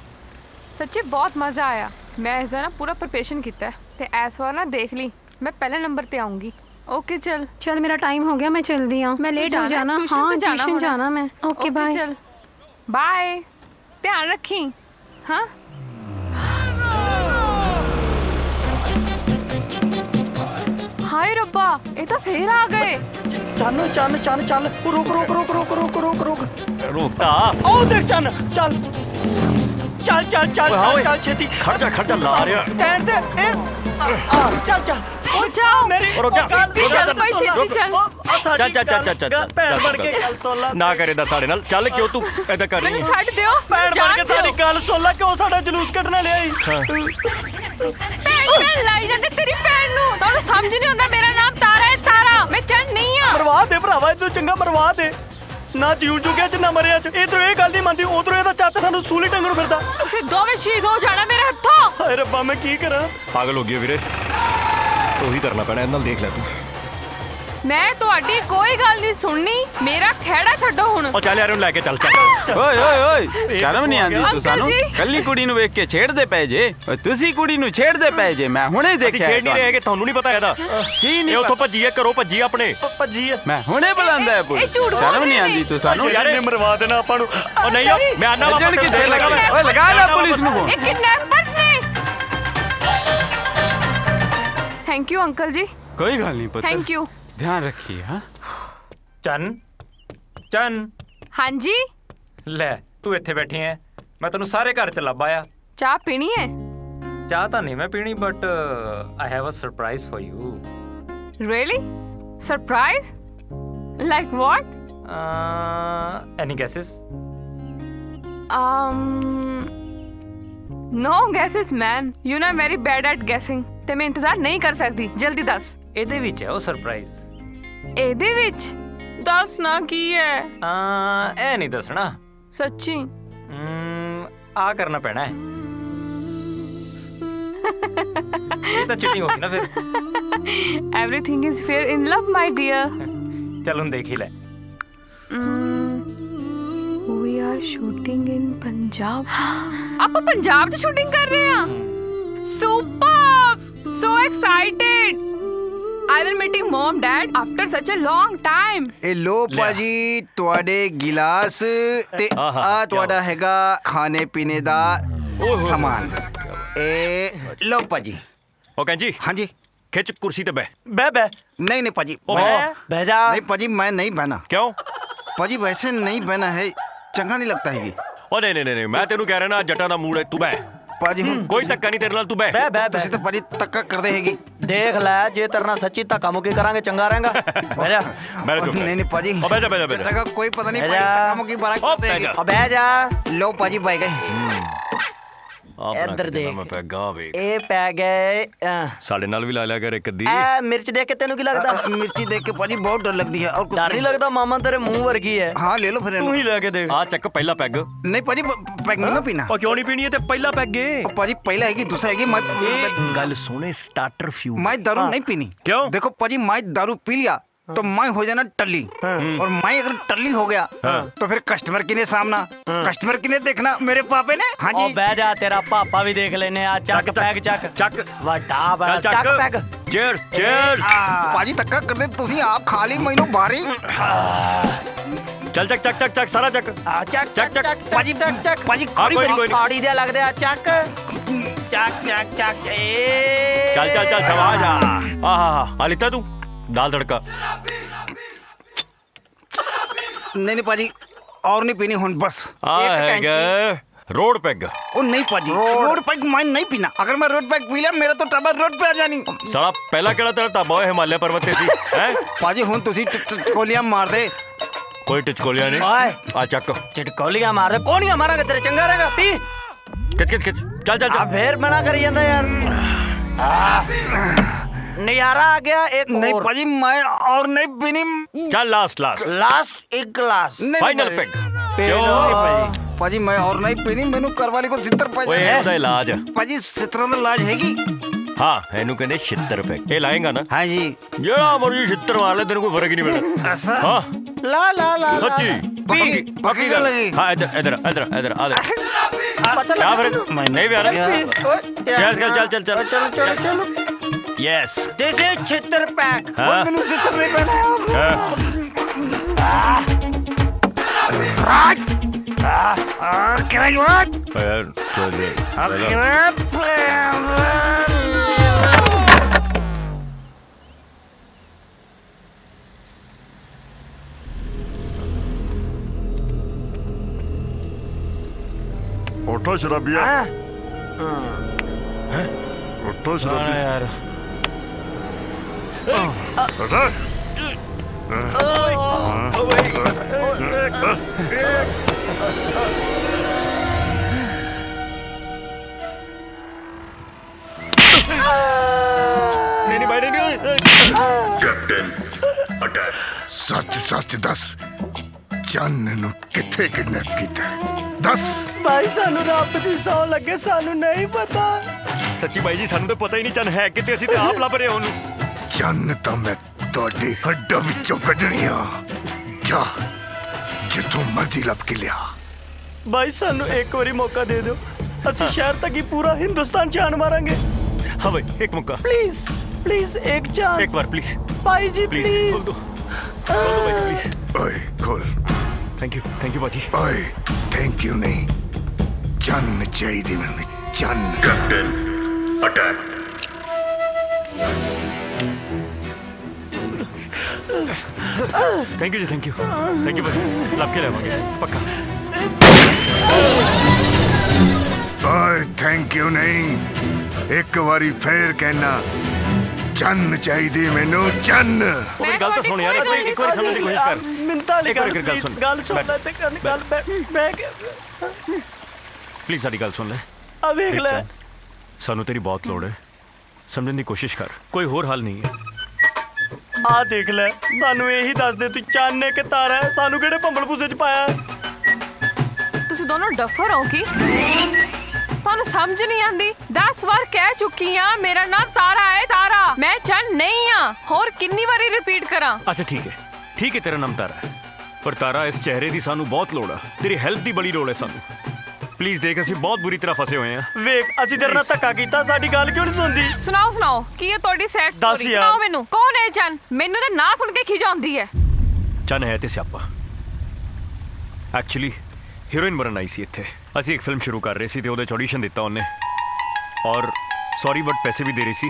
ਸੱਚੀ ਬਹੁਤ ਮਜ਼ਾ ਆਇਆ। ਮੈਂ ਇਸ ਦਾ ਨਾ ਪੂਰਾ ਪ੍ਰਿਪਰੇਸ਼ਨ ਕੀਤਾ ਹੈ ਤੇ ਇਸ ਵਾਰ ਨਾ ਦੇਖ ਲਈ ਮੈਂ ਪਹਿਲੇ ਨੰਬਰ ਤੇ ਆਉਂਗੀ। ਓਕੇ ਚਲ ਮੇਰਾ ਟਾਈਮ ਹੋ ਗਿਆ, ਮੈਂ ਚਲਦੀ ਹਾਂ। ਮੈਂ ਲੇਟ ਹੋ ਜਾਣਾ। ਹਾਂ ਟਿਊਸ਼ਨ ਜਾਣਾ ਮੈਂ। Okay bye. ਚਲ ਬਾਏ, ਧਿਆਨ ਰੱਖੀ। ਹਾਂ ਹਾਏ ਰੱਬਾ, ਇਹ ਤਾਂ ਫੇਰ ਆ ਗਏ। ਚੰਨ ਚੰਨ ਚੰਨ ਚੱਲ, ਰੁਕ ਰੁਕ ਰੁਕ ਰੁਕ ਰੁਕ ਰੁਕ ਰੁਕ ਰੁਕਤਾ। ਉਹ ਦੇਖ ਚੰਨ, ਚੱਲ ਚੱਲ ਚੱਲ ਚੱਲ ਚੱਲ ਛੇਤੀ। ਖੜ ਜਾ ਲਾ ਰਿਹਾ। ਸਟੈਂਡ ਤੇ ਚੱਲ ਚੱਲ। ਉਹ ਜਾਓ ਰੁਕ ਜਾ। ਚੱਲ ਭਾਈ ਛੇਤੀ ਚੱਲ। ਚੱਲ ਭੈਣ ਬਣ ਕੇ ਗੱਲ ਸੁਣ ਲੈ। ਨਾ ਕਰੇਦਾ ਸਾਡੇ ਨਾਲ। ਚੱਲ ਕਿਉਂ ਤੂੰ ਏਦਾਂ ਕਰ ਰਹੀ ਮੈਨੂੰ ਛੱਡ ਦਿਓ। ਭੈਣ ਬਣ ਕੇ ਸਾਡੀ ਗੱਲ ਸੁਣ ਲੈ, ਕਿਉਂ ਸਾਡਾ ਜਲੂਸ ਕੱਢਣਾ ਲਿਆਈ? ਭੈਣ ਲਾਈ ਜਾਂਦੇ ਤੇਰੀ ਭੈਣ ਨੂੰ। ਤੁਹਾਨੂੰ ਸਮਝ ਨਹੀਂ ਆਉਂਦਾ, ਮੇਰਾ ਨਾਮ ਤਾਰਾ ਹੈ। ਤਾਰਾ, ਮੈਂ ਚੰਨ ਨਹੀਂ ਆ। ਮਰਵਾ ਦੇ ਭਰਾਵਾ, ਇਹ ਤੋਂ ਚੰਗਾ ਮਰਵਾ ਦੇ। ਨਾ ਜੀਉ ਚੁੱਕਿਆ ਚ ਨਾ ਮਰਿਆ ਚ। ਇਧਰੋਂ ਇਹ ਗੱਲ ਨਹੀਂ ਮੰਨਦੀ, ਉਧਰੋਂ ਇਹਦਾ ਚੱਤ ਸਾਨੂੰ ਸੂਲੀ ਟੰਗਣ ਫਿਰਦਾ। ਤੁਸੀਂ ਦੋਵੇਂ ਸ਼ਹੀਦ ਹੋ ਜਾਣਾ ਮੇਰੇ ਹੱਥੋਂ। ਹਾਏ ਰੱਬਾ, ਮੈਂ ਕੀ ਕਰਾਂ? ਪਾਗਲ ਹੋ ਗਈ ਵੀਰੇ, ਉਹੀ ਕਰਨਾ ਪੈਣਾ। ਇਹਨਾਂ ਨਾਲ ਦੇਖ ਲੈ ਤੂੰ। ਮੈਂ ਤੁਹਾਡੀ ਕੋਈ ਗੱਲ ਨਹੀਂ ਸੁਣਨੀ। ਮੇਰਾ ਖਹਿੜਾ ਛੱਡੋ ਹੁਣ। ਉਹ ਚੱਲ ਯਾਰ, ਉਹਨੂੰ ਲੈ ਕੇ ਚੱਲ। ਓਏ ਓਏ ਓਏ, ਸ਼ਰਮ ਨਹੀਂ ਆਉਂਦੀ ਤੂੰ ਸਾਨੂੰ? ਕੱਲੀ ਕੁੜੀ ਨੂੰ ਵੇਖ ਕੇ ਛੇੜਦੇ ਪਏ ਜੇ। ਓਏ ਤੁਸੀਂ ਕੁੜੀ ਨੂੰ ਛੇੜਦੇ ਪਏ ਜੇ। ਮੈਂ ਹੁਣੇ ਦੇਖਿਆ। ਛੇੜ ਨਹੀਂ ਰਹੇ ਕਿ ਤੁਹਾਨੂੰ ਨਹੀਂ ਪਤਾ ਇਹਦਾ? ਕੀ ਨਹੀਂ? ਉੱਥੋਂ ਭੱਜੀ ਹੈ, ਘਰੋਂ ਭੱਜੀ ਆਪਣੇ। ਭੱਜੀ ਹੈ। ਮੈਂ ਹੁਣੇ ਬੁਲਾਉਂਦਾ ਹੈ ਪੁਲਿਸ। ਸ਼ਰਮ ਨਹੀਂ ਆਉਂਦੀ ਤੂੰ ਸਾਨੂੰ? ਯਾਰ ਇਹ ਮਰਵਾ ਦੇਣਾ ਆਪਾਂ ਨੂੰ। ਉਹ ਨਹੀਂ, ਮੈਂ ਆਨਾ ਵਾਪਸ ਜਣ ਕੇ ਦੇਖ ਲਗਾ। ਓਏ ਲਗਾ ਲੈ ਪੁਲਿਸ ਨੂੰ ਫੋਨ। ਇਹ ਕਿਡਨੈਪਰਸ ਨੇ। ਥੈਂਕ ਯੂ ਅੰਕਲ ਜੀ। ਕੋਈ ਗੱਲ ਨਹੀਂ ਪੁੱਤ। Thank you. ਧਿਆਨ ਰੱਖੀਏ। ਹਾਂ ਚੰਨ ਚੰਨ। ਹਾਂਜੀ ਲੈ, ਤੂੰ ਇੱਥੇ ਬੈਠੀ ਐ, ਮੈਂ ਤੈਨੂੰ ਸਾਰੇ ਘਰ ਚ ਲੱਭ ਆਇਆ। ਚਾਹ ਪੀਣੀ ਹੈ? ਚਾਹ ਤਾਂ ਨਹੀਂ ਮੈਂ ਪੀਣੀ, but I have a surprise for you. Really? Surprise? Like what? Any guesses? No guesses, man. You know I'm very bad at guessing. ਤੇ ਮੈਂ ਇੰਤਜ਼ਾਰ ਨਹੀਂ ਕਰ ਸਕਦੀ। ਜਲਦੀ ਦੱਸ। ਇਹਦੇ ਵਿੱਚ ਹੈ ਉਹ ਸਰਪ੍ਰਾਈਜ਼। ਇਹਦੇ ਵਿੱਚ? ਦੱਸ ਨਾ ਕੀ ਹੈ। ਇਹ ਨਹੀਂ ਦੱਸਣਾ। ਸੱਚੀ? ਆ ਕਰਨਾ ਪੈਣਾ ਹੈ। ਇਹ ਤਾਂ ਚੀਟਿੰਗ ਹੋ ਗਈ ਨਾ ਫਿਰ। Everything is fair in love, my dear. ਚੱਲ ਹੁਣ ਦੇਖ ਹੀ ਲੈ। We are shooting in Punjab. ਆਪਾਂ ਪੰਜਾਬ 'ਚ ਸ਼ੂਟਿੰਗ ਕਰ ਰਹੇ ਹਾਂ। Super! So excited! I will meeting mom, dad after such a long time. ਇਹ ਲੋ ਭਾਜੀ ਤੁਹਾਡੇ ਗਿਲਾਸ ਤੇ ਆ ਤੁਹਾਡਾ ਹੈਗਾ ਖਾਣੇ ਪੀਣੇ ਦਾ ਸਮਾਨ। ਇਹ ਲੋ ਭਾਜੀ। ਉਹ ਕਹਿੰਜੀ। ਹਾਂਜੀ। ਖਿੱਚ ਕੁਰਸੀ ਤੇ ਬਹਿ। ਬਹਿ। नहीं नहीं पाजी, बह जा। नहीं पाजी, मैं नहीं बहना। क्यों पाजी? वैसे नहीं बहना है, चंगा नहीं लगता है। ओ नहीं, मैं तेनू कह रहा ना, जटा दा मूड है, तू बह। पाजी कोई धक्का नहीं तेरे नाल, तू बह। तुसी तो पाजी धक्का कर देगी। देख ले, जे तेरे नाल सच्ची धक्का मुक्की करांगे चंगा रहेगा। बह जा। नहीं पाजी, बह जा। कोई पता नहीं धक्का मुक्की बारा कर देगी। बह जा। लो पाजी बह गए। ਇੱਧਰ ਦੇਖ, ਮੈਂ ਪੈਗਾ ਵੇਖ। ਇਹ ਪੈ ਗਏ। ਸਾਡੇ ਨਾਲ ਵੀ ਲਾ ਲਿਆ ਕਰ ਇੱਕ ਅੱਧੀ। ਐ ਮਿਰਚ ਦੇਖ ਕੇ ਤੈਨੂੰ ਕੀ ਲੱਗਦਾ? मिर्ची देख के पाजी बहुत डर लगती है। और डर नहीं लगता? मामा तेरे मुंह वर्गी है। हाँ ले लो फिर। तू ही लेके देख। आ चक पहला पैग। नहीं पाजी, पैग नहीं पीना। और क्यों नहीं पीनी है? ते पहला पैग है पाजी। पहला है कि दूसरा है कि मैं गल सुने, स्टार्टर फ्यूल। मैं दारू नहीं पीनी। क्यों? देखो पाजी, मैं दारू पी लिया तो मैं हो जाना टल्ली, और मैं अगर टल्ली हो गया तो फिर कस्टमर किने सामना, कस्टमर किने देखना, मेरे पापे ने। हाँ जी बह जा, तेरा पापा भी देख लेने आ। चक पैग चक चक वड्डा बड़ा चक पैग। Cheers cheers. पाजी धक्का कर दे तुसी, आप खा ली मैनू बारी। चल चक चक चक चक सारा चक चक चक चक पाजी चक चक पाजी कोई नहीं आड़ी दे लगदे आ। चक चक चक चक ए चल चल चल शाबाश। हाँ लिता तू दाल तड़का। नहीं पाजी और नहीं पीनी हुन, बस रोड पैग। ओ नहीं पाजी, रोड पैग मैं नहीं पीना। अगर मैं रोड पैग पी लिया मेरा तो टबर रोड पे आ जानी। साला पहला केड़ा तेरा ढाबा है हिमालय पर्वत ते सी हैं? पाजी हुन तुसी टिचकोलियां मार दे। कोई टिचकोलियां नहीं। आ चक टिचकोलियां मार दे। कौन मारांगा तेरे, चंगा रहेगा पी। खिच खिच खिच चल चल चल। फिर मना करी जांदा यार। नजारा आ गया एक नहीं और। पाजी मैं और नहीं पीनी। चल लास्ट लास्ट लास्ट एक ग्लास फाइनल पैग। पाजी मैं और नहीं पीनी, मैनू करवाली को जितर पै ओए जाए। ਉਹਦਾ ਇਲਾਜ पाजी सितरों ਦਾ ਇਲਾਜ ਹੈਗੀ। ਹਾਂ ਇਹਨੂੰ ਕਹਿੰਦੇ ਛਿੱਤਰ ਪੈਗ। ਇਹ ਲਾਏਗਾ ਨਾ? हाँ जी ਜਿਹੜਾ ਮਰਜੀ ਛਿੱਤਰ ਮਾਰ ਲੈ, ਤੈਨੂੰ ਕੋਈ ਫਰਕ ਹੀ ਨਹੀਂ ਪੈਣਾ। ऐसा ਹਾਂ ला ला ला ਸੱਚੀ पक्की गल है। ਹਾਂ इधर इधर इधर इधर आ दे। क्या फर्क नहीं भी आ रहा। चल चल चल चल चलो चलो चलो। Yes this is Chhitar pack. हाँ। मैनू सितर नहीं पहना उठो शराबिया, उठो शराबिया यार। उठो। नहीं भाई नहीं। Captain attack. सच सच दस, चन्न नु किथे किडनैप कीता? दस। भाई सानू रब दी सौ लगे, सानू नहीं पता। सच्ची भाई जी सानू तो पता ही नहीं चन है किते, ਅਸੀਂ ਤੇ ਆਪ ਲੱਭ ਰਹੇ ਉਹਨੂੰ। चन्न तो मैं ਤੁਹਾਡੇ ਹੱਡਾਂ ਵਿੱਚੋਂ ਕੱਢਣੀ ਆ। ਜਾ ਜਿੱਥੋਂ ਮਰਜ਼ੀ ਲੱਭ ਕੇ ਲਿਆ। भाई सानू एक बारी मौका दे दो, ਅਸੀਂ शहर तक ही पूरा हिंदुस्तान जान मारेंगे। हाँ भाई एक मौका प्लीज प्लीज एक चांस। एक बार प्लीज भाई जी प्लीज प्लीज। खोल दो भाई जी प्लीज। ਓਏ ਖੋਲ। थैंक यू भाजी। ਓਏ ਥੈਂਕ ਯੂ ਨਹੀਂ, ਚੰਨ ਚਾਹੀਦੀ ਮੈਨੂੰ, ਚੰਨ। Captain attack. थैंक यू भाजी, ਲੱਭ ਕੇ ਲੈਵਾਂਗੇ ਪੱਕਾ। ਓਏ ਥੈਂਕ ਯੂ ਨਹੀਂ, ਇੱਕ ਵਾਰੀ ਫੇਰ ਕਹਿਣਾ, ਚੰਨ ਚਾਹੀਦੀ ਮੈਨੂੰ, ਚੰਨ। ਉਹ ਮੇਰੀ ਗੱਲ ਤਾਂ ਸੁਣ ਯਾਰ, ਇੱਕ ਵਾਰੀ ਸਮਝਣ ਦੀ ਕੋਸ਼ਿਸ਼ ਕਰ। ਮਿੰਤਾ ਇੱਕ ਵਾਰੀ ਗੱਲ ਸੁਣ। ਗੱਲ ਸੁਣਦਾ ਤੇ ਗੱਲ ਮੈਂ ਪਲੀਜ਼ ਸਾਡੀ ਗੱਲ ਸੁਣ ਲੈ। ਆ ਵੇਖ ਲੈ, ਸਾਨੂੰ ਤੇਰੀ ਬਹੁਤ ਲੋੜ ਹੈ, ਸਮਝਣ ਦੀ ਕੋਸ਼ਿਸ਼ ਕਰ, ਕੋਈ ਹੋਰ ਹੱਲ ਨਹੀਂ ਹੈ। ਆ ਦੇਖ ਲੈ, ਸਾਨੂੰ ਇਹੀ ਦੱਸ ਦੇ ਤੂੰ ਚੰਨ ਕਿ ਤਾਰਾ ਹੈ, ਸਾਨੂੰ ਕਿਹੜੇ ਭੰਬਲ ਭੂਸੇ ਚ ਪਾਇਆ? ਤੁਸੀਂ ਦੋਨੋਂ ਡੱਫਰ ਹੋ ਕੀ? ਤੁਹਾਨੂੰ ਸਮਝ ਨਹੀਂ ਆਂਦੀ? 10 ਵਾਰ ਕਹਿ ਚੁੱਕੀ ਆ ਮੇਰਾ ਨਾਮ ਤਾਰਾ ਹੈ, ਤਾਰਾ, ਮੈਂ ਚੰਨ ਨਹੀਂ ਆ। ਹੋਰ ਕਿੰਨੀ ਵਾਰੀ ਰਿਪੀਟ ਕਰਾਂ? ਅੱਛਾ ਠੀਕ ਹੈ ਤੇਰਾ ਨਾਮ ਤਾਰਾ ਹੈ, ਪਰ ਤਾਰਾ ਇਸ ਚਿਹਰੇ ਦੀ ਸਾਨੂੰ ਬਹੁਤ ਲੋੜ ਆ, ਤੇਰੀ ਹੈਲਪ ਦੀ ਬੜੀ ਲੋੜ ਹੈ ਸਾਨੂੰ। ਪਲੀਜ਼ ਦੇਖ, ਅਸੀਂ ਬਹੁਤ ਬੁਰੀ ਤਰ੍ਹਾਂ ਫਸੇ ਹੋਏ ਆ। ਵੇਖ ਅਸੀਂ ਤੇਰੇ ਨਾਲ ਧੱਕਾ ਕੀਤਾ, ਸਾਡੀ ਗੱਲ ਕਿਉਂ ਨਹੀਂ ਸੁਣਦੀ? ਸੁਣਾਓ ਕੀ ਹੈ ਤੁਹਾਡੀ ਸੈਡ ਸਟੋਰੀ? ਸੁਣਾਓ ਮੈਨੂੰ, ਕੌਣ ਹੈ ਚੰਨ? ਮੈਨੂੰ ਤਾਂ ਨਾਂ ਸੁਣ ਕੇ ਖਿਜ ਆਉਂਦੀ ਹੈ। ਚੰਨ ਹੈ ਤੇ ਸਿਆਪਾ। ਐਕਚੁਅਲੀ ਹੀਰੋਇਨ ਬਣਨ ਆਈ ਸੀ ਇੱਥੇ। ਅਸੀਂ ਇੱਕ ਫਿਲਮ ਸ਼ੁਰੂ ਕਰ ਰਹੇ ਸੀ ਤੇ ਉਹਦੇ 'ਚ ਆਡੀਸ਼ਨ ਦਿੱਤਾ ਉਹਨੇ, ਔਰ ਸੌਰੀ ਬਟ ਪੈਸੇ ਵੀ ਦੇ ਰਹੀ ਸੀ।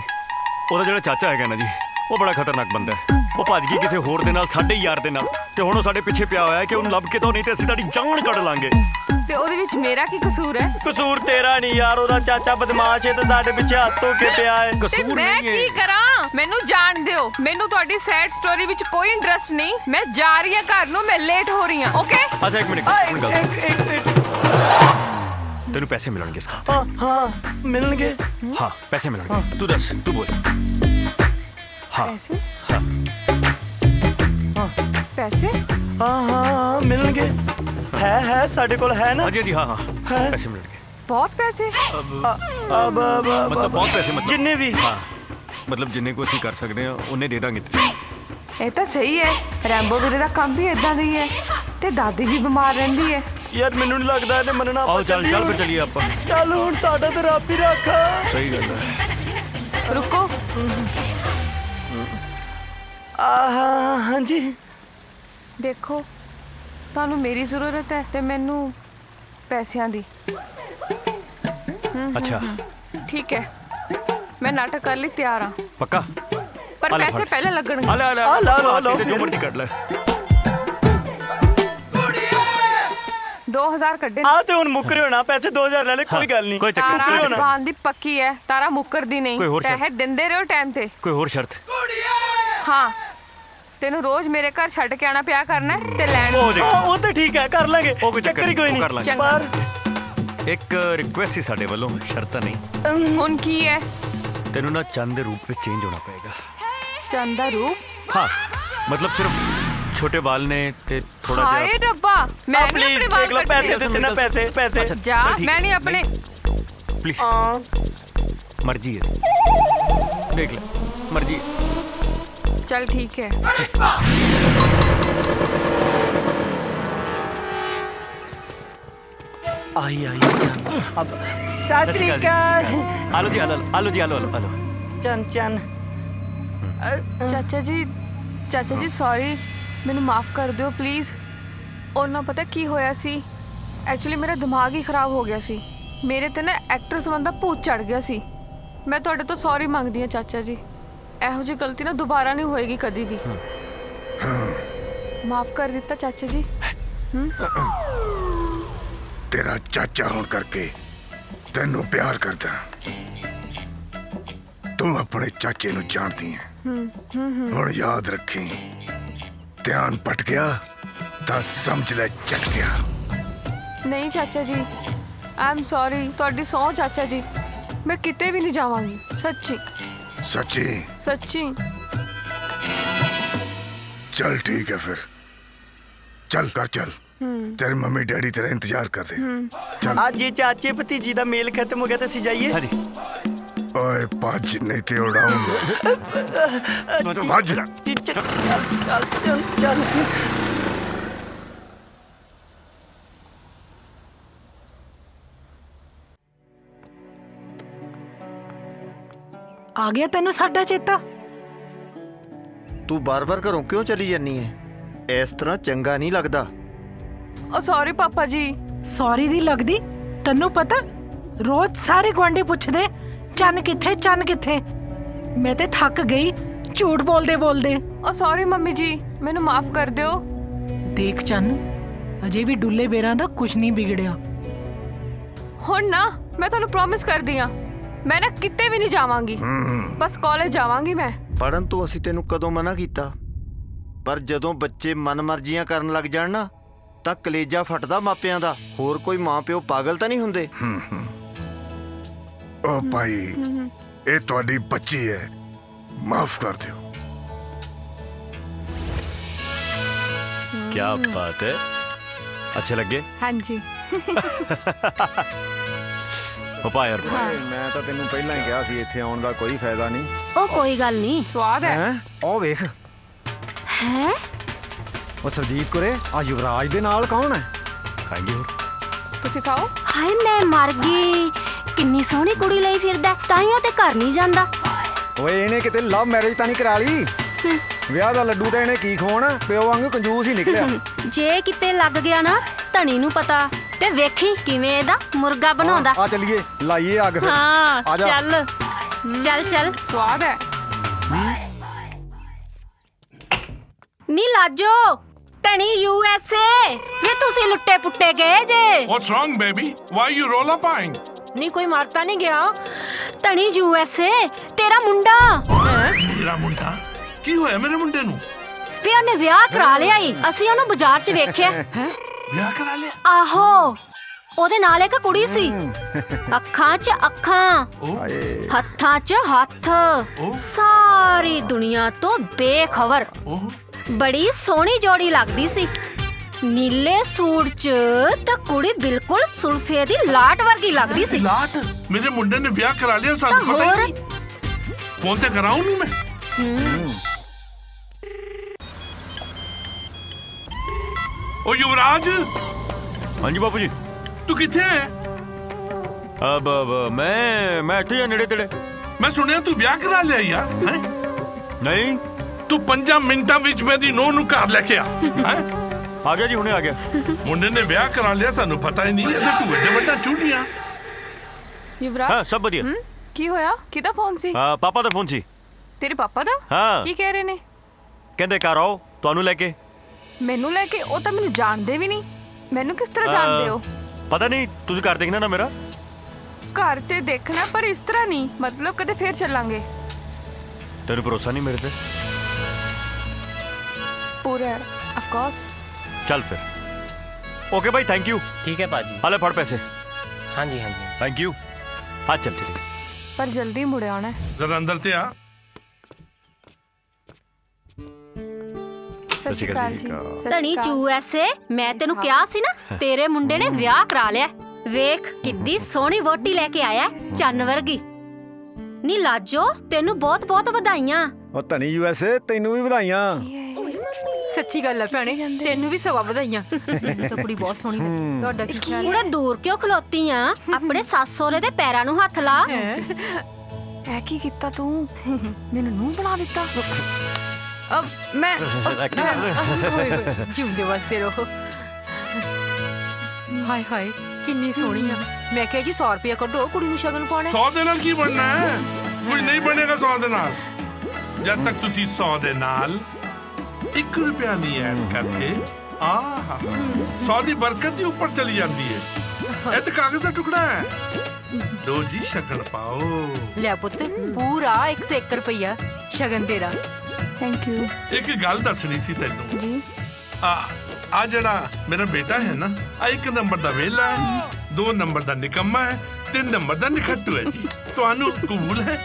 ਉਹਦਾ ਜਿਹੜਾ ਚਾਚਾ ਹੈਗਾ ਨਾ ਜੀ, ਉਹ ਬੜਾ ਖਤਰਨਾਕ ਬੰਦਾ ਹੈ। ਉਹ ਭੱਜ ਗਈ ਕਿਸੇ ਹੋਰ ਦੇ ਨਾਲ, ਸਾਡੇ ਯਾਰ ਦੇ ਨਾਲ, ਤੇ ਹੁਣ ਉਹ ਸਾਡੇ ਪਿੱਛੇ ਪਿਆ ਹੋਇਆ ਹੈ ਕਿ ਉਹਨੂੰ ਲੱਭ ਕੇ ਤਾਂ ਨਹੀਂ ਤੇ ਅਸੀਂ ਤੁਹਾਡੀ ਜਾਨ ਕੱਢ ਲਾਂਗੇ। ਤੇ ਉਹਦੇ ਵਿੱਚ ਮੇਰਾ ਕੀ ਕਸੂਰ ਹੈ? ਕਸੂਰ ਤੇਰਾ ਨਹੀਂ ਯਾਰ, ਉਹਦਾ ਚਾਚਾ ਬਦਮਾਸ਼ ਹੈ ਤੇ ਸਾਡੇ ਪਿੱਛੇ ਹੱਥ ਧੋ ਕੇ ਪਿਆ ਹੈ। ਤੇ ਮੈਂ ਕੀ ਕਰਾਂ? ਮੈਨੂੰ ਜਾਣ ਦਿਓ, ਮੈਨੂੰ ਤੁਹਾਡੀ ਸੈਡ ਸਟੋਰੀ ਵਿੱਚ ਕੋਈ ਇੰਟਰਸਟ ਨਹੀਂ। ਮੈਂ ਜਾ ਰਹੀ ਹਾਂ ਘਰ ਨੂੰ, ਮੈਂ ਲੇਟ ਹੋ ਰਹੀ ਹਾਂ। ਓਕੇ ਅੱਛਾ ਇੱਕ ਮਿੰਟ ਤੈਨੂੰ ਪੈਸੇ ਮਿਲਣਗੇ ਇਸ ਕੰਮ ਤੇ। ਹਾਂ ਮਿਲਣਗੇ। ਹਾਂ ਪੈਸੇ ਮਿਲਣਗੇ, ਤੂੰ ਦੱਸ, ਤੂੰ ਬੋਲ। ਹਾਂ ਪੈਸੇ? ਪੈਸੇ? ਹਾਂ ਮਿਲਣਗੇ। ਹੈ ਸਾਡੇ ਕੋਲ ਹੈ ਨਾ? ਹਾਂਜੀ ਹਾਂ ਪੈਸੇ ਮਿਲਣਗੇ। ਬਹੁਤ ਪੈਸੇ? ਮਤਲਬ ਬਹੁਤ ਪੈਸੇ, ਮਤਲਬ ਜਿੰਨੇ ਵੀ। ਹਾਂ ਮਤਲਬ ਜਿੰਨੇ ਕੋ ਅਸੀਂ ਕਰ ਸਕਦੇ ਹਾਂ ਉਹਨੇ ਦੇ ਦਾਂਗੇ। ਇਹ ਤਾਂ ਸਹੀ ਹੈ। ਰੈਂਬੋ ਵੀਰੇ ਦਾ ਕੰਮ ਵੀ ਇਦਾਂ ਦਾ ਹੀ ਹੈ ਤੇ ਦਾਦੀ ਵੀ ਬਿਮਾਰ ਰਹਿੰਦੀ ਹੈ। ਯਾਰ ਮੈਨੂੰ ਨਹੀਂ ਲੱਗਦਾ ਇਹਨੇ ਮੰਨਣਾ। ਆਓ ਚੱਲ ਚੱਲ ਫਿਰ ਚੱਲੀਏ ਆਪਾਂ। ਚੱਲ ਹੁਣ ਸਾਡਾ ਤੇ ਰੱਬ ਹੀ ਰੱਖਾ। ਸਹੀ ਗੱਲ ਹੈ। ਰੁਕੋ। ਹਾਂਜੀ ਦੇਖੋ, ਤੁਹਾਨੂੰ ਮੇਰੀ ਜ਼ਰੂਰਤ ਹੈ ਤੇ ਮੈਨੂੰ ਪੈਸਿਆਂ ਦੀ। ਅੱਛਾ ਠੀਕ ਹੈ, ਮੈਂ ਨਾਟਕ ਕਰ ਲਈ ਤਿਆਰ ਹਾਂ। ਪੱਕਾ? ਪਰ ਪੈਸੇ ਪਹਿਲਾਂ ਲੱਗਣਗੇ। ਆ ਲੈ ਜੋ ਮਰਜ਼ੀ ਕੱਢ ਲੈ। 2000 ਕੱਢੇ ਆ ਤੇ ਹੁਣ ਮੁੱਕਰੇ ਹੋਣਾ। ਪੈਸੇ 2000 ਲੈ ਲੈ, ਕੋਈ ਗੱਲ ਨਹੀਂ। ਤਾਰਾ ਜ਼ਬਾਨ ਦੀ ਪੱਕੀ ਹੈ, ਤਾਰਾ ਮੁੱਕਰਦੀ ਨਹੀਂ। ਕੋਈ ਹੋਰ ਸ਼ਰਤ? ਪੈਸੇ ਦਿੰਦੇ ਰਹੋ ਟਾਈਮ ਤੇ। ਕੋਈ ਹੋਰ ਸ਼ਰਤ? ਹਾਂ, ਤੈਨੂੰ ਰੋਜ਼ ਮੇਰੇ ਘਰ ਛੱਡ ਕੇ ਆਣਾ ਪਿਆ ਕਰਨਾ ਤੇ ਲੈਣ। ਉਹ ਤੇ ਠੀਕ ਹੈ, ਕਰ ਲਾਂਗੇ। ਉਹ ਕੋਈ ਚੱਕਰ ਹੀ ਕੋਈ ਨਹੀਂ। ਕਰ ਲਾਂਗੇ। ਪਰ ਇੱਕ ਰਿਕੁਐਸਟ ਸੀ ਸਾਡੇ ਵੱਲੋਂ, ਸ਼ਰਤਾਂ ਨਹੀਂ। ਹੁਣ ਕੀ ਹੈ? ਤੈਨੂੰ ਨਾ ਚੰਦ ਦੇ ਰੂਪ ਵਿੱਚ ਚੇਂਜ ਹੋਣਾ ਪਏਗਾ। ਚੰਦ ਦਾ ਰੂਪ? ਹਾਂ, ਮਤਲਬ ਸਿਰਫ ਛੋਟੇ ਵਾਲ ਨੇ ਤੇ ਥੋੜਾ ਹਾਏ ਜਿਹਾ। ਰੱਬਾ, ਮੈਂ ਨਹੀਂ ਆਪਣੇ ਵਾਲ ਕੱਟਣੇ। ਪੈਸੇ ਦੇ ਦੇਣਾ, ਪੈਸੇ। ਜਾ, ਮੈਂ ਨਹੀਂ ਆਪਣੇ। प्लीज मर्जी है, देख ले मर्जी। चल ठीक है। आई अब सत श्री अकाल। आलो जी आलो आलो जी आलो आलो चन चन। ਚਾਚਾ ਜੀ ਸੌਰੀ, ਮੈਨੂੰ ਮਾਫ ਕਰ ਦਿਓ ਪਲੀਜ਼। ਉਹਨਾਂ ਪਤਾ ਕੀ ਹੋਇਆ ਸੀ, ਐਕਚੁਅਲੀ ਮੇਰਾ ਦਿਮਾਗ ਹੀ ਖਰਾਬ ਹੋ ਗਿਆ ਸੀ। ਮੇਰੇ ਤੇ ਨਾ ਐਕਟਰਸ ਬੰਦਾ ਭੂਤ ਚੜ ਗਿਆ ਸੀ। ਮੈਂ ਤੁਹਾਡੇ ਤੋਂ ਸੌਰੀ ਮੰਗਦੀ ਹਾਂ ਚਾਚਾ ਜੀ। ਇਹੋ ਜਿਹੀ ਗਲਤੀ ਨਾ ਦੁਬਾਰਾ ਨਹੀਂ ਹੋਏਗੀ ਕਦੀ ਵੀ। ਮਾਫ ਕਰ ਦਿੱਤਾ ਚਾਚਾ ਜੀ। तेरा चाचा होने करके तेनू प्यार करदा। तू अपने चाचे नू जानती है। हुण याद रखी, ध्यान पट गया तो समझ ले चट गया। नहीं चाचा जी, आई एम सॉरी। ਤੁਹਾਡੀ ਸੌ ਚਾਚਾ ਜੀ, मैं किते भी नहीं जावांगी। सच्ची सच्ची? सच्ची। चल ठीक है फिर, चल कर चल। तेरे मम्मी डैडी तेरा इंतजार कर दे। चल। आज ये चाचे भतीजी दा मेल खत्म हो गया तो सी जाइए। ओए भज नहीं ते उड़ाऊंगा। भज। चल। आ गया तेनू साडा चेता? तू बार बार घरों क्यों चली जानी है? इस तरह चंगा नहीं लगदा। ओ सॉरी पापा जी। सॉरी दी लगदी? तन्नू पता रोज सारे गुआंढी पुछदे चन किथे चन किथे। मैं ते थक गई झूठ बोलदे बोलदे। ओ सॉरी मम्मी जी, मैनू माफ कर दियो। देख चन, अजे भी डुल्ले बेरां दा कुछ नहीं बिगड़िया। हुण ना मैं तुहानू प्रॉमिस कर दिया, मैं ना किते भी नहीं जावांगी, बस कॉलेज जावांगी मैं। पढ़न तो असीं तैनू कदों मना कीता, पर जदों बच्चे मनमर्जियां करन लग जाण ना तां कलेजा फटदा मापियां दा। होर कोई मां प्यो पागल तां नहीं हुंदे। ओ भाई, ये तुहाडी बच्ची है, माफ कर दियो। क्या बात है, अच्छे लगे? हाँ जी। पापा यार मैं तो तेनू पहला ही कहा सी इत्थे आउण दा कोई फायदा नहीं। ओ कोई गल नहीं, स्वाद है। ओ वेख हैं? ओ सरजीत कुरे, आ युवराज दे नाल कौन है? खाएंगे और तुसी खाओ। हाय मैं मर गई, किन्नी सोहनी कुड़ी लई फिरदा, ताइयों ते घर नहीं जांदा। ओए इहने किते लव मैरिज तां नहीं करा ली? ਵਿਆਹ ਦਾ ਲੱਡੂ ਤਾਂ ਇਹਨੇ ਕੀ ਖਵਾਉਣਾ, ਪਿਓ ਵਾਂਗੂ ਕੰਜੂਸ ਹੀ ਨਿਕਲਿਆ। ਜੇ ਕਿਤੇ ਲੱਗ ਗਿਆ ਨਾ ਧਣੀ ਨੂੰ ਪਤਾ, ਤੇ ਵੇਖੀ ਕਿਵੇਂ ਇਹਦਾ ਮੁਰਗਾ ਬਣਾਉਂਦਾ। ਆ ਚੱਲੀਏ, ਲਾਈਏ ਅੱਗ ਫਿਰ। ਹਾਂ ਆ ਜਾ। ਚੱਲ ਚੱਲ ਚੱਲ। स्वाद है। ਨੀ ਲਾਜੋ ਧਣੀ USA ਵੇ ਤੁਸੀਂ ਲੁੱਟੇ ਪੁੱਟੇ ਗਏ ਜੇ। What's wrong, baby? Why you roll up eyeing? ਨੀ ਕੋਈ ਮਾਰਤਾ ਨਹੀਂ ਗਿਆ, ਧਣੀ USA ਤੇਰਾ ਮੁੰਡਾ। ਮੇਰਾ ਮੁੰਡਾ? ਕੀ ਹੋਇਆ ਮੇਰੇ ਮੁੰਡੇ ਨੂੰ? ਵੀ ਉਹਨੇ ਵਿਆਹ ਕਰਾ ਲਿਆ ਈ, ਅਸੀਂ ਉਹਨੂੰ ਬਾਜ਼ਾਰ 'ਚ ਵੇਖਿਆ। ਵਿਆਹ ਕਰਾ ਲਿਆ? ਆਹੋ, ਉਹਦੇ ਨਾਲ ਇੱਕ ਕੁੜੀ ਸੀ, ਅੱਖਾਂ 'ਚ ਅੱਖਾਂ, ਹੱਥਾਂ 'ਚ ਹੱਥ, ਸਾਰੀ ਦੁਨੀਆ ਤੋਂ ਬੇਖਬਰ। ਬੜੀ ਸੋਹਣੀ ਜੋੜੀ ਲੱਗਦੀ ਸੀ, ਨੀਲੇ ਸੂਟ 'ਚ ਤਾਂ ਕੁੜੀ ਬਿਲਕੁਲ ਸੁਲਫੇ ਦੀ ਲਾਟ ਵਰਗੀ ਲੱਗਦੀ ਸੀ। ਲਾਟ? ਮੇਰੇ ਮੁੰਡੇ ਨੇ ਵਿਆਹ ਕਰਾ ਲਿਆ, ਸਾਨੂੰ ਪਤਾ ਹੀ ਨਹੀਂ। ਫੋਨ ਤੇ ਕਰਾਉਂ ਨਹੀਂ ਮੈਂ। ओ युवराज, हाँ जी बापू जी। तू किथे है? अब मैं इत्थे ही नेड़े तेड़े। मैं सुनिया तू ब्याह करा लिया यार, हैं? नहीं। तू 5 मिनटां विच मेरी नूह नूं घर लेके आ, हैं? आ गया जी, हुणे आ गया। मुंडे ने ब्याह करा लिया, सानू पता ही नहीं है। तू एडे वड्डा चूड़ियां। युवराज, हाँ सब बढ़िया। की होया? किदा फोन सी? पापा दा फोन सी। तेरे पापा दा? हाँ। की कह रहे ने? कहंदे घर आओ ਤੁਹਾਨੂੰ ਲੈ ਕੇ। ਮੈਨੂੰ ਲੈ ਕੇ? ਉਹ ਤਾਂ ਮੈਨੂੰ ਜਾਣਦੇ ਵੀ ਨਹੀਂ। ਮੈਨੂੰ ਕਿਸ ਤਰ੍ਹਾਂ ਜਾਣਦੇ ਹੋ? ਪਤਾ ਨਹੀਂ, ਤੁਸੀਂ ਘਰ ਦੇਖਣਾ ਨਾ ਮੇਰਾ। ਘਰ ਤੇ ਦੇਖਣਾ, ਪਰ ਇਸ ਤਰ੍ਹਾਂ ਨਹੀਂ। ਮਤਲਬ ਕਦੇ ਫੇਰ ਚੱਲਾਂਗੇ। ਤੈਨੂੰ ਭਰੋਸਾ ਨਹੀਂ ਮੇਰੇ ਤੇ? ਪੂਰਾ ਆਫ ਕੋਰਸ। ਚੱਲ ਫਿਰ। ओके भाई, थैंक यू। ठीक है पाजी। हाले फड़ पैसे। हाँ जी हाँ जी। Thank you. हाँ चल चलिए। पर जल्दी मुड़े आना है। जरा अंदर ते आ। ਸਤਿ ਸ਼੍ਰੀ ਅਕਾਲ ਜੀ। ਧਣੀ USA, ਮੈਂ ਤੈਨੂੰ ਕਿਹਾ ਸੀ ਨਾ, ਤੇਰੇ ਮੁੰਡੇ ਨੇ ਵਿਆਹ ਕਰਾ ਲਿਆ। ਵੇਖ ਕਿੱਡੀ ਸੋਹਣੀ ਵੋਟੀ ਲੈ ਕੇ ਆਇਆ, ਚੰਨ ਵਰਗੀ। ਨੀ ਲਾਜੋ, ਤੈਨੂੰ ਬਹੁਤ ਬਹੁਤ ਵਧਾਈਆਂ। ਉਹ ਧਣੀ USA, ਤੈਨੂੰ ਵੀ ਵਧਾਈਆਂ। ਸੱਚੀ ਗੱਲ ਹੈ ਭੈਣੇ, ਤੈਨੂੰ ਵੀ ਸਵਾ ਵਧਾਈਆਂ। ਮੈਨੂੰ ਤਾਂ ਕੁੜੀ ਬਹੁਤ ਸੋਹਣੀ ਲੱਗੀ। ਤੁਹਾਡਾ ਕੀ ਖਿਆਲ ਕੁੜੇ ਦੂਰ ਕਿਉਂ ਖਲੋਤੀ ਆ? ਆਪਣੇ ਸੱਸ ਸਹੁਰੇ ਦੇ ਪੈਰਾਂ ਨੂੰ ਹੱਥ ਲਾ। ਐ ਕੀ ਕੀਤਾ ਤੂੰ? ਮੈਨੂੰ ਨੂੰ ਬਣਾ ਦਿੱਤਾ। अब मैं ਜਿਉਂਦੇ ਵਸਦੇ ਰਹੋ। ਹਾਏ ਹਾਏ ਕਿੰਨੀ ਸੋਹਣੀ ਆ। ਮੈਂ ਕਿਹਾ ਜੀ 100 ਰੁਪਏ ਕੱਢੋ, ਕੁੜੀ ਨੂੰ ਸ਼ਗਨ ਪਾਉਣਾ। 100 ਦੇ ਨਾਲ ਕੀ ਬਣਨਾ ਹੈ? ਕੁਝ ਨਹੀਂ ਬਣੇਗਾ 100 ਦੇ ਨਾਲ। ਜਦ ਤੱਕ ਤੁਸੀਂ 100 ਦੇ ਨਾਲ 1 ਰੁਪਿਆ ਨਹੀਂ ਐਡ ਕਰਦੇ, ਆਹਾ 100 ਦੀ ਬਰਕਤ ਹੀ ਉੱਪਰ ਚਲੀ ਜਾਂਦੀ ਹੈ। ਇਹ ਤਾਂ ਕਾਗਜ਼ ਦਾ ਟੁਕੜਾ ਹੈ। ਲੋ ਜੀ ਸ਼ਗਨ ਪਾਓ। ਲੈ ਪੁੱਤ, ਪੂਰਾ 101 ਰੁਪਇਆ ਸ਼ਗਨ ਤੇਰਾ। Thank you. ਇੱਕ ਗੱਲ ਦੱਸਣੀ ਸੀ ਤੈਨੂੰ ਜੀ। ਆ ਜਿਹੜਾ ਮੇਰਾ ਬੇਟਾ ਹੈ ਨਾ, ਆ 1 ਨੰਬਰ ਦਾ ਵੇਲਾ ਹੈ, 2 ਨੰਬਰ ਦਾ ਨਿਕੰਮਾ ਹੈ, 3 ਨੰਬਰ ਦਾ ਨਿਖੱਟੂ ਹੈ ਜੀ। ਤੁਹਾਨੂੰ ਕਬੂਲ ਹੈ?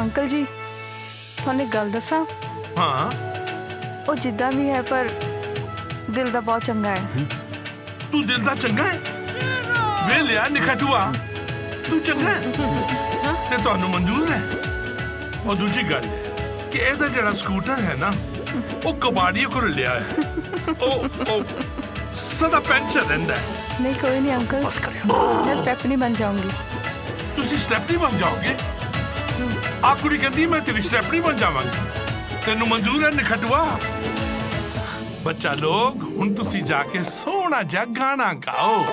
अंकल जी, ਤੁਹਾਨੂੰ ਗੱਲ ਦੱਸਾਂ? ਹਾਂ। ਉਹ ਜਿੱਦਾਂ ਵੀ ਹੈ, ਪਰ ਦਿਲ ਦਾ ਬਹੁਤ ਚੰਗਾ ਹੈ। ਤੂੰ ਦਿਲ ਦਾ ਚੰਗਾ ਹੈ? ਵੇਲਿਆ ਨਿਖੱਟੂਆ, ਤੂੰ ਚੰਗਾ ਹੈ ਤੇ ਤੁਹਾਨੂੰ ਮਨਜ਼ੂਰ ਹੈ? ਉਹ ਦੂਜੀ ਗੱਲ ਕਿ ਇਹਦਾ ਜਿਹੜਾ ਸਕੂਟਰ ਹੈ ਨਾ, ਉਹ ਕਬਾੜੀਏ ਕੋਲ ਲਿਆ ਹੈ। ਉਹ ਸਦਾ ਪੈਂਚਰ ਰਹਿੰਦਾ ਹੈ। नहीं कोई नहीं अंकल, मैं स्टेपनी बन जाऊंगी। ਤੁਸੀਂ ਸਟੈਪਨੀ ਬਣ ਜਾਓਗੇ? ਆ ਕੁੜੀ ਕਹਿੰਦੀ ਮੈਂ ਤੇਰੀ ਸਟੈਪਨੀ ਬਣ ਜਾਵਾਂਗੀ। ਤੈਨੂੰ ਮਨਜ਼ੂਰ ਹੈ ਨਿਖਟੂਆ? ਬੱਚਾ ਲੋਗ, ਹੁਣ ਤੁਸੀਂ ਜਾ ਕੇ ਸੋਹਣਾ ਜਿਹਾ ਗਾਣਾ ਗਾਓ।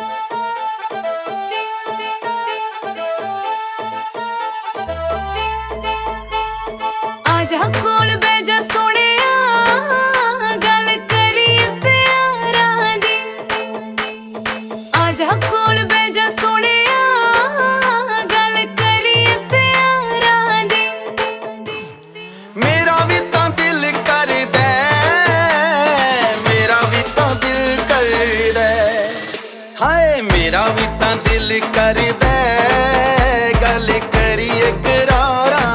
आजा कोल बैजा सोनिया, गल करिए प्यारा दी। आजा कोल बैजा सोनिया, गल करिए प्यारा दी। मेरा भी तां दिल करदा, मेरा भी तां दिल करदा, हाय मेरा भी तां दिल करदा, गल करिए करारा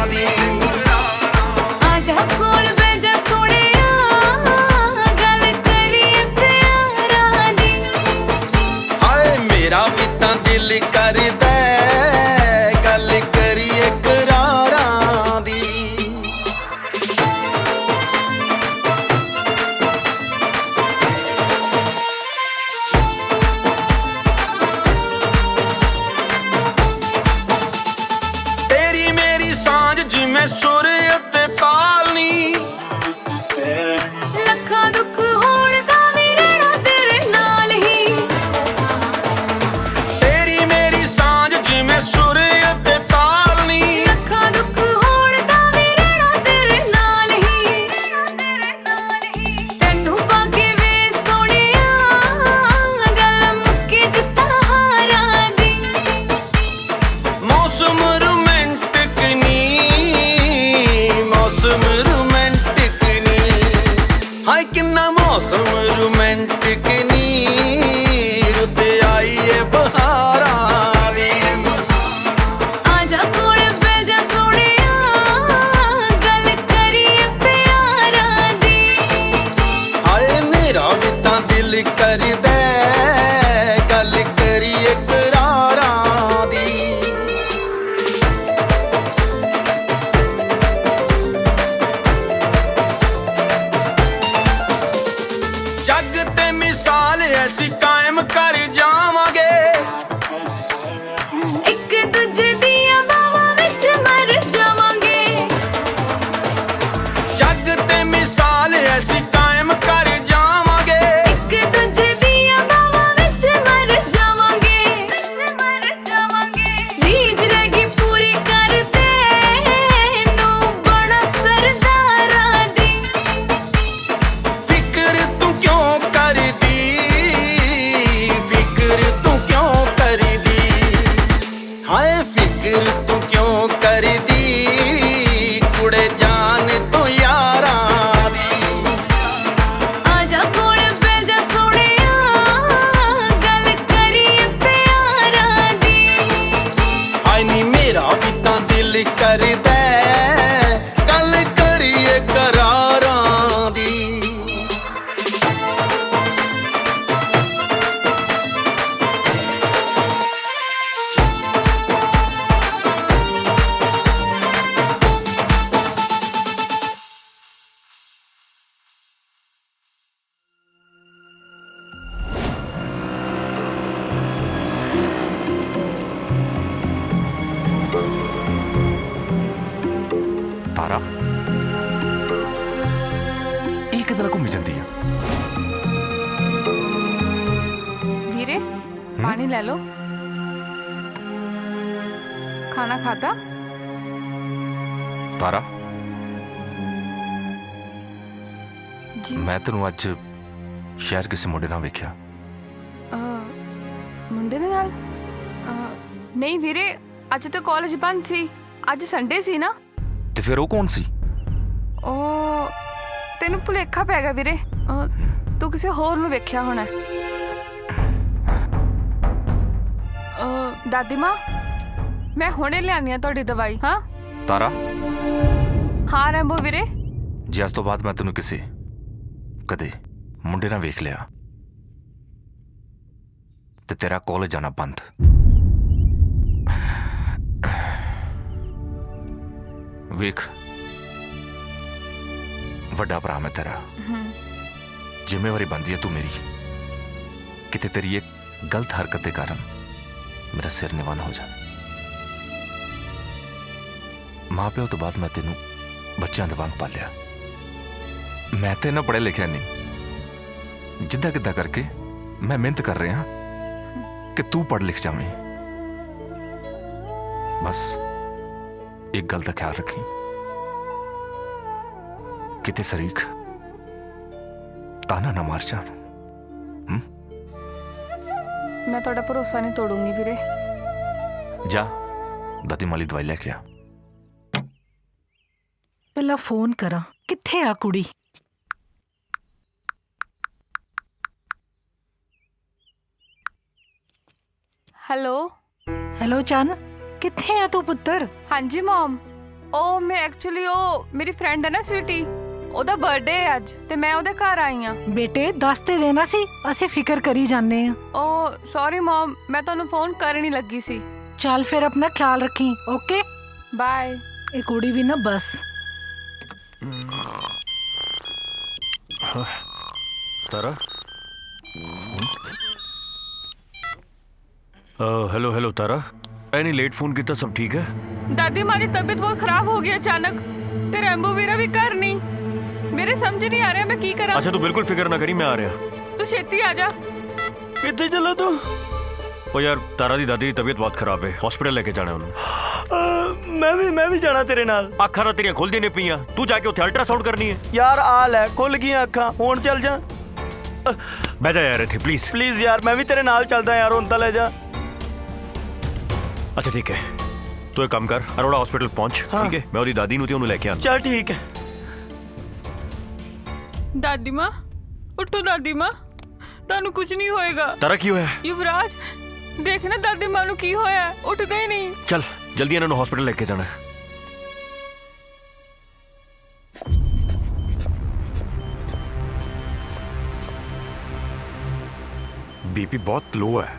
दी। आजा कोल बैजा सोनिया, गल करिए प्यारा दी। हाय मेरा भी तां दिल करदा, गल करिए करारा दी। तेरी मेरी सांझ जिमें सुर ते ताल नी, लखा दुख होण दा भी रहना तेरे नाल ही। तेरी मेरी सांझ ले लो। खाना खाता? तारा जी मैं तेनू अज शहर किसी मुंडे नाल वेख्या। मुंडे दे नाल? नहीं वीरे, अज तो कॉलेज बंद सी, अज संडे सी ना। ते फिर वो कौन सी? ओ तेनू भुलेखा पै गया वीरे, तू किसी होर नू वेख्या होना। दादी माँ, मैं हुणे लियानी आ तुहाडी दवाई। हाँ तारा हाँ रैंबो वीरे। जे अज तो बाद मैं तेनू किसी कदे मुंडे नाल वेख लिया ते तेरा कॉलेज जाना बंद। वेख वड्डा भरा मैं तेरा, जिम्मेवारी बनती है तू मेरी। किते तेरी एक गलत हरकत के कारण मेरा सिर निवान हो जाए। मां प्यो तो बाद मैं तेनू बच्चों के वांग पालिया। मैं तो इन्ना पढ़िया लिखिया नहीं, जिद्दां किद्दां करके मैं मेहनत कर रहा कि तू पढ़ लिख जावें। बस एक गल का ख्याल रखी, किते शरीक ताना ना मार जान। मैं तुहाडा भरोसा नहीं तोड़ूंगी वीरे। जा दादी माली दवाई लेके आ। पहला फोन करा, किथे आ कुड़ी? हेलो हेलो चन, किथे आ तू पुत्तर? हाँ जी मॉम, ओ मैं एक्चुअली ओ मेरी फ्रेंड है ना स्वीटी, ओदा बर्थडे है अज ते मैं ओदे घर आई हां। बेटे दस ते देना सी, ਅਸੀਂ ਫਿਕਰ ਕਰੀ ਜਾਂਦੇ ਆ। ओ सॉरी मॉम, मैं ਤੁਹਾਨੂੰ फोन करनी लगी सी। ਚੱਲ ਫਿਰ ਆਪਣਾ ਖਿਆਲ ਰੱਖੀ, ਓਕੇ बाय। ਇਹ ਕੁੜੀ ਵੀ ਨਾ ਬਸ। तारा हेलो हेलो तारा, मैंने लेट फोन किया, सब ठीक है? दादी माँ की तबीयत बहुत खराब हो गई अचानक, ते रैम्बो वीरा भी घर नहीं। मेरे समझ नहीं आ रहा मैं की करा। अच्छा तू बिल्कुल फिक्र ना करी, मैं आ रहा। तू छेती आ जा। कितने चला तू? ओ यार तारा दी दादी की तबीयत बहुत खराब है, हॉस्पिटल लेके जाना है उन्हें। मैं भी जाना तेरे नाल। अखा ना तेरियां खुलदी नहीं पियां, तू जाके उत्थे अल्ट्रासाउंड करनी है। यार आ ले, खुल गई अखा, हुण चल जा। बैठ जा यार इत्थे प्लीज। प्लीज यार, मैं भी तेरे नाल चलदा यार, हुण तां ले जा। अच्छा ठीक है, तू एक काम कर, अरोड़ा हॉस्पिटल पहुंच। हाँ। ठीक है, मैं ओदी दादी नूं ते ओनू लेके आना। चल ठीक है। दादी माँ उठो, दादी माँ तानू कुछ नहीं होएगा। तारा की होया? युवराज देखना दादी माँ नू की होया, उठदा ही नहीं। चल जल्दी इन्हां नूं हॉस्पिटल लेके जाना है। बीपी बहुत लो है।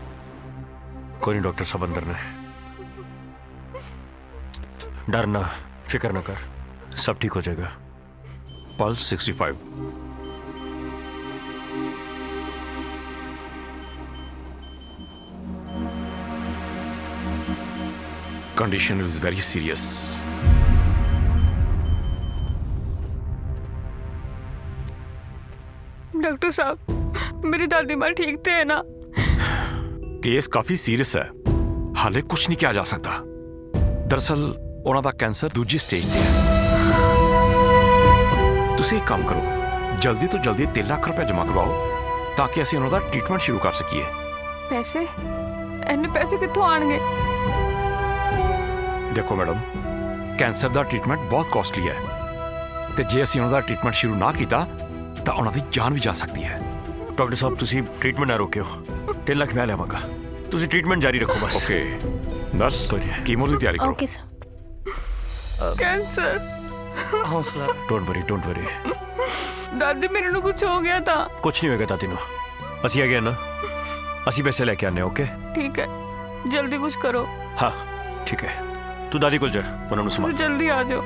कोई नहीं, डॉक्टर साहब अंदर ने। डर ना, फिक्र ना कर, सब ठीक हो जाएगा। Pulse 65। Condition is very serious. Doctor साहब मेरी दादी माँ ठीक थे है ना? केस काफी सीरियस है, हाले कुछ नहीं किया जा सकता। दरअसल उन्हों का कैंसर दूजी स्टेज ते है। तुसी एक काम करो, जल्दी तो जल्दी 3 लाख रुपए जमा करवाओ ताकि असं उन्हों का ट्रीटमेंट शुरू कर सकीए। पैसे? इन्ने पैसे कित्थों आणगे? देखो मैडम, कैंसर का ट्रीटमेंट बहुत कॉस्टली है, तो जे असं उन्हों का ट्रीटमेंट शुरू ना किया तो उन्होंने जान भी जा सकती है। डॉक्टर साहब तुसी ट्रीटमेंट ना रोकियो, 3 लाख मैं लेवांगा, तुसी ट्रीटमेंट जारी रखो बस। ओके नर्स, कीमो की तैयारी करो। Okay sir. कैंसर? हौसला, डोंट वरी, डोंट वरी। दादी मेरे को कुछ हो गया था। कुछ नहीं होगा दादी नूं, असी आ गए ना, असी पैसे लेके आने। ओके ठीक है, जल्दी कुछ करो। हाँ ठीक है, तू दादी को जा, उन्होंने तू संभाल। जल्दी आ जाओ।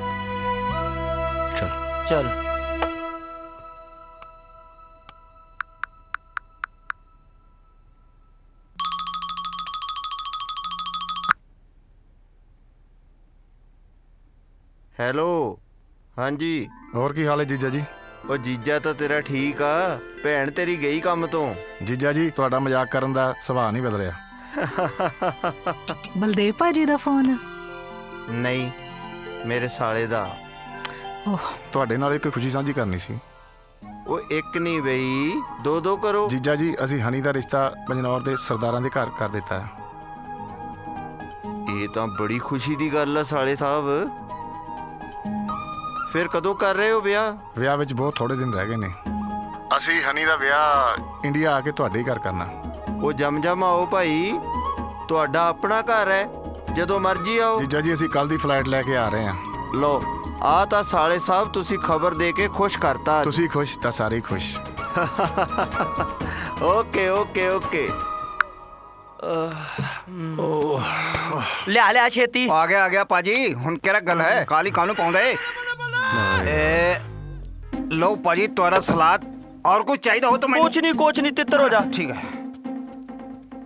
चल चल। ਹੈਲੋ, ਹਾਂਜੀ। ਹੋਰ ਕੀ ਹਾਲ ਹੈ ਜੀਜਾ ਜੀ? ਉਹ ਜੀਜਾ ਤਾਂ ਤੇਰਾ ਠੀਕ ਆ, ਭੈਣ ਤੇਰੀ ਗਈ ਕੰਮ ਤੋਂ। ਜੀਜਾ ਜੀ ਤੁਹਾਡਾ ਮਜ਼ਾਕ ਕਰਨ ਦਾ ਸੁਭਾਅ ਨਹੀਂ ਬਦਲਿਆ। ਬਲਦੇਵ ਭਾਜੀ ਦਾ ਫੋਨ? ਨਹੀਂ, ਮੇਰੇ ਸਾਲੇ ਦਾ। ਤੁਹਾਡੇ ਨਾਲ ਇੱਕ ਖੁਸ਼ੀ ਸਾਂਝੀ ਕਰਨੀ ਸੀ। ਉਹ ਇੱਕ ਨਹੀਂ ਬਈ, ਦੋ ਦੋ ਕਰੋ। ਜੀਜਾ ਜੀ, ਅਸੀਂ ਹਨੀ ਦਾ ਰਿਸ਼ਤਾ ਪੰਜਨੌਰ ਦੇ ਸਰਦਾਰਾਂ ਦੇ ਘਰ ਕਰ ਦਿੱਤਾ ਹੈ। ਇਹ ਤਾਂ ਬੜੀ ਖੁਸ਼ੀ ਦੀ ਗੱਲ ਆ ਸਾਲੇ ਸਾਹਿਬ। ਫਿਰ ਕਦੋਂ ਕਰ ਰਹੇ ਹੋ ਵਿਆਹ? ਵਿਆਹ ਵਿੱਚ ਬਹੁਤ ਥੋੜੇ ਦਿਨ ਰਹਿ ਗਏ ਨੇ। ਅਸੀਂ ਹਨੀ ਦਾ ਵਿਆਹ ਇੰਡੀਆ ਆ ਕੇ ਤੁਹਾਡੇ ਹੀ ਘਰ ਕਰਨਾ। ਉਹ ਜਮ ਆਓ ਭਾਈ, ਤੁਹਾਡਾ ਆਪਣਾ ਘਰ ਹੈ, ਜਦੋਂ ਮਰਜ਼ੀ ਆਓ। ਜੀਜਾ ਜੀ, ਅਸੀਂ ਕੱਲ ਦੀ ਫਲਾਈਟ ਲੈ ਕੇ ਆ ਰਹੇ ਹਾਂ। ਲੋ, ਆ ਤਾਂ ਸਾਲੇ ਸਾਹਿਬ ਤੁਸੀਂ ਖਬਰ ਦੇ ਕੇ ਖੁਸ਼ ਕਰਤਾ। ਤੁਸੀਂ ਖੁਸ਼ ਤਾਂ ਸਾਰੇ ਖੁਸ਼। Okay okay okay. ਲਿਆ ਛੇਤੀ। ਆ ਗਿਆ ਭਾਜੀ, ਹੁਣ ਕਿਹੜਾ ਗੱਲ ਹੈ? ਕਾਲੀ ਕਾਨੂੰ ਪਾਉਂਦਾ ਏ? लो पाजी तुम्हारा सलाद और कुछ चाहिए हो तो मैं कुछ नहीं तितर हो जा। ठीक है।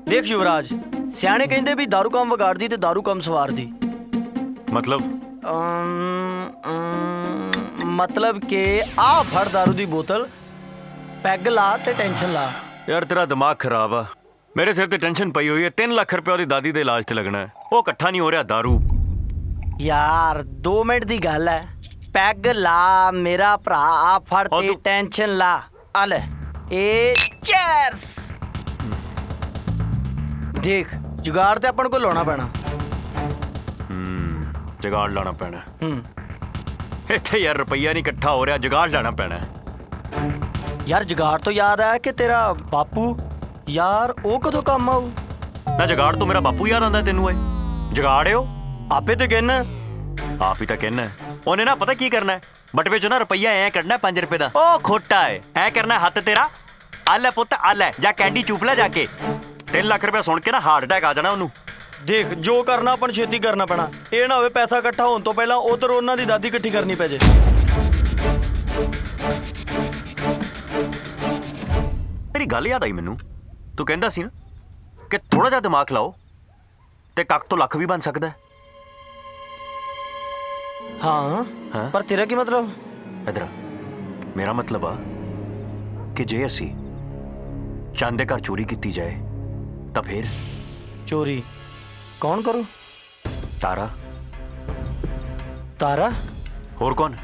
देख युवराज, सियाने कहते भी दारू काम वगाड़ दी ते दारू काम सवार दी। मतलब मतलब के आ फड़ दारू दी बोतल, पैग ला ते टेंशन ला। यार तेरा दिमाग खराब आ। मेरे सिर ते टेंशन पई हुई है। 3 लाख रुपया ओदी दादी दे इलाज ते लगना है, वो इकट्ठा नहीं हो रहा दारू। यार 2 मिनट दी गल है। पैग ला मेरा भरा, आ फड़ ते टेंशन ला। आ ले ए चीयर्स। देख जुगाड़ ते अपन को लाना पैना। जुगाड़ लाना पैना। इत्थे यार रुपया नहीं इकट्ठा हो रहा, जुगाड़ लाना पैना। यार जुगाड़ तो याद है कि तेरा बापू यार वो कदों काम आऊ ना। जुगाड़ तो मेरा बापू याद आंदा तेनू है? जुगाड़ है आपे तो कहना, आप ही तो कहना। ਉਹਨੇ ਨਾ ਪਤਾ ਕੀ ਕਰਨਾ, ਬਟਵੇ ਚੋਂ ਨਾ ਰੁਪਈਆ ਐ ਕੱਢਣਾ 5 ਰੁਪਏ ਦਾ। ਉਹ ਖੋਟਾ ਹੈ, ਐ ਕਰਨਾ ਹੱਥ ਤੇਰਾ, ਆ ਲੈ ਪੁੱਤ ਆ ਲੈ, ਜਾ ਕੈਂਡੀ ਚੂਪ ਲੈ ਜਾ ਕੇ। 3 ਲੱਖ ਰੁਪਏ ਸੁਣ ਕੇ ਨਾ ਹਾਰਟ ਅਟੈਕ ਆ ਜਾਣਾ ਉਹਨੂੰ। देख जो करना अपन छेती करना पैना। ਇਹ ਨਾ ਹੋਵੇ ਪੈਸਾ ਇਕੱਠਾ ਹੋਣ ਤੋਂ ਪਹਿਲਾਂ ਉਧਰ ਉਹਨਾਂ ਦੀ ਦਾਦੀ ਇਕੱਠੀ ਕਰਨੀ ਪੈ ਜੇ। ਤੇਰੀ ਗੱਲ ਯਾਦ ਆਈ ਮੈਨੂੰ। ਤੂੰ ਕਹਿੰਦਾ ਸੀ ਨਾ ਕਿ ਥੋੜਾ ਜਿਹਾ ਦਿਮਾਗ ਲਾਓ ਤੇ ਕੱਕ ਤੋਂ ਲੱਖ ਵੀ ਬਣ ਸਕਦਾ ਹੈ। हाँ पर तेरा की मतलब? इधर मेरा मतलब आ कि जे असी चंद दे घर चोरी की जाए तो फिर चोरी कौन करू? तारा। तारा होर कौन?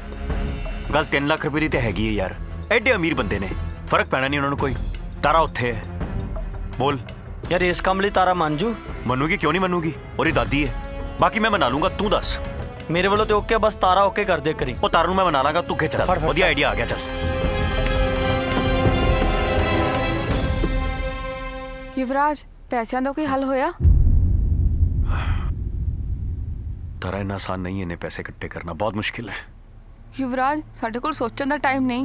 गल 3 लाख रुपए की तो हैगी है यार, एडे अमीर बंदे ने, फर्क पैना नहीं उन्होंने कोई। तारा उत्थे है। बोल यार इस काम लिए तारा मान जू? मनूगी क्यों नहीं मनूगी, और दादी है, बाकी मैं मना लूंगा। तू दस। मेरे वालों तो ओके, बस तारा ओके कर दे करी। वो तारू मैं बना लांगा, तू खिंच रहा। बढ़िया आइडिया आ गया। चल युवराज, पैसों का कोई हल होया? तारा इन्ना आसान नहीं है, इन्ने पैसे इकट्ठे करना बहुत मुश्किल है। युवराज साडे कोल सोचण दा टाइम नहीं।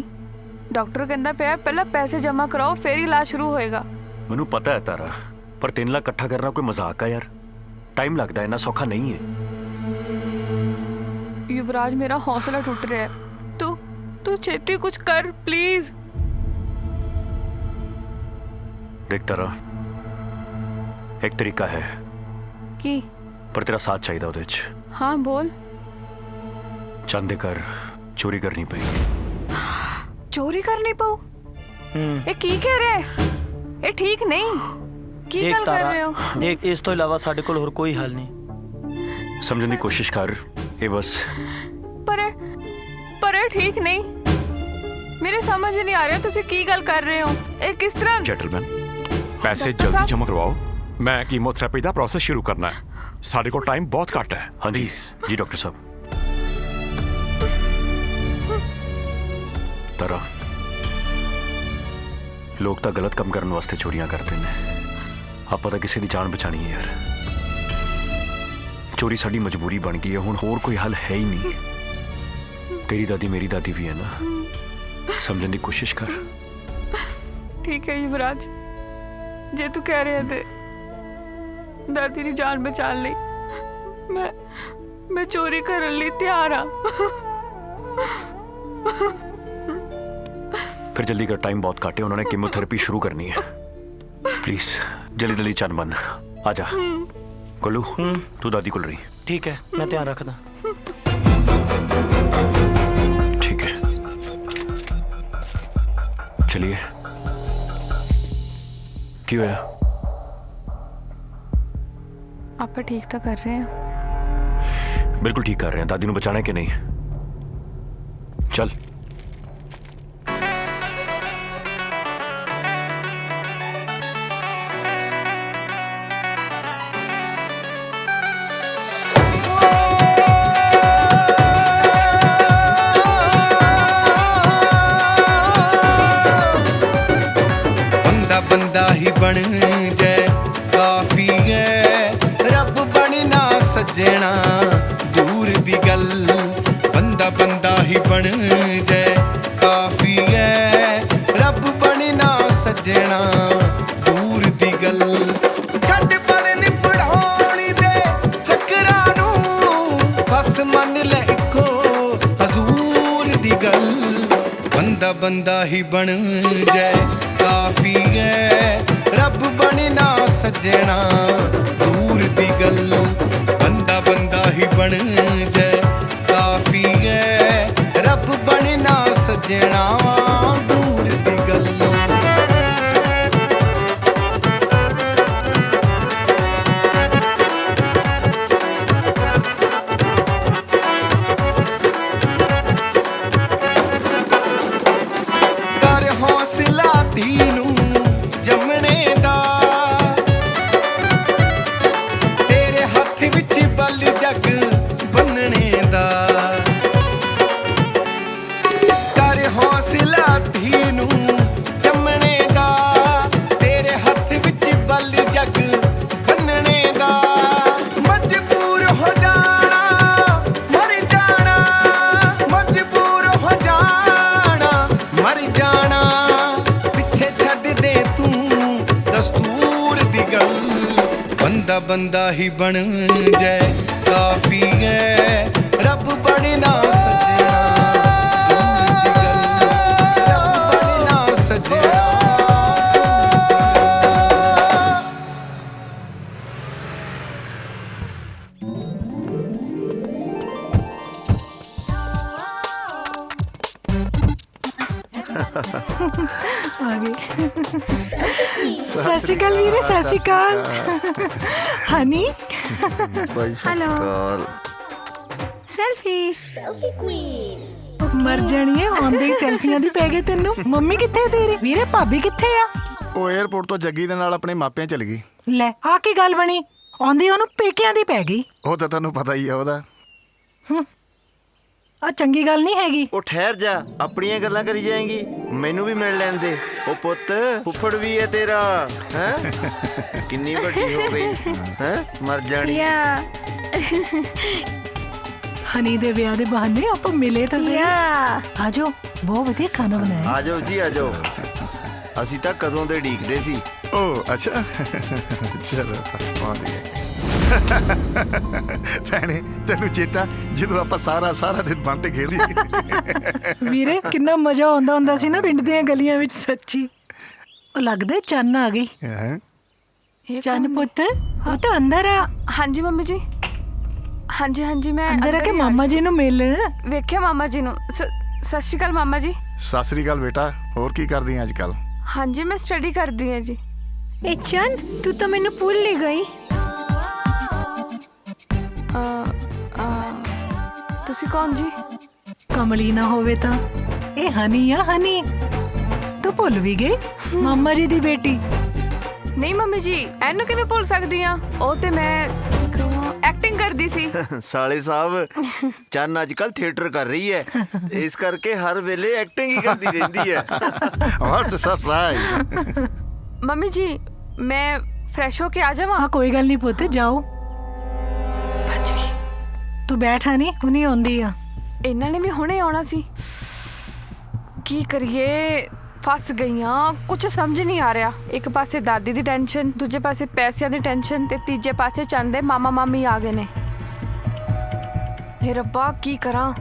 डॉक्टर कहंदा पिया पहला पैसे जमा कराओ फिर इलाज शुरू होएगा। मैनू पता है तारा, पर 3 लाख इकट्ठा करना कोई मजाक है यार। टाइम लगता है, इन्ना सौखा नहीं है। युवराज मेरा हौसला टूट रहा है। तू छेती कुछ कर प्लीज। देख तारा, एक तरीका है की? पर तेरा साथ चाहिए ਉਹਦੇ ਚ। हाँ बोल। चंद दे घर चोरी करनी पई। चोरी करनी पाऊ? ये की कह रहे है? ये ठीक नहीं। की गल कर रहे हो? देख इस तो इलावा साडे कोल होर कोई हल नहीं। समझने की कोशिश कर, ये बस। पर ये ठीक नहीं। मेरे समझ नहीं आ रहा तुसी की गल कर रहे हो। ये किस तरह? जेंटलमैन पैसे जल्दी जमा करवाओ, मैं कीमोथेरेपी का प्रोसेस शुरू करना है। साढ़े को टाइम बहुत घट है। हाँ जी जी डॉक्टर साहब। तारा, लोग तो गलत काम करने वास्ते चोरियां करते हैं। आप तो किसी की जान बचानी है यार। चोरी साड़ी मजबूरी बन गई है, हुण होर कोई हल है ही नहीं। तेरी दादी मेरी दादी भी है ना, समझने की कोशिश कर। ठीक है युवराज, जे तू कह रहे थे दादी की जान बचाने लई मैं चोरी करने लई तैयार हाँ। फिर जल्दी कर, टाइम बहुत घट है, उन्होंने कीमोथेरेपी शुरू करनी है। प्लीज जल्दी जल्दी चल बन, आजा। गोलू तू दादी को रही। ठीक है, मैं ध्यान रखना। ठीक है चलिए। क्यों है? ਆਪਾਂ ਠੀਕ ਤਾਂ ਕਰ ਰਹੇ ਹਾਂ। बिल्कुल ठीक कर रहे हैं। दादी ਨੂੰ बचाना है कि नहीं? चल। बंदा बंदा ही बन जाए काफी है, रब बनना सजना दूर दी गल। बंदा बंदा ही बन जाए काफी है, रब बनना सजना दूर दी गल। छड्ड पढ़न पढ़ाउणी दे चक्करां नूं, बस मन ले इक्को हजूर दी गल। बंदा बंदा ही बन जाए काफी है, रब बनना सजना दूर दी गल। बंदा बंदा ही बन जाए काफी है, रब बनना सजना दूर दी गल। कर हौसला तीनू जमने दा, तेरे हथ विच बल जग बनने दा। कर हौसला तीनू जमने दा, तेरे हथ विच बल जग बनने दा। मजबूर हो जाना मर जाना, मजबूर हो जाना मर जाना। पिछे छड्ड दे तू दस्तूर दी गल। बंदा बंदा ही बन जाए काफी है, रब बनना सजना दूर दी गल। रब बनना सजना। ਆ ਗਏ। ਸਤਿ ਸ਼੍ਰੀ ਅਕਾਲ ਵੀਰੇ, ਸਤਿ ਸ਼੍ਰੀ ਅਕਾਲ। ਹਨੀ ਭਾਈ ਸਤਿ ਸ਼੍ਰੀ ਅਕਾਲ। ਸੈਲਫੀ ਕੁਈਨ ਮਰ ਜਾਣੀ ਹੈ, ਆਉਂਦੇ ਹੀ ਸੈਲਫੀਆਂ ਦੀ ਪੈ ਗਏ ਤੈਨੂੰ। ਮੰਮੀ ਕਿੱਥੇ ਤੇਰੀ? ਵੀਰੇ ਭਾਬੀ ਕਿੱਥੇ ਆ? ਉਹ 에ਅਰਪੋਰਟ ਤੋਂ ਜੱਗੀ ਦੇ ਨਾਲ ਆਪਣੇ ਮਾਪਿਆਂ ਚਲ ਗਈ। ਲੈ ਆ ਕੀ ਗੱਲ ਬਣੀ? ਆਉਂਦੀ ਉਹਨੂੰ ਪੇਕਿਆਂ ਦੀ ਪੈ ਗਈ। ਉਹ ਤਾਂ ਤੁਹਾਨੂੰ ਪਤਾ ਹੀ ਆ ਉਹਦਾ। ਆ ਚੰਗੀ ਗੱਲ ਨਹੀਂ ਹੈਗੀ। ਉਹ ਠਹਿਰ ਜਾ, ਆਪਣੀਆਂ ਗੱਲਾਂ ਕਰੀ ਜਾਏਂਗੀ, ਮੈਨੂੰ ਵੀ ਮਿਲ ਲੈਣ ਦੇ। ਉਹ ਪੁੱਤ ਫੁੱਫੜ ਵੀ ਹੈ ਤੇਰਾ, ਹੈ ਕਿੰਨੀ ਵੱਡੀ ਹੋ ਗਈ, ਹੈ ਮਰ ਜਾਣੀ। ਹਨੀ ਦੇ ਵਿਆਹ ਦੇ ਬਹਾਨੇ ਆਪਾਂ ਮਿਲੇ ਤਾਂ ਸਹੀ। ਆ ਜਾਓ, ਬਹੁਤ ਵਧੀਆ ਖਾਣਾ ਬਣਾਇਆ। ਆ ਜਾਓ ਜੀ, ਆ ਜਾਓ। ਅਸੀਂ ਤਾਂ ਕਦੋਂ ਦੇ ਢੀਕਦੇ ਸੀ। ਉਹ ਅੱਛਾ ਚਲੋ ਪਹੁੰਚ ਗਏ। ਭੈਣੇ ਤੈਨੂੰ ਚੇਤਾ ਜਦੋਂ ਆਪਾਂ ਸਾਰਾ ਦਿਨ ਬੰਟੇ ਖੇਡਦੇ? ਵੀਰੇ ਕਿੰਨਾ ਮਜ਼ਾ ਆਉਂਦਾ ਹੁੰਦਾ ਸੀ ਨਾ ਪਿੰਡ ਦੀਆਂ ਗਲੀਆਂ ਵਿੱਚ, ਸੱਚੀ। ਉਹ ਲੱਗਦਾ ਚੰਨ ਆ ਗਈ। ਚੰਨ ਪੁੱਤ ਉਹ ਤਾਂ ਅੰਦਰ ਆ। ਹਾਂਜੀ ਮੰਮੀ ਜੀ। ਹਾਂਜੀ ਹਾਂਜੀ ਮੈਂ ਅੰਦਰ ਆ ਕੇ ਮਾਮਾ ਜੀ ਨੂੰ ਮਿਲ। ਵੇਖਿਆ ਮਾਮਾ ਜੀ ਨੂੰ। ਸਤਿ ਸ਼੍ਰੀ ਅਕਾਲ ਮਾਮਾ ਜੀ। ਸਤਿ ਸ੍ਰੀ ਅਕਾਲ ਬੇਟਾ, ਹੋਰ ਕੀ ਕਰਦੀ ਆਂ ਅੱਜ ਕੱਲ? ਹਾਂਜੀ ਮੈਂ ਸਟੱਡੀ ਕਰਦੀ ਹਾਂ ਜੀ। ਇਹ ਚੰਨ ਤੂੰ ਤਾਂ ਮੈਨੂੰ ਭੁੱਲ ਹੀ ਗਈ। ਤੁਸੀਂ ਕੌਣ ਜੀ? ਕਮਲੀ ਨਾ ਹੋਵੇ ਤਾਂ ਇਹ ਹਨੀ ਆ। ਹਨੀ ਤੂੰ ਭੁੱਲ ਵੀ ਗਈ? ਮਾਮਾ ਜੀ ਦੀ ਬੇਟੀ। ਨਹੀਂ ਮੰਮੀ ਜੀ, ਇਹਨੂੰ ਕਿਵੇਂ ਭੁੱਲ ਸਕਦੀ ਆ? ਉਹ ਤੇ ਮੈਂ ਐਕਟਿੰਗ ਕਰਦੀ ਸੀ। ਸਾਲੇ ਸਾਹਿਬ, ਚੰਨ ਅੱਜ ਕੱਲ ਥੀਏਟਰ ਕਰ ਰਹੀ ਹੈ, ਇਸ ਕਰਕੇ ਹਰ ਵੇਲੇ ਐਕਟਿੰਗ ਹੀ ਕਰਦੀ ਰਹਿੰਦੀ ਹੈ। ਵਾਟ ਸਰਪ੍ਰਾਈਜ਼। ਮੰਮੀ ਜੀ ਮੈਂ ਫਰੈਸ਼ ਹੋ ਕੇ ਆ ਜਾਵਾਂ? ਹਾਂ ਕੋਈ ਗੱਲ ਨਹੀਂ ਪੁੱਤ, ਜਾਓ। ਤੂੰ ਬੈਠ ਹਨੀ, ਹੁਣੀ ਆਉਂਦੀ ਆ। ਇਹਨਾਂ ਨੇ ਵੀ ਹੁਣੇ ਆਉਣਾ ਸੀ। ਕੀ ਕਰੀਏ, ਫਸ ਗਈਆਂ। ਕੁਝ ਸਮਝ ਨਹੀਂ ਆ ਰਿਹਾ। ਇੱਕ ਪਾਸੇ ਦਾਦੀ ਦੀ ਟੈਨਸ਼ਨ, ਦੂਜੇ ਪਾਸੇ ਪੈਸਿਆਂ ਦੀ ਟੈਨਸ਼ਨ, ਤੇ ਤੀਜੇ ਪਾਸੇ ਚੰਦ ਦੇ ਮਾਮਾ ਮਾਮੀ ਆ ਗਏ ਨੇ। ਹੇ ਰੱਬਾ ਕੀ ਕਰਾਂ?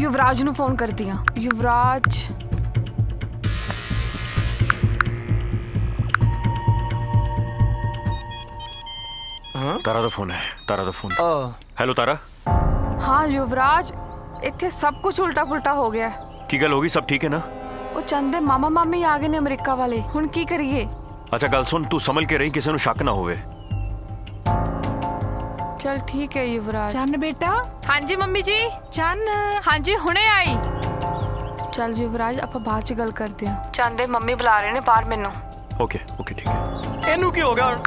ਯੁਵਰਾਜ ਨੂੰ ਫੋਨ ਕਰਦੀ ਆ। ਯੁਵਰਾਜ ਤਾਰਾ ਦਾ ਫੋਨ ਹੈ। ਤਾਰਾ ਦਾ ਫੋਨ। ਹੈਲੋ ਤਾਰਾ। ਹਾਂ ਯੁਵਰਾਜ, ਇੱਥੇ ਸਭ ਕੁਝ ਉਲਟਾ ਪੁਲਟਾ ਹੋ ਗਿਆ। ਕੀ ਗੱਲ ਹੋ ਗਈ? ਸਭ ਠੀਕ ਹੈ ਨਾ? ਉਹ ਚੰਦ ਦੇ ਮਾਮਾ ਮਾਮੀ ਆ ਗਏ ਨੇ ਅਮਰੀਕਾ ਵਾਲੇ। ਹੁਣ ਕੀ ਕਰੀਏ? ਅੱਛਾ ਗੱਲ ਸੁਣ, ਤੂੰ ਸੰਭਲ ਕੇ ਰਹੀ, ਕਿਸੇ ਨੂੰ ਸ਼ੱਕ ਨਾ ਹੋਵੇ। चल ठीक है युवराज। चन्न बेटा। हाँ जी मम्मी जी। चन्न। हाँ जी हुणे आई। चल युवराज ਆਪਾਂ ਬਾਅਦ ਚ ਗੱਲ ਕਰਦੇ ਹਾਂ। ਚੰਦੇ ਮੰਮੀ ਬੁਲਾ ਰਹੇ ਨੇ ਬਾਹਰ ਮੈਨੂੰ। ਓਕੇ ਓਕੇ ਠੀਕ ਹੈ। ਇਹਨੂੰ ਕੀ ਹੋ ਗਿਆ ਹੁਣ?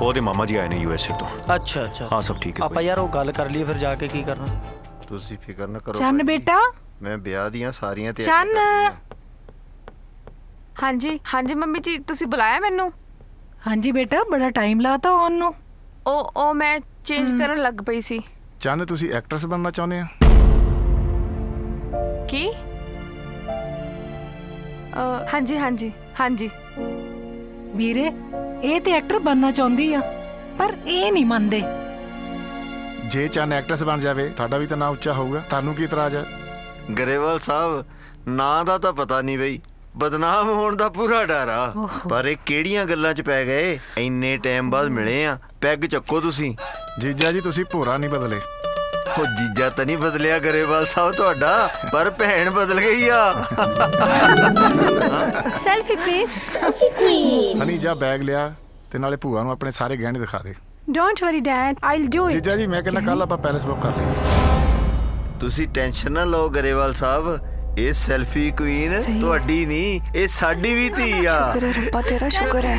ਉਹਦੇ ਮਾਮਾ ਜੀ ਆਏ ਨੇ ਯੂਐਸਏ ਤੋਂ। ਅੱਛਾ ਅੱਛਾ ਹਾਂ ਸਭ ਠੀਕ ਹੈ। ਆਪਾਂ ਯਾਰ ਉਹ ਗੱਲ ਕਰ ਲਈਏ ਫਿਰ ਜਾ ਕੇ ਕੀ ਕਰਨਾ। ਤੁਸੀਂ ਫਿਕਰ ਨਾ ਕਰੋ चन्न बेटा। ਮੈਂ ਵਿਆਹ ਦੀਆਂ ਸਾਰੀਆਂ चन्न। हाँ जी मम्मी जी ਤੁਸੀਂ ਬੁਲਾਇਆ ਮੈਨੂੰ? हाँ जी बेटा बड़ा टाइम लाता ऑन नो। ਉਹ ਮੈਂ ਚੇਂਜ ਕਰਨ ਲੱਗ ਪਈ ਸੀ। ਚੰਨ ਤੁਸੀਂ ਐਕਟਰਸ ਬਣਨਾ ਚਾਹੁੰਦੇ ਆ? ਕੀ? हाँ जी। ਵੀਰੇ ਇਹ ਤੇ ਐਕਟਰ ਬਣਨਾ ਚਾਹੁੰਦੀ ਆ ਪਰ ਇਹ ਨਹੀਂ ਮੰਨਦੇ। ਜੇ ਚੰਨ ਐਕਟਰਸ ਬਣ ਜਾਵੇ ਤੁਹਾਡਾ ਵੀ ਤਾਂ ਨਾਂ ਉੱਚਾ ਹੋਊਗਾ, ਤੁਹਾਨੂੰ ਕੀ ਇਤਰਾਜ਼ ਹੈ? ਗਰੇਵਾਲ ਸਾਹਿਬ ਨਾਂ ਦਾ ਤਾਂ ਪਤਾ ਨਹੀਂ ਬਈ, ਬਦਨਾਮ ਹੋਣ ਦਾ ਪੂਰਾ ਡਰ ਆ। ਪਰ ਇਹ ਕਿਹੜੀਆਂ ਗੱਲਾਂ 'ਚ ਪੈ ਗਏ? ਇੰਨੇ ਟਾਈਮ ਬਾਅਦ ਮਿਲੇ ਆ, ਪੈਗ ਚੱਕੋ ਤੁਸੀਂ। ਜੀਜਾ ਜੀ ਤੁਸੀਂ ਭੋਰਾ ਨਹੀਂ ਬਦਲੇ। ਉਹ ਜੀਜਾ ਤਾਂ ਨਹੀਂ ਬਦਲਿਆ ਗਰੇਵਾਲ ਸਾਹਿਬ ਤੁਹਾਡਾ, ਪਰ ਭੈਣ ਬਦਲ ਗਈ ਆ। Selfie please. ਹਨੀ ਜਾ ਬੈਗ ਲਿਆ ਤੇ ਨਾਲੇ ਭੂਆ ਨੂੰ ਆਪਣੇ ਸਾਰੇ ਗਹਿਣੇ ਦਿਖਾ ਦੇ। Don't worry dad, I will do it. ਜੀਜਾ ਜੀ ਮੈਂ ਕਹਿੰਦਾ ਕੱਲ ਆਪਾਂ ਪੈਲਸ ਬੁੱਕ ਕਰ ਲਈਏ। ਤੁਸੀਂ ਟੈਨਸ਼ਨ ਨਾ ਲਓ ਗਰੇਵਾਲ ਸਾਹਿਬ, ਇਹ ਸੈਲਫੀ ਕੁਈਨ ਤੁਹਾਡੀ ਨਹੀਂ, ਇਹ ਸਾਡੀ ਵੀ ਧੀ ਆ। ਸ਼ੁਕਰ ਹੈ ਰੱਬਾ ਤੇਰਾ, ਸ਼ੁਕਰ ਹੈ।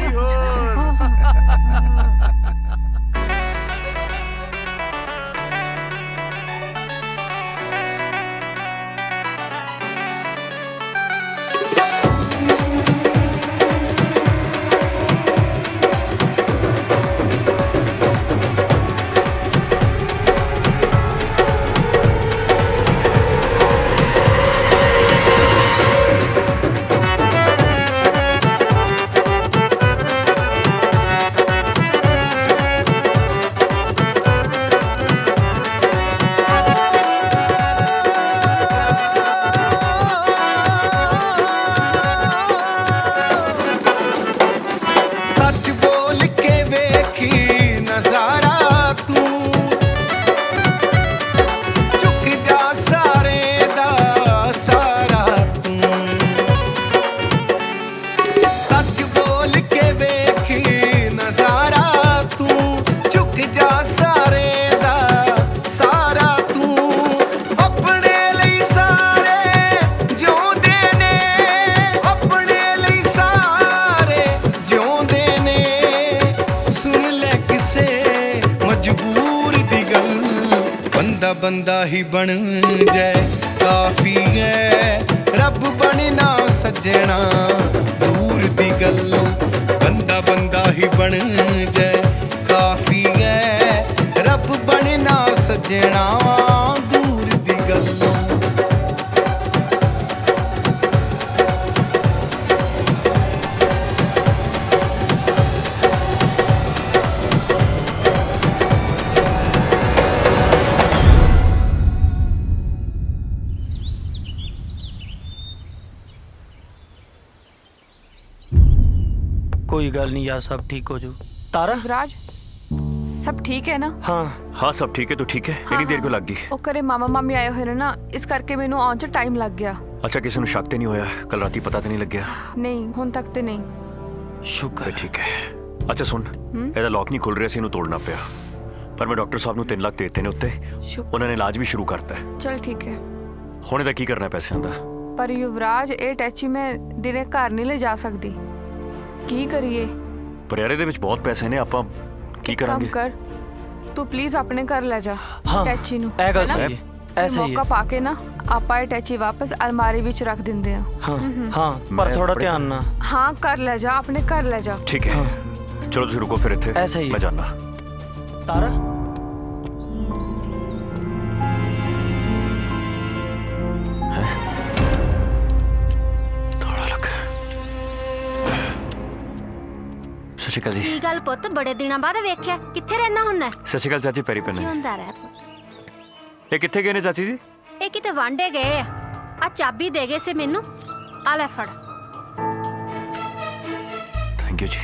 ਬੰਦਾ ਹੀ ਬਣ ਜਾਏ ਕਾਫੀ ਹੈ, ਰੱਬ ਬਣਨਾ ਸੱਜਣਾ ਦੂਰ ਦੀ ਗੱਲ। ਬੰਦਾ ਬੰਦਾ ਹੀ ਬਣ ਜਾਏ ਕਾਫੀ ਹੈ, ਰੱਬ ਬਣਨਾ ਸੱਜਣਾ ਦੂਰ ਦੀ ਗੱਲ। कोई गल नहीं यार, सब ठीक हो जाओ। तारा युवराज सब ठीक है ना? हाँ सब ठीक है। तो ठीक है, इतनी देर क्यों लग गई? ਉਹ ਘਰੇ ਮਾਮਾ ਮਾਮੀ ਆਏ ਹੋਏ ਨੇ ਨਾ, ਇਸ ਕਰਕੇ ਮੈਨੂੰ ਆਉਣ 'ਚ ਟਾਈਮ ਲੱਗ ਗਿਆ। ਅੱਛਾ ਕਿਸੇ ਨੂੰ ਸ਼ੱਕ ਤੇ ਨਹੀਂ ਹੋਇਆ? ਕੱਲ ਰਾਤੀ ਪਤਾ ਤੇ ਨਹੀਂ ਲੱਗਿਆ? ਨਹੀਂ ਹੁਣ ਤੱਕ ਤੇ ਨਹੀਂ। ਸ਼ੁਕਰ ਠੀਕ ਹੈ। ਅੱਛਾ ਸੁਣ, ਇਹਦਾ ਲੌਕ ਨਹੀਂ ਖੁੱਲ ਰਿਹਾ ਸੀ, ਇਹਨੂੰ ਤੋੜਨਾ ਪਿਆ, ਪਰ ਮੈਂ ਡਾਕਟਰ ਸਾਹਿਬ ਨੂੰ 3 ਲੱਖ ਦੇ ਦਿੱਤੇ ਨੇ ਉੱਤੇ, ਉਹਨਾਂ ਨੇ ਇਲਾਜ ਵੀ ਸ਼ੁਰੂ ਕਰਤਾ ਹੈ। ਚਲ ਠੀਕ ਹੈ। ਹੁਣ ਇਹਦਾ ਕੀ ਕਰਨਾ ਪੈਸਿਆਂ ਦਾ? ਪਰ ਯੁਵਰਾਜ ਇਹ ਟੈਚੀ ਮੈਂ ਦਿਨੇ ਘਰ ਨਹੀਂ ਲੈ ਜਾ ਸਕਦੀ, ਕੀ ਕਰੀਏ? ਪਰ ਯਾਰ ਇਹਦੇ ਵਿੱਚ ਬਹੁਤ ਪੈਸੇ ਨੇ, ਆਪਾਂ ਕੀ ਕਰਾਂਗੇ? ਕੰਮ ਕਰ ਤੂੰ ਪਲੀਜ਼ ਆਪਣੇ ਘਰ ਲੈ ਜਾ ਟੈਚੀ ਨੂੰ। ਇਹ ਗੱਲ ਸਹੀ ਹੈ, ਐਸੇ ਹੀ ਮੌਕਾ ਪਾ ਕੇ ਨਾ ਆਪਾਂ ਇਹ ਟੈਚੀ ਵਾਪਸ ਅਲਮਾਰੀ ਵਿੱਚ ਰੱਖ ਦਿੰਦੇ ਆ। ਹਾਂ ਪਰ ਥੋੜਾ ਧਿਆਨ ਨਾਲ। ਹਾਂ ਕਰ ਲੈ ਜਾ, ਆਪਣੇ ਘਰ ਲੈ ਜਾ। ਠੀਕ ਹੈ ਚਲੋ ਤੁਸੀਂ ਰੁਕੋ ਫਿਰ ਇੱਥੇ, ਐਸੇ ਹੀ ਮੈਂ ਜਾਣਾ। ਤਾਰਾ ਸਤਿ ਸ਼੍ਰੀ ਅਕਾਲ ਜੀ। ਕੀ ਗੱਲ ਪੁੱਤ, ਬੜੇ ਦਿਨਾਂ ਬਾਅਦ ਵੇਖਿਆ, ਕਿੱਥੇ ਰਹਿਣਾ ਹੁੰਨਾ? ਸਤਿ ਸ਼੍ਰੀ ਅਕਾਲ ਚਾਚੀ, ਪੈਰੀ ਪੈਣੇ। ਜਿਉਂਦਾ ਰਹਿ ਪੁੱਤ। ਇਹ ਕਿੱਥੇ ਗਏ ਨੇ ਚਾਚੀ ਜੀ? ਇਹ ਕਿਤੇ ਵਾਂਡੇ ਗਏ ਆ ਚਾਬੀ ਦੇ ਗਏ ਸੀ ਮੈਨੂੰ, ਆ ਲੈ ਫੜ। ਥੈਂਕ ਯੂ ਜੀ।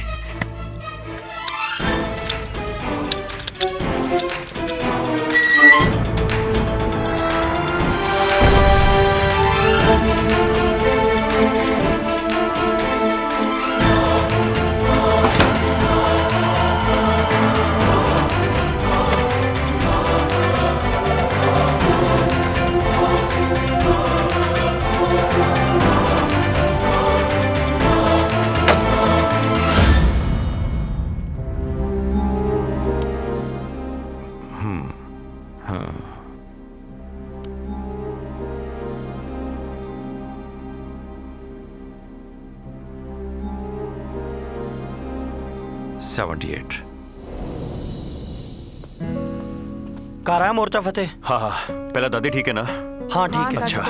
78। ਕਰ ਆਇਆ ਮੋਰਚਾ ਫਤਿਹ? हाँ हाँ पहला दादी ठीक है ना? हाँ ठीक है। अच्छा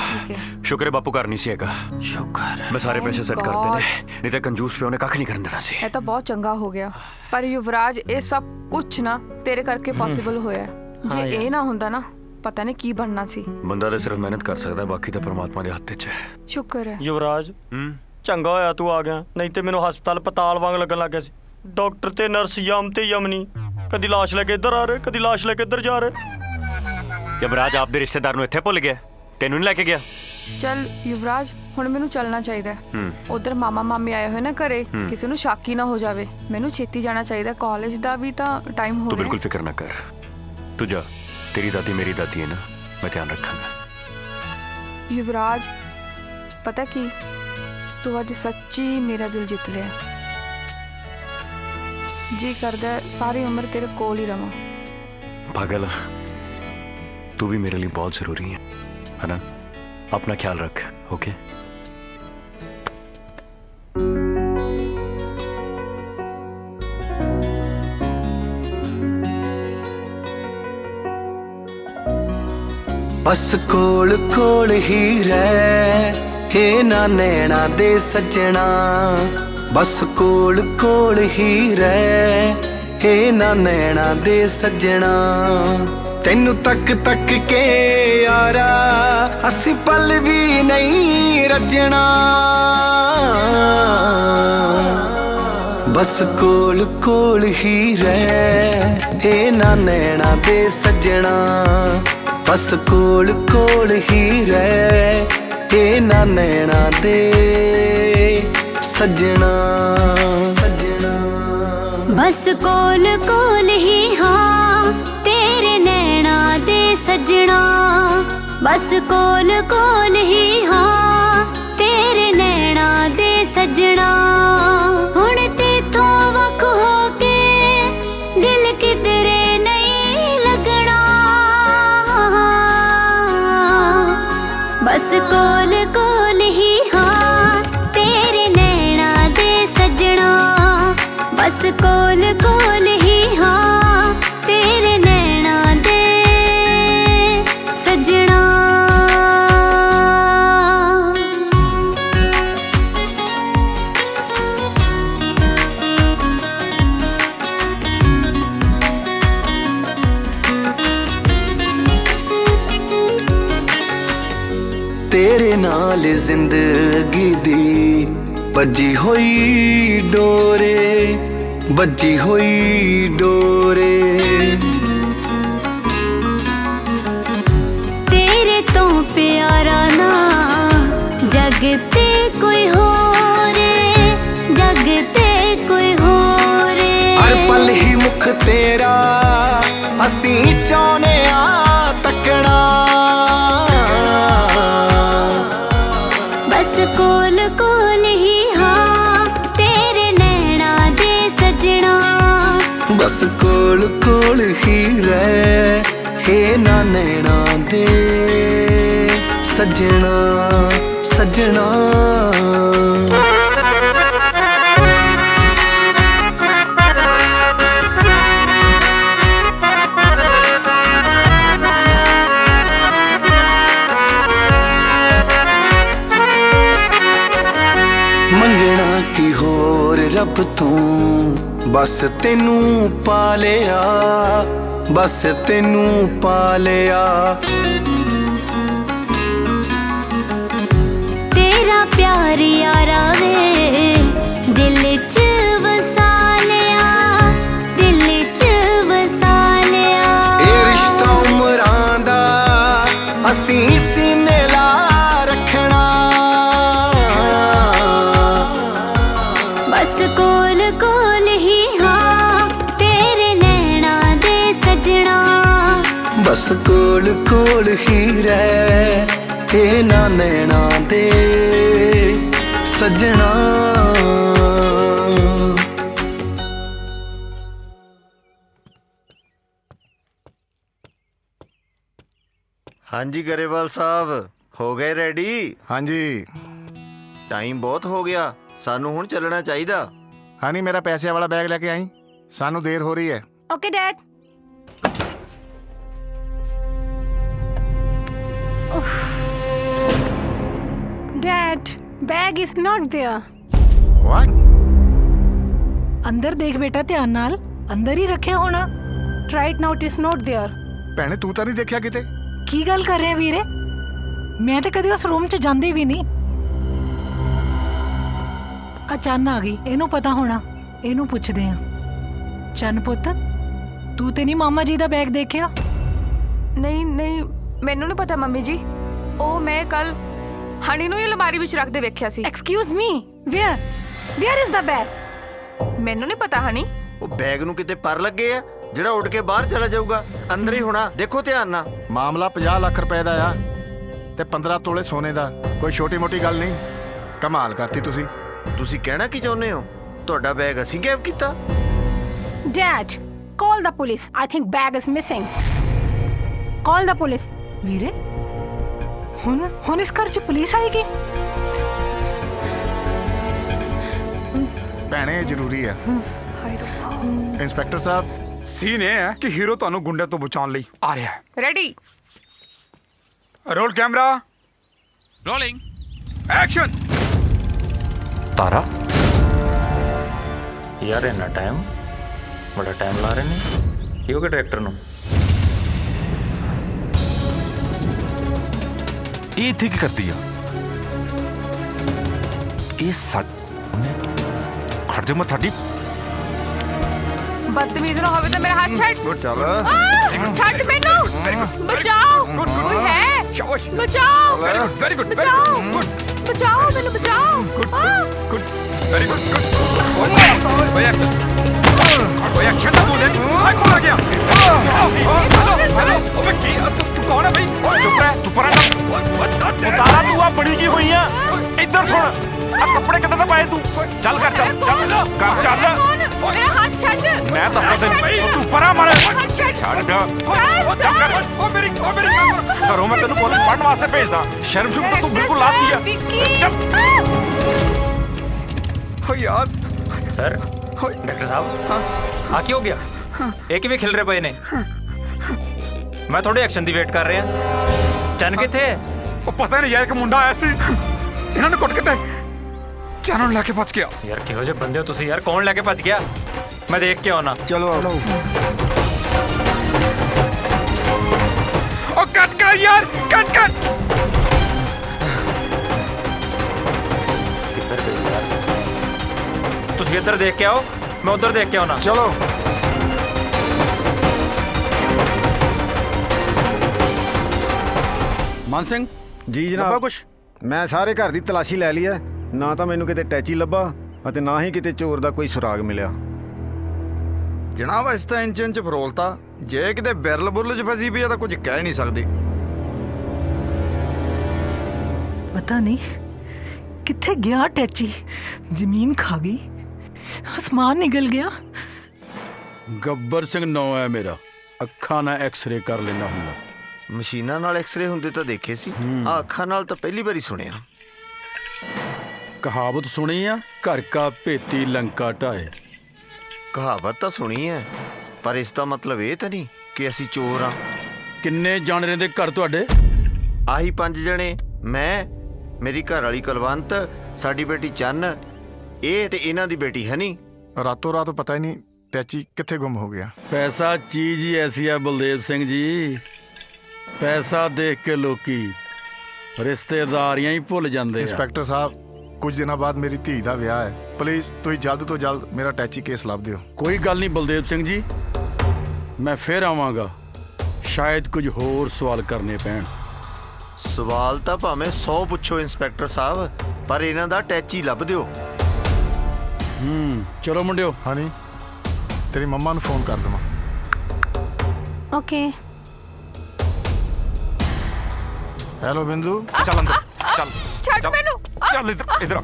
शुक्र है बापू घर नहीं सी हैगा। शुक्र मैं सारे पैसे सेट कर देने नहीं तो कंजूस पे उन्हें कख नहीं करन देना सी। ਇਹ ਤਾਂ ਬਹੁਤ ਚੰਗਾ ਹੋ ਗਿਆ ਪਰ ਯੁਵਰਾਜ ਇਹ ਸਭ ਕੁਝ ਨਾ ਤੇਰੇ ਕਰਕੇ ਪੋਸੀਬਲ ਹੋਇਆ ਹੈ। ਜੇ ਇਹ ਨਾ ਹੁੰਦਾ ਨਾ ਪਤਾ ਨਹੀਂ ਕੀ ਬਣਨਾ ਸੀ। ਬੰਦਾ ਤਾਂ ਸਿਰਫ ਮਿਹਨਤ ਕਰ ਸਕਦਾ ਬਾਕੀ ਤਾਂ ਪਰਮਾਤਮਾ ਦੇ ਹੱਥ 'ਚ ਹੈ। ਸ਼ੁਕਰ ਹੈ ਯੁਵਰਾਜ ਚੰਗਾ ਹੋਇਆ ਤੂੰ ਆ ਗਿਆ ਨਹੀਂ ਤੇ ਮੈਨੂੰ ਹਸਪਤਾਲ ਪਤਾਲ ਵਾਂਗ ਲੱਗਣ ਲੱਗ ਗਿਆ ਸੀ। ਡਾਕਟਰ ਤੇ ਨਰਸ ਯਮ ਤੇ ਯਮਨੀ ਕਦੀ ਲਾਸ਼ ਲੈ ਕੇ ਇੱਧਰ ਆ ਰਹੇ ਕਦੀ ਲਾਸ਼ ਲੈ ਕੇ ਇੱਧਰ ਜਾ ਰਹੇ। ਯਮਰਾਜ ਆਪਦੇ ਰਿਸ਼ਤੇਦਾਰ ਨੂੰ ਇੱਥੇ ਭੁੱਲ ਗਿਆ ਤੈਨੂੰ ਨਹੀਂ ਲੈ ਕੇ ਗਿਆ। ਚੱਲ ਯੁਵਰਾਜ ਹੁਣ ਮੈਨੂੰ ਚੱਲਣਾ ਚਾਹੀਦਾ ਹੈ। ਉਧਰ ਮਾਮਾ ਮਾਮੀ ਆਏ ਹੋਏ ਨਾ ਘਰੇ ਕਿਸੇ ਨੂੰ ਸ਼ੱਕ ਹੀ ਨਾ ਹੋ ਜਾਵੇ। ਮੈਨੂੰ ਛੇਤੀ ਜਾਣਾ ਚਾਹੀਦਾ ਕਾਲਜ ਦਾ ਵੀ ਤਾਂ ਟਾਈਮ ਹੋ ਤੂੰ ਰਿਹਾ। ਬਿਲਕੁਲ ਫਿਕਰ ਨਾ ਕਰ ਤੂੰ ਜਾ ਤੇਰੀ ਦਾਦੀ ਮੇਰੀ ਦਾਦੀ ਹੈ ਨਾ ਮੈਂ ਧਿਆਨ ਰੱਖਾਂਗਾ। ਯੁਵਰਾਜ ਪਤਾ ਕੀ ਤੂੰ ਅੱਜ ਸੱਚੀ ਮੇਰਾ ਦਿਲ ਜਿੱਤ ਲਿਆ। ਜੀ ਕਰਦਾ ਹੈ ਸਾਰੀ ਉਮਰ ਤੇਰੇ ਕੋਲ ਹੀ ਰਵਾਂ। पागल तू भी मेरे लिए बहुत जरूरी है ना? अपना ख्याल रख ओके। बस कोल कोल ही रह हे ना नैना दे सजना बस कोल कोल ही रह हे ना नैना दे सजना तेनू तक तक के यारा असी पल भी नहीं रजना बस कोल कोल ही रह हे ना नैना दे सजना बस कोल कोल ही रह हे ना नैना दे सजना सजना बस कोल कोल ही हाँ तेरे नैना दे सजना बस कोल कोल ही हाँ तेरे नैना दे सजना हुण तेथों वख हो के दिल किधरे नहीं लगना बस कोल कोल ही हाँ तेरे नैना दे सजना बस कोल कोल ही हाँ तेरे नैना दे सजना तेरे नाल जिंदगी दी बजी होई डोरे बजी होई डोरे तेरे तो प्यारा ना जगते कोई हो रे जगते कोई हो रे हर पल ही मुख तेरा असी चाहने आ तकना बस कोल कोल ही हाँ तेरे नैना दे सजना बस कोल कोल ही रह हे ना नैना दे सजना सजना मंगना की होर रब तू बस तेनू पा लिया बस तेनू पा लिया तेरा प्यार यारा वे दिल च वसा लिया दिल च वसा लिया ए रिश्ता उमरां दा असी सीने ला रखना बस कोल कोल ही हाँ तेरे नैना दे सजना बस कोल कोल ही रह हे ना नैना दे सजना हाँ जी गरेवाल साहब हो गए रेडी? हाँ जी टाइम बहुत हो गया सानू हुण चलना चाहिदा। हाँ नहीं मेरा पैसे वाला बैग लेके आई ਸਾਨੂੰ ਦੇਰ ਹੋ ਰਹੀ ਹੈ। Okay, Dad. Oof. Dad, bag is not there. What? ਅੰਦਰ ਦੇਖ ਬੇਟਾ ਧਿਆਨ ਨਾਲ, ਅੰਦਰ ਹੀ ਰੱਖਿਆ ਹੋਣਾ। Right now it is not there. ਭੈਣੇ ਤੂੰ ਤਾਂ ਨਹੀਂ ਦੇਖਿਆ ਕਿਤੇ? ਕੀ ਗੱਲ ਕਰ ਰਹੇ ਵੀਰੇ? ਮੈਂ ਤਾਂ ਕਦੇ ਉਸ ਰੂਮ 'ਚ ਜਾਂਦੀ ਵੀ ਨਹੀਂ। ਅਚਾਨਕ ਆ ਗਈ, ਇਹਨੂੰ ਪਤਾ ਹੋਣਾ, ਇਹਨੂੰ ਪੁੱਛਦੇ ਆ। ਚੰਨ ਪੁੱਤ, ਤੂੰ ਤੇ ਨਹੀਂ ਮਾਮਾ ਜੀ ਦਾ ਬੈਗ ਦੇਖਿਆ? ਨਹੀਂ ਨਹੀਂ, ਮੈਨੂੰ ਨਹੀਂ ਪਤਾ ਮੰਮੀ ਜੀ। ਉਹ ਮੈਂ ਕੱਲ ਹਣੀ ਨੂੰ ਹੀ ਅਲਮਾਰੀ ਵਿੱਚ ਰੱਖਦੇ ਵੇਖਿਆ ਸੀ। Excuse me, where is the bag? ਮੈਨੂੰ ਨਹੀਂ ਪਤਾ ਹਣੀ। ਉਹ ਬੈਗ ਨੂੰ ਕਿਤੇ ਪਰ ਲੱਗੇ ਆ ਜਿਹੜਾ ਉੱਡ ਕੇ ਬਾਹਰ ਚਲਾ ਜਾਊਗਾ? ਅੰਦਰ ਹੀ ਹੋਣਾ, ਦੇਖੋ ਧਿਆਨ ਨਾਲ। ਮਾਮਲਾ 50 ਲੱਖ ਰੁਪਏ ਦਾ ਆ ਤੇ 15 ਤੋਲੇ ਸੋਨੇ ਦਾ, ਕੋਈ ਛੋਟੀ ਮੋਟੀ ਗੱਲ ਨਹੀਂ। ਕਮਾਲ ਕਰਤੀ ਤੁਸੀਂ। ਤੁਸੀਂ ਕਹਿਣਾ ਕੀ ਚਾਹੁੰਦੇ ਹੋ? ਤੁਹਾਡਾ ਬੈਗ ਅਸੀਂ ਗਾਇਬ ਕੀਤਾ? Dad, call the police. I think bag is missing. Call the police. ਵੀਰੇ, ਹੁਣ ਇਸ ਘਰ 'ਚ ਪੁਲਿਸ ਆਏਗੀ? ਭੈਣੇ ਜ਼ਰੂਰੀ ਆ। ਇੰਸਪੈਕਟਰ ਸਾਹਿਬ, ਸੀਨ ਇਹ ਹੈ ਕਿ ਹੀਰੋ ਤੁਹਾਨੂੰ ਗੁੰਡੇ ਤੋਂ ਬਚਾਉਣ ਲਈ ਆ ਰਿਹਾ ਹੈ। Ready, roll camera, rolling, action. Tara ਯਾਰ ਇੰਨਾ ਟਾਈਮ, ਬੜਾ ਟਾਈਮ ਲਾ ਰਹੇ ਨੇ। ਕੀ ਹੋ ਗਿਆ ਡਾਇਰੈਕਟਰ ਨੂੰ? ਇਹ ਇੱਥੇ ਕੀ ਕਰਦੀ ਆ? ਇਹ ਖੜ ਜਾ, ਮੈਂ ਤੁਹਾਡੀ ਬਦਤਮੀਜ਼ ਨਾ ਹੋਵੇ ਤਾਂ ਮੇਰਾ ਹੱਥ ਛੱਡ। ਗੁੱਡ ਚੱਲ। ਛੱਡ ਮੈਨੂੰ, ਬਚਾਓ। ਕੋਈ ਹੈ? ਬਚਾਓ। ਵੈਰੀ ਗੁੱਡ, ਬਚਾਓ, ਬਚਾਓ ਮੈਨੂੰ, ਬਚਾਓ। Good, very good, good. ਓਏ ਐਕਸ਼ਨ ਤਾਂ ਬੋਲੇ। ਹਾਈ ਕੌਣ ਆ ਗਿਆ? ਹੈਲੋ, ਓਏ ਕੀ ਤੂੰ ਕੌਣ ਹੈ ਬਈ? ਚੁੱਪ ਰਹਿ, ਤੂੰ ਪਰਾਂ ਤਾਰਾ, ਤੂੰ ਆ ਬੜੀ ਕੀ ਹੋਈ ਆ? ਇੱਧਰ ਸੁਣ, ਆ ਕੱਪੜੇ ਕਿੱਦਾਂ ਦਾ ਪਾਏ ਤੂੰ? ਚੱਲ ਕਰ, ਚੱਲ ਚੱਲ। ਮੇਰਾ ਹੱਥ ਛੱਡ। ਮੈਂ ਦੱਸਦਾ ਤੈਨੂੰ, ਤੂੰ ਪਰਾਂ ਮਾਰ। ਛੱਡ। ਓ ਮੇਰੀ ਘਰੋਂ ਮੈਂ ਤੈਨੂੰ ਕਾਲਜ ਪੜ੍ਹਨ ਵਾਸਤੇ ਭੇਜਦਾ, ਸ਼ਰਮ ਸ਼ੁਮ ਤਾਂ ਤੂੰ ਬਿਲਕੁਲ ਲਾਤੀ ਆ। ਚੱਲ। ਓ ਯਾਰ ਸਰ, ਡਾਕਟਰ ਸਾਹਿਬ, ਆ ਕੀ ਹੋ ਗਿਆ? ਇਹ ਕਿਵੇਂ ਖਿਲ ਰਹੇ ਪਏ ਨੇ? ਮੈਂ ਤੁਹਾਡੇ ਐਕਸ਼ਨ ਦੀ ਵੇਟ ਕਰ ਰਿਹਾ। ਚੰਨ ਕਿੱਥੇ ਹੈ? ਉਹ ਪਤਾ ਨਹੀਂ ਯਾਰ, ਇੱਕ ਮੁੰਡਾ ਆਇਆ ਸੀ, ਇਹਨਾਂ ਨੇ ਕੁੱਟ ਕੇ ਤੇ ਚੰਨ ਨੂੰ ਲੈ ਕੇ ਭੱਜ ਗਿਆ। ਯਾਰ ਕਿਹੋ ਜਿਹੇ ਬੰਦੇ ਹੋ ਤੁਸੀਂ ਯਾਰ? ਕੌਣ ਲੈ ਕੇ ਭੱਜ ਗਿਆ? ਮੈਂ ਦੇਖ ਕੇ ਆਉਣਾ। ਚਲੋ ਉਹ ਕੱਟ ਕਰ ਯਾਰ, ਕੱਟ ਕਰ। ਕਿੱਧਰ ਗਈ ਯਾਰ? ਤੁਸੀਂ ਇੱਧਰ ਦੇਖ ਕੇ ਆਓ, ਮੈਂ ਉੱਧਰ ਦੇਖ ਕੇ ਆਉਣਾ। ਚਲੋ। ਮਾਨ ਸਿੰਘ ਜੀ ਲੱਭਾ ਜਨਾਬ, ਕੁਛ? ਮੈਂ ਸਾਰੇ ਘਰ ਦੀ ਤਲਾਸ਼ੀ ਲੈ ਲਈ ਹੈ, ਨਾ ਤਾਂ ਮੈਨੂੰ ਕਿਤੇ ਟੈਚੀ ਲੱਭਾ ਅਤੇ ਨਾ ਹੀ ਕਿਤੇ ਚੋਰ ਦਾ ਕੋਈ ਸੁਰਾਗ ਮਿਲਿਆ। ਜਨਾਬ ਇਸ ਤਾਂ ਇੰਜਨ 'ਚ ਫਰੋਲਤਾ, ਜੇ ਕਿਤੇ ਬਿਰਲ ਬੁਰਲ 'ਚ ਫਸੀ ਪਈ ਆ ਤਾਂ ਕੁਝ ਕਹਿ ਨਹੀਂ ਸਕਦੇ। ਪਤਾ ਨਹੀਂ ਕਿੱਥੇ ਗਿਆ ਟੈਚੀ। ਜ਼ਮੀਨ ਖਾ ਗਈ, ਅਸਮਾਨ ਨਿਕਲ ਗਿਆ। ਗੱਬਰ ਸਿੰਘ ਨਾਂ ਹੈ ਮੇਰਾ, ਅੱਖਾਂ ਨਾਲ ਐਕਸ-ਰੇ ਕਰ ਲੈਣਾ ਹੁੰਦਾ। ਮਸ਼ੀਨਾਂ ਨਾਲ ਐਕਸ-ਰੇ ਹੁੰਦੇ ਤਾਂ ਦੇਖੇ ਸੀ, ਆ ਅੱਖਾਂ ਨਾਲ ਤਾਂ ਪਹਿਲੀ ਵਾਰੀ ਸੁਣਿਆ। ਕਹਾਵਤ ਸੁਣੀ ਆ, ਘਰ ਕਾ ਭੇਤੀ ਲੰਕਾ ਢਾਏ। ਕਹਾਵਤ ਤਾਂ ਸੁਣੀ ਹੈ, ਪਰ ਇਸ ਦਾ ਮਤਲਬ ਇਹ ਤਾਂ ਨਹੀਂ ਕਿ ਅਸੀਂ ਚੋਰ ਆ। ਕਿੰਨੇ ਜਾਣਰੇ ਦੇ ਘਰ ਤੁਹਾਡੇ? ਆਹੀ 5 ਜਣੇ, ਮੈਂ, ਮੇਰੀ ਘਰ ਵਾਲੀ ਕੁਲਵੰਤ, ਸਾਡੀ ਬੇਟੀ ਚੰਨ, ਇਹ ਤੇ ਇਹਨਾਂ ਦੀ ਬੇਟੀ ਹਨੀ। ਰਾਤੋਂ ਰਾਤ ਪਤਾ ਹੀ ਨਹੀਂ ਟੈਚੀ ਕਿੱਥੇ ਗੁੰਮ ਹੋ ਗਿਆ। ਪੈਸਾ ਚੀਜ਼ ਹੀ ਐਸੀ ਆ ਬਲਦੇਵ ਸਿੰਘ ਜੀ, ਪੈਸਾ ਦੇਖ ਕੇ ਲੋਕੀ ਰਿਸ਼ਤੇਦਾਰੀਆਂ ਹੀ ਭੁੱਲ ਜਾਂਦੇ ਆ। ਇੰਸਪੈਕਟਰ ਸਾਹਿਬ, ਕੁਝ ਦਿਨਾਂ ਬਾਅਦ ਮੇਰੀ ਧੀ ਦਾ ਵਿਆਹ ਹੈ, ਪਲੀਜ਼ ਤੁਸੀਂ ਜਲਦ ਤੋਂ ਜਲਦ ਮੇਰਾ ਟੈਚੀ ਕੇਸ ਲੱਭ ਦਿਓ। ਕੋਈ ਗੱਲ ਨਹੀਂ ਬਲਦੇਵ ਸਿੰਘ ਜੀ, ਮੈਂ ਫੇਰ ਆਵਾਂਗਾ, ਸ਼ਾਇਦ ਕੁਝ ਹੋਰ ਸਵਾਲ ਕਰਨੇ ਪੈਣ। ਸਵਾਲ ਤਾਂ ਭਾਵੇਂ 100 ਪੁੱਛੋ ਇੰਸਪੈਕਟਰ ਸਾਹਿਬ, ਪਰ ਇਹਨਾਂ ਦਾ ਟੈਚੀ ਲੱਭ ਦਿਓ। ਚਲੋ ਮੁੰਡਿਓ। ਹਨੀ, ਤੇਰੀ ਮੰਮਾ ਨੂੰ ਫੋਨ ਕਰ ਦੇਵਾਂ। Okay. ਹੈਲੋ ਬਿੰਦੂ। ਚੱਲ ਅੰਦਰ, ਚੱਲ ਛੱਡ ਮੈਨੂੰ। ਚੱਲ ਇੱਧਰ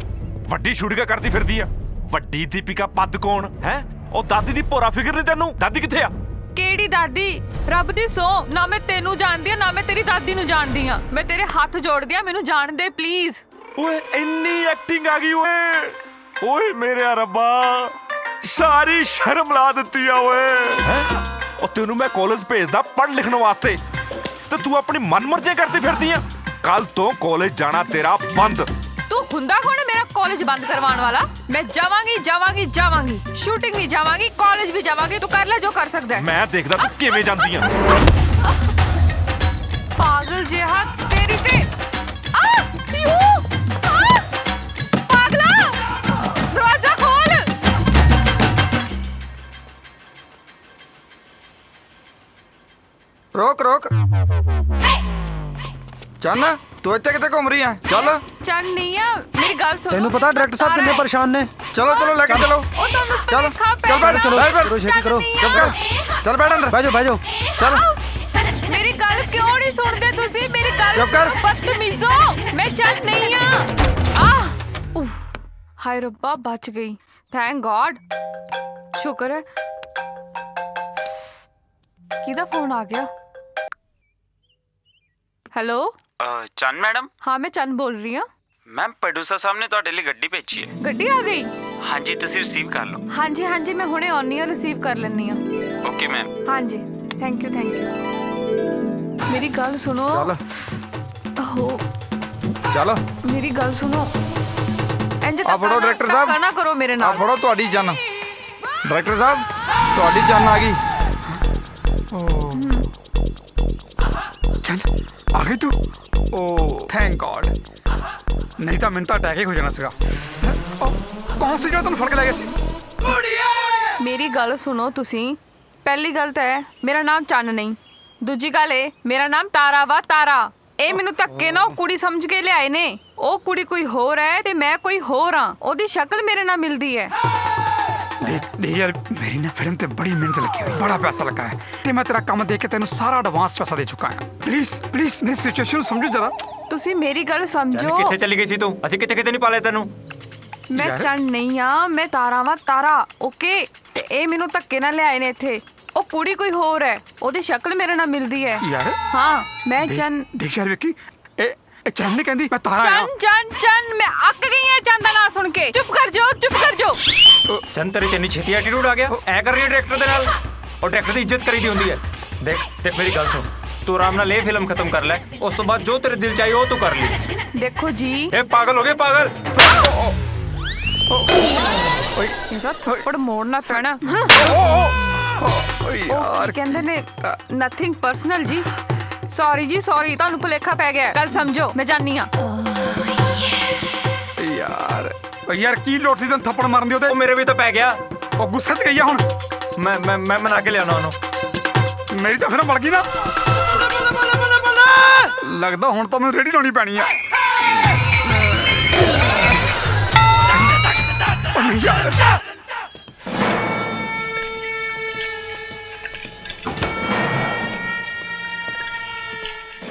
ਵੱਡੀ ਸ਼ੂਟਿੰਗਾਂ ਕਰਦੀ ਫਿਰਦੀ ਆ। ਵੱਡੀ ਦੀਪਿਕਾ ਪਦਕੋਣ ਹੈ? ਉਹ ਦਾਦੀ ਦੀ ਭੋਰਾ ਫਿਕਰ ਨਹੀਂ ਤੈਨੂੰ? ਦਾਦੀ ਕਿੱਥੇ ਆ? ਕਿਹੜੀ ਦਾਦੀ? ਰੱਬ ਦੀ ਸੌ, ਨਾ ਮੈਂ ਤੈਨੂੰ ਜਾਣਦੀ ਆ ਨਾ ਮੈਂ ਤੇਰੀ ਦਾਦੀ ਨੂੰ ਜਾਣਦੀ ਆ। ਮੈਂ ਤੇਰੇ ਹੱਥ ਜੋੜਦੀ ਆ, ਮੈਨੂੰ ਜਾਣ ਦੇ ਪਲੀਜ਼। ਓਏ ਇੰਨੀ ਐਕਟਿੰਗ ਆ ਗਈ ਓਏ। ਓਏ ਮੇਰੇ ਰੱਬਾ, ਸਾਰੀ ਸ਼ਰਮ ਲਾ ਦਿੱਤੀ ਆ ਓਏ। ਉਹ ਤੈਨੂੰ ਮੈਂ ਕਾਲਜ ਭੇਜਦਾ ਪੜ੍ਹ ਲਿਖਣ ਵਾਸਤੇ ਤੇ ਤੂੰ ਆਪਣੀ ਮਨਮਰਜ਼ੀ ਕਰਦੀ ਫਿਰਦੀ ਆ। ਕੱਲ ਤੋਂ ਕਾਲਜ ਜਾਣਾ ਤੇਰਾ ਬੰਦ। तू हुंदा कौन है मेरा कॉलेज बंद करवाने वाला? मैं जावांगी जावांगी जावांगी, शूटिंग भी जावांगी, कॉलेज भी जावांगी। तू कर ले जो कर सकदा है। मैं देखदा तू किवें जांदी आ। पागल जिहा तेरी ते यू पागला, दरवाजा खोल। रोक रोक चल तू इतने कितने घूम रही है? चल चल नहीं है, मेरी गल सुनो। तेनू पता डायरेक्टर साहब कितने परेशान ने। चलो चलो लेके चलो। चल चल बैठ चलो बैठ छेती करो। चुप कर चल बैठ अंदर बैठो बैठो चल। मेरी गल क्यों नहीं सुनते तुसी? मेरी गल चुप कर। बदतमीजो, मैं चल नहीं हां। हाय रब्बा बच गई, थैंक गॉड, शुक्र है। किदा फोन आ गया? हेलो चंद मैडम? हाँ मैं चंद बोल रही हूँ। मैम प्रोड्यूसर साहब ने ਤੁਹਾਡੇ ਲਈ ਗੱਡੀ ਭੇਜੀ ਹੈ। ਗੱਡੀ ਆ ਗਈ? ਹਾਂਜੀ ਤੁਸੀਂ ਰਿਸੀਵ ਕਰ ਲਓ। ਹਾਂਜੀ ਹਾਂਜੀ ਮੈਂ ਹੁਣੇ ਆਉਣੀ ਆ, ਰਿਸੀਵ ਕਰ ਲੈਣੀ ਆ। Okay ma'am. ਹਾਂਜੀ ਥੈਂਕ ਯੂ। ਮੇਰੀ ਗੱਲ ਸੁਣੋ। चल हो चल मेरी गल सुनो। इंज आ फड़ो डायरेक्टर साहब, ना करो मेरे आ नाल। फड़ो ਤੁਹਾਡੀ ਜਨ। डायरेक्टर साहब ਤੁਹਾਡੀ ਜਨ आ गई। चल आ गई तू? ओ थैंक गॉड, नहीं तो मिनता अटैक ही हो जाना सीगा। कौन सी जो तैਨੂੰ फड़ के ले गया सी? मेरी गल सुनो तुसी। पहली गल तो है मेरा नाम चन्न नहीं, दूजी गल है मेरा नाम तारा वा तारा। ਇਹ ਮੈਨੂੰ ਧੱਕੇ ਨਾ ਉਹ ਕੁੜੀ ਸਮਝ ਕੇ ਲਿਆਏ ਨੇ। ਉਹ ਕੁੜੀ ਕੋਈ ਹੋਰ ਹੈ ਤੇ ਮੈਂ ਕੋਈ ਹੋਰ ਹਾਂ। ਉਹਦੀ ਸ਼ਕਲ ਮੇਰੇ ਨਾਲ ਮਿਲਦੀ ਹੈ। देख देख यार, मेरी ना फिल्म ते बड़ी मेहनत लगी हुई, बड़ा पैसा लगा है ते मैं तेरा काम देख के तेनू सारा एडवांस पैसा दे चुका है। प्लीज प्लीज मेरी सिचुएशन समझो जरा। ਤੁਸੀਂ ਮੇਰੀ ਗੱਲ ਸਮਝੋ। ਕਿੱਥੇ ਚਲੀ ਗਈ ਸੀ ਤੂੰ? ਅਸੀਂ ਕਿੱਥੇ ਕਿੱਥੇ ਨਹੀਂ ਪਾਲੇ ਤੈਨੂੰ। ਮੈਂ ਚੰਨ ਨਹੀਂ ਆ, ਮੈਂ ਤਾਰਾ ਵਾਂ ਤਾਰਾ। ਓਕੇ ਤੇ ਇਹ ਮੈਨੂੰ ਧੱਕੇ ਨਾਲ ਲਿਆਏ ਨੇ ਇੱਥੇ। ਉਹ ਕੁੜੀ ਕੋਈ ਹੋਰ ਹੈ, ਉਹਦੀ ਸ਼ਕਲ ਮੇਰੇ ਨਾਲ ਮਿਲਦੀ ਹੈ। यार ਹਾਂ ਮੈਂ ਚੰਨ। देख यार विक्की, ए चंद नहीं कहंदी मैं तारा आया। चंद चंद चंद मैं अक गई है चंद का नाम सुन के। चुप कर जाओ चुप कर जाओ। ਚੰਦ ਤੇਰੇ ਚ ਇੰਨੀ ਛੇਤੀ ਐਟੀਟਿਊਡ ਆ ਗਿਆ? ਐ ਕਰ ਰਹੀ ਹੈ ਡਾਇਰੈਕਟਰ ਦੇ ਨਾਲ? ਉਹ ਡਾਇਰੈਕਟਰ ਦੀ ਇੱਜ਼ਤ ਕਰੀਦੀ ਹੁੰਦੀ ਹੈ। ਦੇਖ ਦੇਖ ਮੇਰੀ ਗੱਲ ਸੁਣ, ਤੂੰ ਆਰਾਮ ਨਾਲ ਇਹ ਫਿਲਮ ਖਤਮ ਕਰ ਲੈ, ਉਸ ਤੋਂ ਬਾਅਦ ਜੋ ਤੇਰੇ ਦਿਲ ਚਾਹੀ ਉਹ ਤੂੰ ਕਰ ਲਈ। देखो जी ਇਹ ਪਾਗਲ ਹੋ ਗਏ ਪਾਗਲ। ਇਹਦਾ ਥੱਪੜ ਮੋੜਨਾ ਪੈਣਾ। यार ਕਹਿੰਦੇ ਨੇ ਨਥਿੰਗ ਪਰਸਨਲ ਜੀ। ਸੌਰੀ ਜੀ ਸੌਰੀ, ਤੁਹਾਨੂੰ ਭੁਲੇਖਾ ਪੈ ਗਿਆ। ਗੱਲ ਸਮਝੋ, ਮੈਂ ਜਾਣੀ ਆ। यार यार की लोट सी तैਨੂੰ थप्पड़ मारन दी ओते? ਉਹ ਮੇਰੇ ਵੀ ਤਾਂ ਪੈ ਗਿਆ। ਉਹ ਗੁੱਸੇ 'ਚ ਗਈ ਆ ਹੁਣ। ਮੈਂ ਮਨਾ ਕੇ ਲਿਆਉਣਾ ਉਹਨੂੰ। ਮੇਰੀ ਤਾਂ ਫਿਲਮ ਬਣ ਗਈ ਨਾ। ਲੱਗਦਾ ਹੁਣ ਤਾਂ ਮੈਨੂੰ ਰੇੜੀ ਲਾਉਣੀ ਪੈਣੀ ਆ। ਉਹ ਨਹੀਂ ਯਾਰ।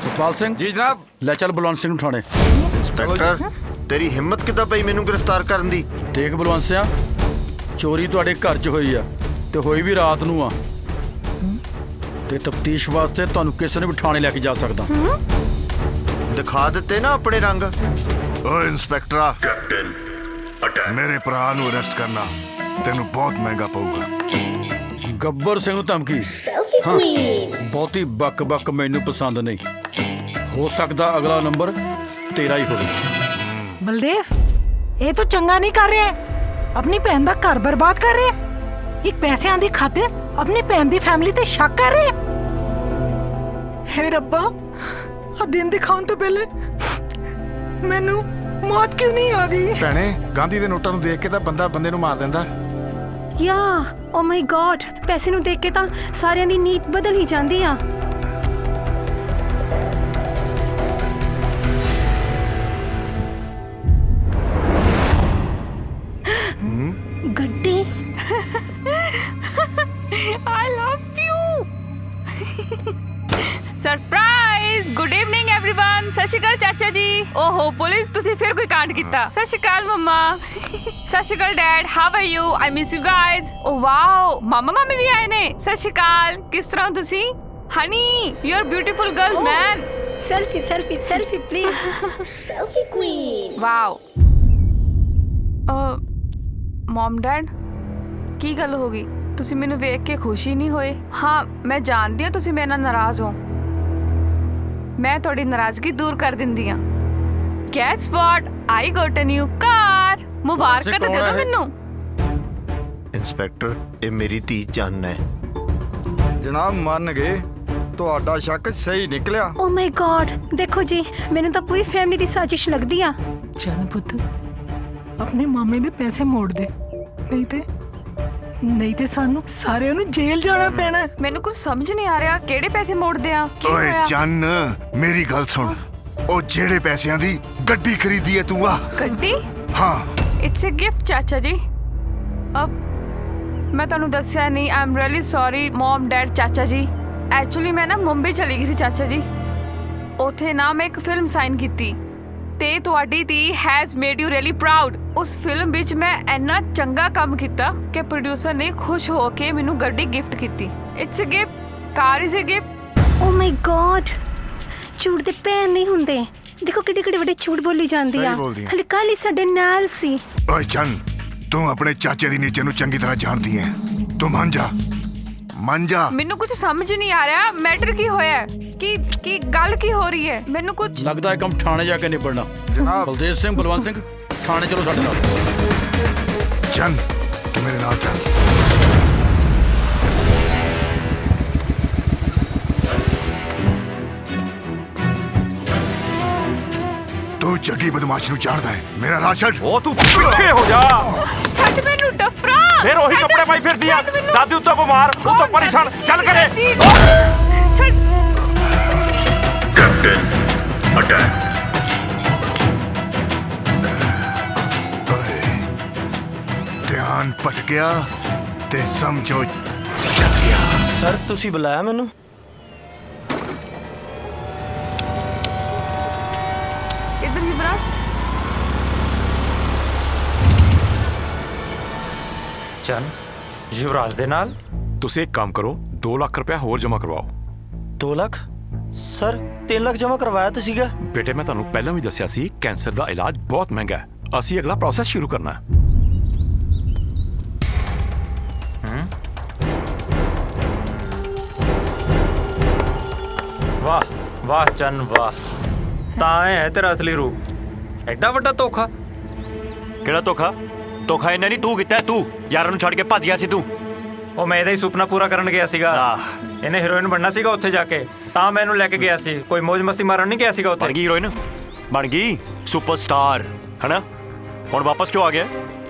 सतपाल सिंह जी जनाब, ले चल बलवंत सिंह थाने। ਇੰਸਪੈਕਟਰ ਤੇਰੀ ਹਿੰਮਤ ਕਿੱਦਾਂ ਪਈ ਮੈਨੂੰ ਗ੍ਰਿਫਤਾਰ ਕਰਨ ਦੀ? ਦੇਖ ਬਲਵੰਤ ਸਿਆ, ਚੋਰੀ ਤੁਹਾਡੇ ਘਰ 'ਚ ਹੋਈ ਆ ਤੇ ਹੋਈ ਵੀ ਰਾਤ ਨੂੰ ਆ ਤੇ ਤਫਤੀਸ਼ ਵਾਸਤੇ ਤੁਹਾਨੂੰ ਕਿਸੇ ਨੇ ਵੀ ਥਾਣੇ ਲੈ ਕੇ ਜਾ ਸਕਦਾ। ਦਿਖਾ ਦਿੱਤੇ ਨਾ ਆਪਣੇ ਰੰਗ। ਓਏ ਇੰਸਪੈਕਟਰਾ, ਮੇਰੇ ਭਰਾ ਨੂੰ ਅਰੈਸਟ ਕਰਨਾ ਤੈਨੂੰ ਬਹੁਤ ਮਹਿੰਗਾ ਪਊਗਾ। ਗੱਬਰ ਸਿੰਘ ਨੂੰ ਧਮਕੀ? ਹਾਂ, ਬਹੁਤੀ ਬੱਕ ਬੱਕ ਮੈਨੂੰ ਪਸੰਦ ਨਹੀਂ। ਹੋ ਸਕਦਾ ਅਗਲਾ ਨੰਬਰ ਤੇਰਾ ਹੀ ਹੋਵੇ। ਬਲਦੇਵ, ਇਹ ਤੂੰ ਚੰਗਾ ਨਹੀਂ ਕਰ ਰਿਹਾ। ਆਪਣੀ ਭੈਣ ਦਾ ਘਰ ਬਰਬਾਦ ਕਰ ਰਿਹਾ। ਇੱਕ ਪੈਸਿਆਂ ਦੀ ਖਾਤਰ ਆਪਣੀ ਭੈਣ ਦੀ ਫੈਮਿਲੀ ਤੇ ਸ਼ੱਕ ਕਰ ਰਿਹਾ। ਹੇ ਰੱਬਾ, ਆ ਦਿਨ ਦਿਖਾਉਣ ਤੋਂ ਪਹਿਲੇ ਮੈਨੂੰ ਮੌਤ ਕਿਉਂ ਨਹੀਂ ਆ ਗਈ? ਭੈਣੇ, ਗਾਂਧੀ ਦੇ ਨੋਟਾਂ ਨੂੰ ਦੇਖ ਕੇ ਤਾਂ ਬੰਦਾ ਬੰਦੇ ਨੂੰ ਮਾਰ ਦਿੰਦਾ। ਯਾ ਓ ਮਾਈ ਗॉड, ਪੈਸੇ ਨੂੰ ਦੇਖ ਕੇ ਤਾਂ ਸਾਰਿਆਂ ਦੀ ਨੀਤ ਬਦਲ ਹੀ ਜਾਂਦੀ ਆ। ਗੱਡੀ। I love you. Surprise. Good evening everyone. ਸਤਿ ਸ਼੍ਰੀ ਅਕਾਲ ਚਾਚਾ ਜੀ। ਓਹੋ ਪੁਲਿਸ, ਤੁਸੀਂ ਫਿਰ ਕੋਈ ਕਾਂਡ ਕੀਤਾ। ਸਤਿ ਸ਼੍ਰੀ ਅਕਾਲ ਮੰਮਾ। ਸਤਿ ਸ਼੍ਰੀ ਅਕਾਲ dad, how are you? I miss you guys. Oh wow, ਮਾਮਾ ਮਾਮੀ ਵੀ ਆਏ ਨੇ। ਸਤਿ ਸ਼੍ਰੀ ਅਕਾਲ, ਕਿਸ ਤਰ੍ਹਾਂ ਹੋ ਤੁਸੀਂ? Honey, you are beautiful girl man. Selfie selfie selfie please. Selfie queen. Wow. Mom dad, ਕੀ ਗੱਲ ਹੋ ਗਈ? ਤੁਸੀਂ ਮੈਨੂੰ ਵੇਖ ਕੇ ਖੁਸ਼ੀ ਨਹੀਂ ਹੋਏ? ਹਾਂ ਮੈਂ ਜਾਣਦੀ ਹਾਂ ਤੁਸੀਂ ਮੇਰੇ ਨਾਲ ਨਾਰਾਜ਼ ਹੋ। ਮੈਂ ਤੁਹਾਡੀ ਨਾਰਾਜ਼ਗੀ ਦੂਰ ਕਰ ਦਿੰਦੀ ਹਾਂ। Guess what, I got a new car. ਮੁਬਾਰਕਾਂ ਤਾਂ ਦੇ ਦਿਓ ਮੈਨੂੰ। ਇੰਸਪੈਕਟਰ, ਇਹ ਮੇਰੀ ਧੀ ਚੰਨ ਹੈ। ਜਨਾਬ ਮੰਨ ਗਏ, ਤੁਹਾਡਾ ਸ਼ੱਕ ਸਹੀ ਨਿਕਲਿਆ। ਓ ਮਾਈ ਗॉड, ਦੇਖੋ ਜੀ ਮੈਨੂੰ ਤਾਂ ਪੂਰੀ ਫੈਮਿਲੀ ਦੀ ਸਾਜ਼ਿਸ਼ ਲੱਗਦੀ ਆ। ਚੰਨ ਪੁੱਤ, ਆਪਣੇ ਮਾਮੇ ਦੇ ਪੈਸੇ ਮੋੜ ਦੇ, ਨਹੀਂ ਤੇ ਸਾਨੂੰ ਸਾਰਿਆਂ ਨੂੰ ਜੇਲ੍ਹ ਜਾਣਾ ਪੈਣਾ। ਮੈਨੂੰ ਕੁਝ ਸਮਝ ਨਹੀਂ ਆ ਰਿਹਾ, ਕਿਹੜੇ ਪੈਸੇ ਮੋੜਦੇ ਆ? ਕੀ ਓਏ ਹੋਇਆ? ਚੰਨ, ਮੇਰੀ ਗੱਲ ਸੁਣ। ਉਹ ਜਿਹੜੇ ਪੈਸਿਆਂ ਦੀ ਗੱਡੀ ਖਰੀਦੀ ਹੈ ਤੂੰ ਆ। ਗੱਡੀ? ਹਾਂ। ਇਟਸ ਅ ਗਿਫਟ ਚਾਚਾ ਜੀ। ਅਬ ਮੈਂ ਤੁਹਾਨੂੰ ਦੱਸਿਆ ਨਹੀਂ। I am really sorry mum dad ਚਾਚਾ ਜੀ। ਐਕਚੁਅਲੀ ਮੈਂ ਨਾ ਮੁੰਬਈ ਚਲੀ ਗਈ ਸੀ ਚਾਚਾ ਜੀ। ਉੱਥੇ ਨਾ ਮੈਂ ਇੱਕ ਫਿਲਮ ਸਾਈਨ ਕੀਤੀ ਤੇ ਤੁਹਾਡੀ ਧੀ has made you really proud. ਉਸ ਫਿਲਮ ਵਿੱਚ ਮੈਂ ਇੰਨਾ ਚੰਗਾ ਕੰਮ ਕੀਤਾ ਕਿ ਪ੍ਰੋਡਿਊਸਰ ਨੇ ਖੁਸ਼ ਹੋ ਕੇ ਮੈਨੂੰ ਗੱਡੀ ਗਿਫਟ ਕੀਤੀ। It's a gift, car is a gift. Oh my God, ਝੂਠ ਦੇ ਭੈਣ ਨਹੀਂ ਹੁੰਦੇ। ਦੇਖੋ ਕਿੱਡੇ ਕਿੱਡੇ ਵੱਡੇ ਝੂਠ ਬੋਲੀ ਜਾਂਦੀ ਆ। ਹਲੇ ਕੱਲ ਹੀ ਸਾਡੇ ਨਾਲ ਸੀ। ਓਏ ਚੰਨ, ਤੂੰ ਆਪਣੇ ਚਾਚੇ ਦੀ ਨੀਚੇ ਨੂੰ ਚੰਗੀ ਤਰ੍ਹਾਂ ਜਾਣਦੀ ਹੈ। ਤੂੰ ਮੰਨ ਜਾ। ਮੈਨੂੰ ਕੁਝ ਸਮਝ ਨਹੀਂ ਆ ਰਿਹਾ। ਮੈਟਰ ਕੀ ਹੋਇਆ? ਕੀ ਗੱਲ ਕੀ ਹੋ ਰਹੀ ਹੈ? ਮੈਨੂੰ ਕੁਝ ਲੱਗਦਾ ਹੈ ਕੰਮ ਥਾਣੇ ਜਾ ਕੇ ਨਿਬੜਨਾ। ਜਨਾਬ ਬਲਦੇਵ ਸਿੰਘ, ਬਲਵੰਤ ਸਿੰਘ, ਥਾਣੇ ਚਲੋ ਸਾਡੇ ਨਾਲ। ਚੰਨ, ਤੂੰ ਮੇਰੇ ਨਾਲ ਚੱਲ। ਤੂੰ ਜੱਗੀ ਬਦਮਾਸ਼ ਨੂੰ ਜਾਣਦਾ ਹੈ। ਮੇਰਾ ਰਾਸ਼ਦ। ਉਹ ਤੂੰ ਪਿੱਛੇ ਹੋ ਜਾ। ਛੱਡ ਮੈਨੂੰ ਡਫਰਾ। ਫਿਰ ਉਹੀ ਕੱਪੜੇ ਪਾਈ ਫਿਰਦੀ ਆ। ਦਾਦੀ ਉੱਤੋਂ ਬਿਮਾਰ, ਉੱਤੋਂ ਪਰੇਸ਼ਾਨ। ਚੱਲ ਕਰੇ। ਛੱਡ। Captain attack. ਧਿਆਨ ਭਟਕਿਆ ਤੇ ਸਮਝੋ ਚੱਲ ਗਿਆ। ਸਰ ਤੁਸੀਂ ਬੁਲਾਇਆ ਮੈਨੂੰ? ਇਧਰ ਯੁਵਰਾਜ। ਚੰਨ, ਯੁਵਰਾਜ ਦੇ ਨਾਲ? ਤੁਸੀਂ ਇੱਕ ਕੰਮ ਕਰੋ, 2 ਲੱਖ ਰੁਪਇਆ ਹੋਰ ਜਮ੍ਹਾਂ ਕਰਵਾਓ। 2 ਲੱਖ? ਸਰ 3 ਲੱਖ ਜਮ੍ਹਾਂ ਕਰਵਾਇਆ ਤਾਂ ਸੀਗਾ। ਬੇਟੇ ਮੈਂ ਤੁਹਾਨੂੰ ਪਹਿਲਾਂ ਵੀ ਦੱਸਿਆ ਸੀ ਕੈਂਸਰ ਦਾ ਇਲਾਜ ਬਹੁਤ ਮਹਿੰਗਾ ਹੈ। ਅਸੀਂ ਅਗਲਾ ਪ੍ਰੋਸੈਸ ਸ਼ੁਰੂ ਕਰਨਾ ਹੈ। ਵਾਹ ਵਾਹ ਚੰਨ ਵਾਹ, ਤਾਂ ਇਹ ਹੈ ਤੇਰਾ ਅਸਲੀ ਰੂਪ। ਐਡਾ ਵੱਡਾ ਧੋਖਾ। ਕਿਹੜਾ ਧੋਖਾ? ਧੋਖਾ ਇਹਨਾਂ ਨਹੀਂ ਤੂੰ ਕੀਤਾ। ਤੂੰ ਯਾਰਾਂ ਨੂੰ ਛੱਡ ਕੇ ਭੱਜ ਗਿਆ ਸੀ ਤੂੰ। ਉਹ ਮੈਂ ਇਹਦਾ ਹੀ ਸੁਪਨਾ ਪੂਰਾ ਕਰਨ ਗਿਆ ਸੀਗਾ। ਇਹਨੇ ਹੀਰੋਇਨ ਬਣਨਾ ਸੀਗਾ ਉੱਥੇ ਜਾ ਕੇ, ਤਾਂ ਮੈਂ ਇਹਨੂੰ ਲੈ ਕੇ ਗਿਆ ਸੀ। ਕੋਈ ਮौज ਮਸਤੀ ਮਾਰਨ ਨਹੀਂ ਗਿਆ ਸੀਗਾ ਉੱਥੇ। ਬਣ ਗਈ ਹੀਰੋਇਨ, ਬਣ ਗਈ ਸੁਪਰਸਟਾਰ, ਹੈਨਾ? ਹੁਣ ਵਾਪਸ ਕਿਉਂ ਆ ਗਿਆ?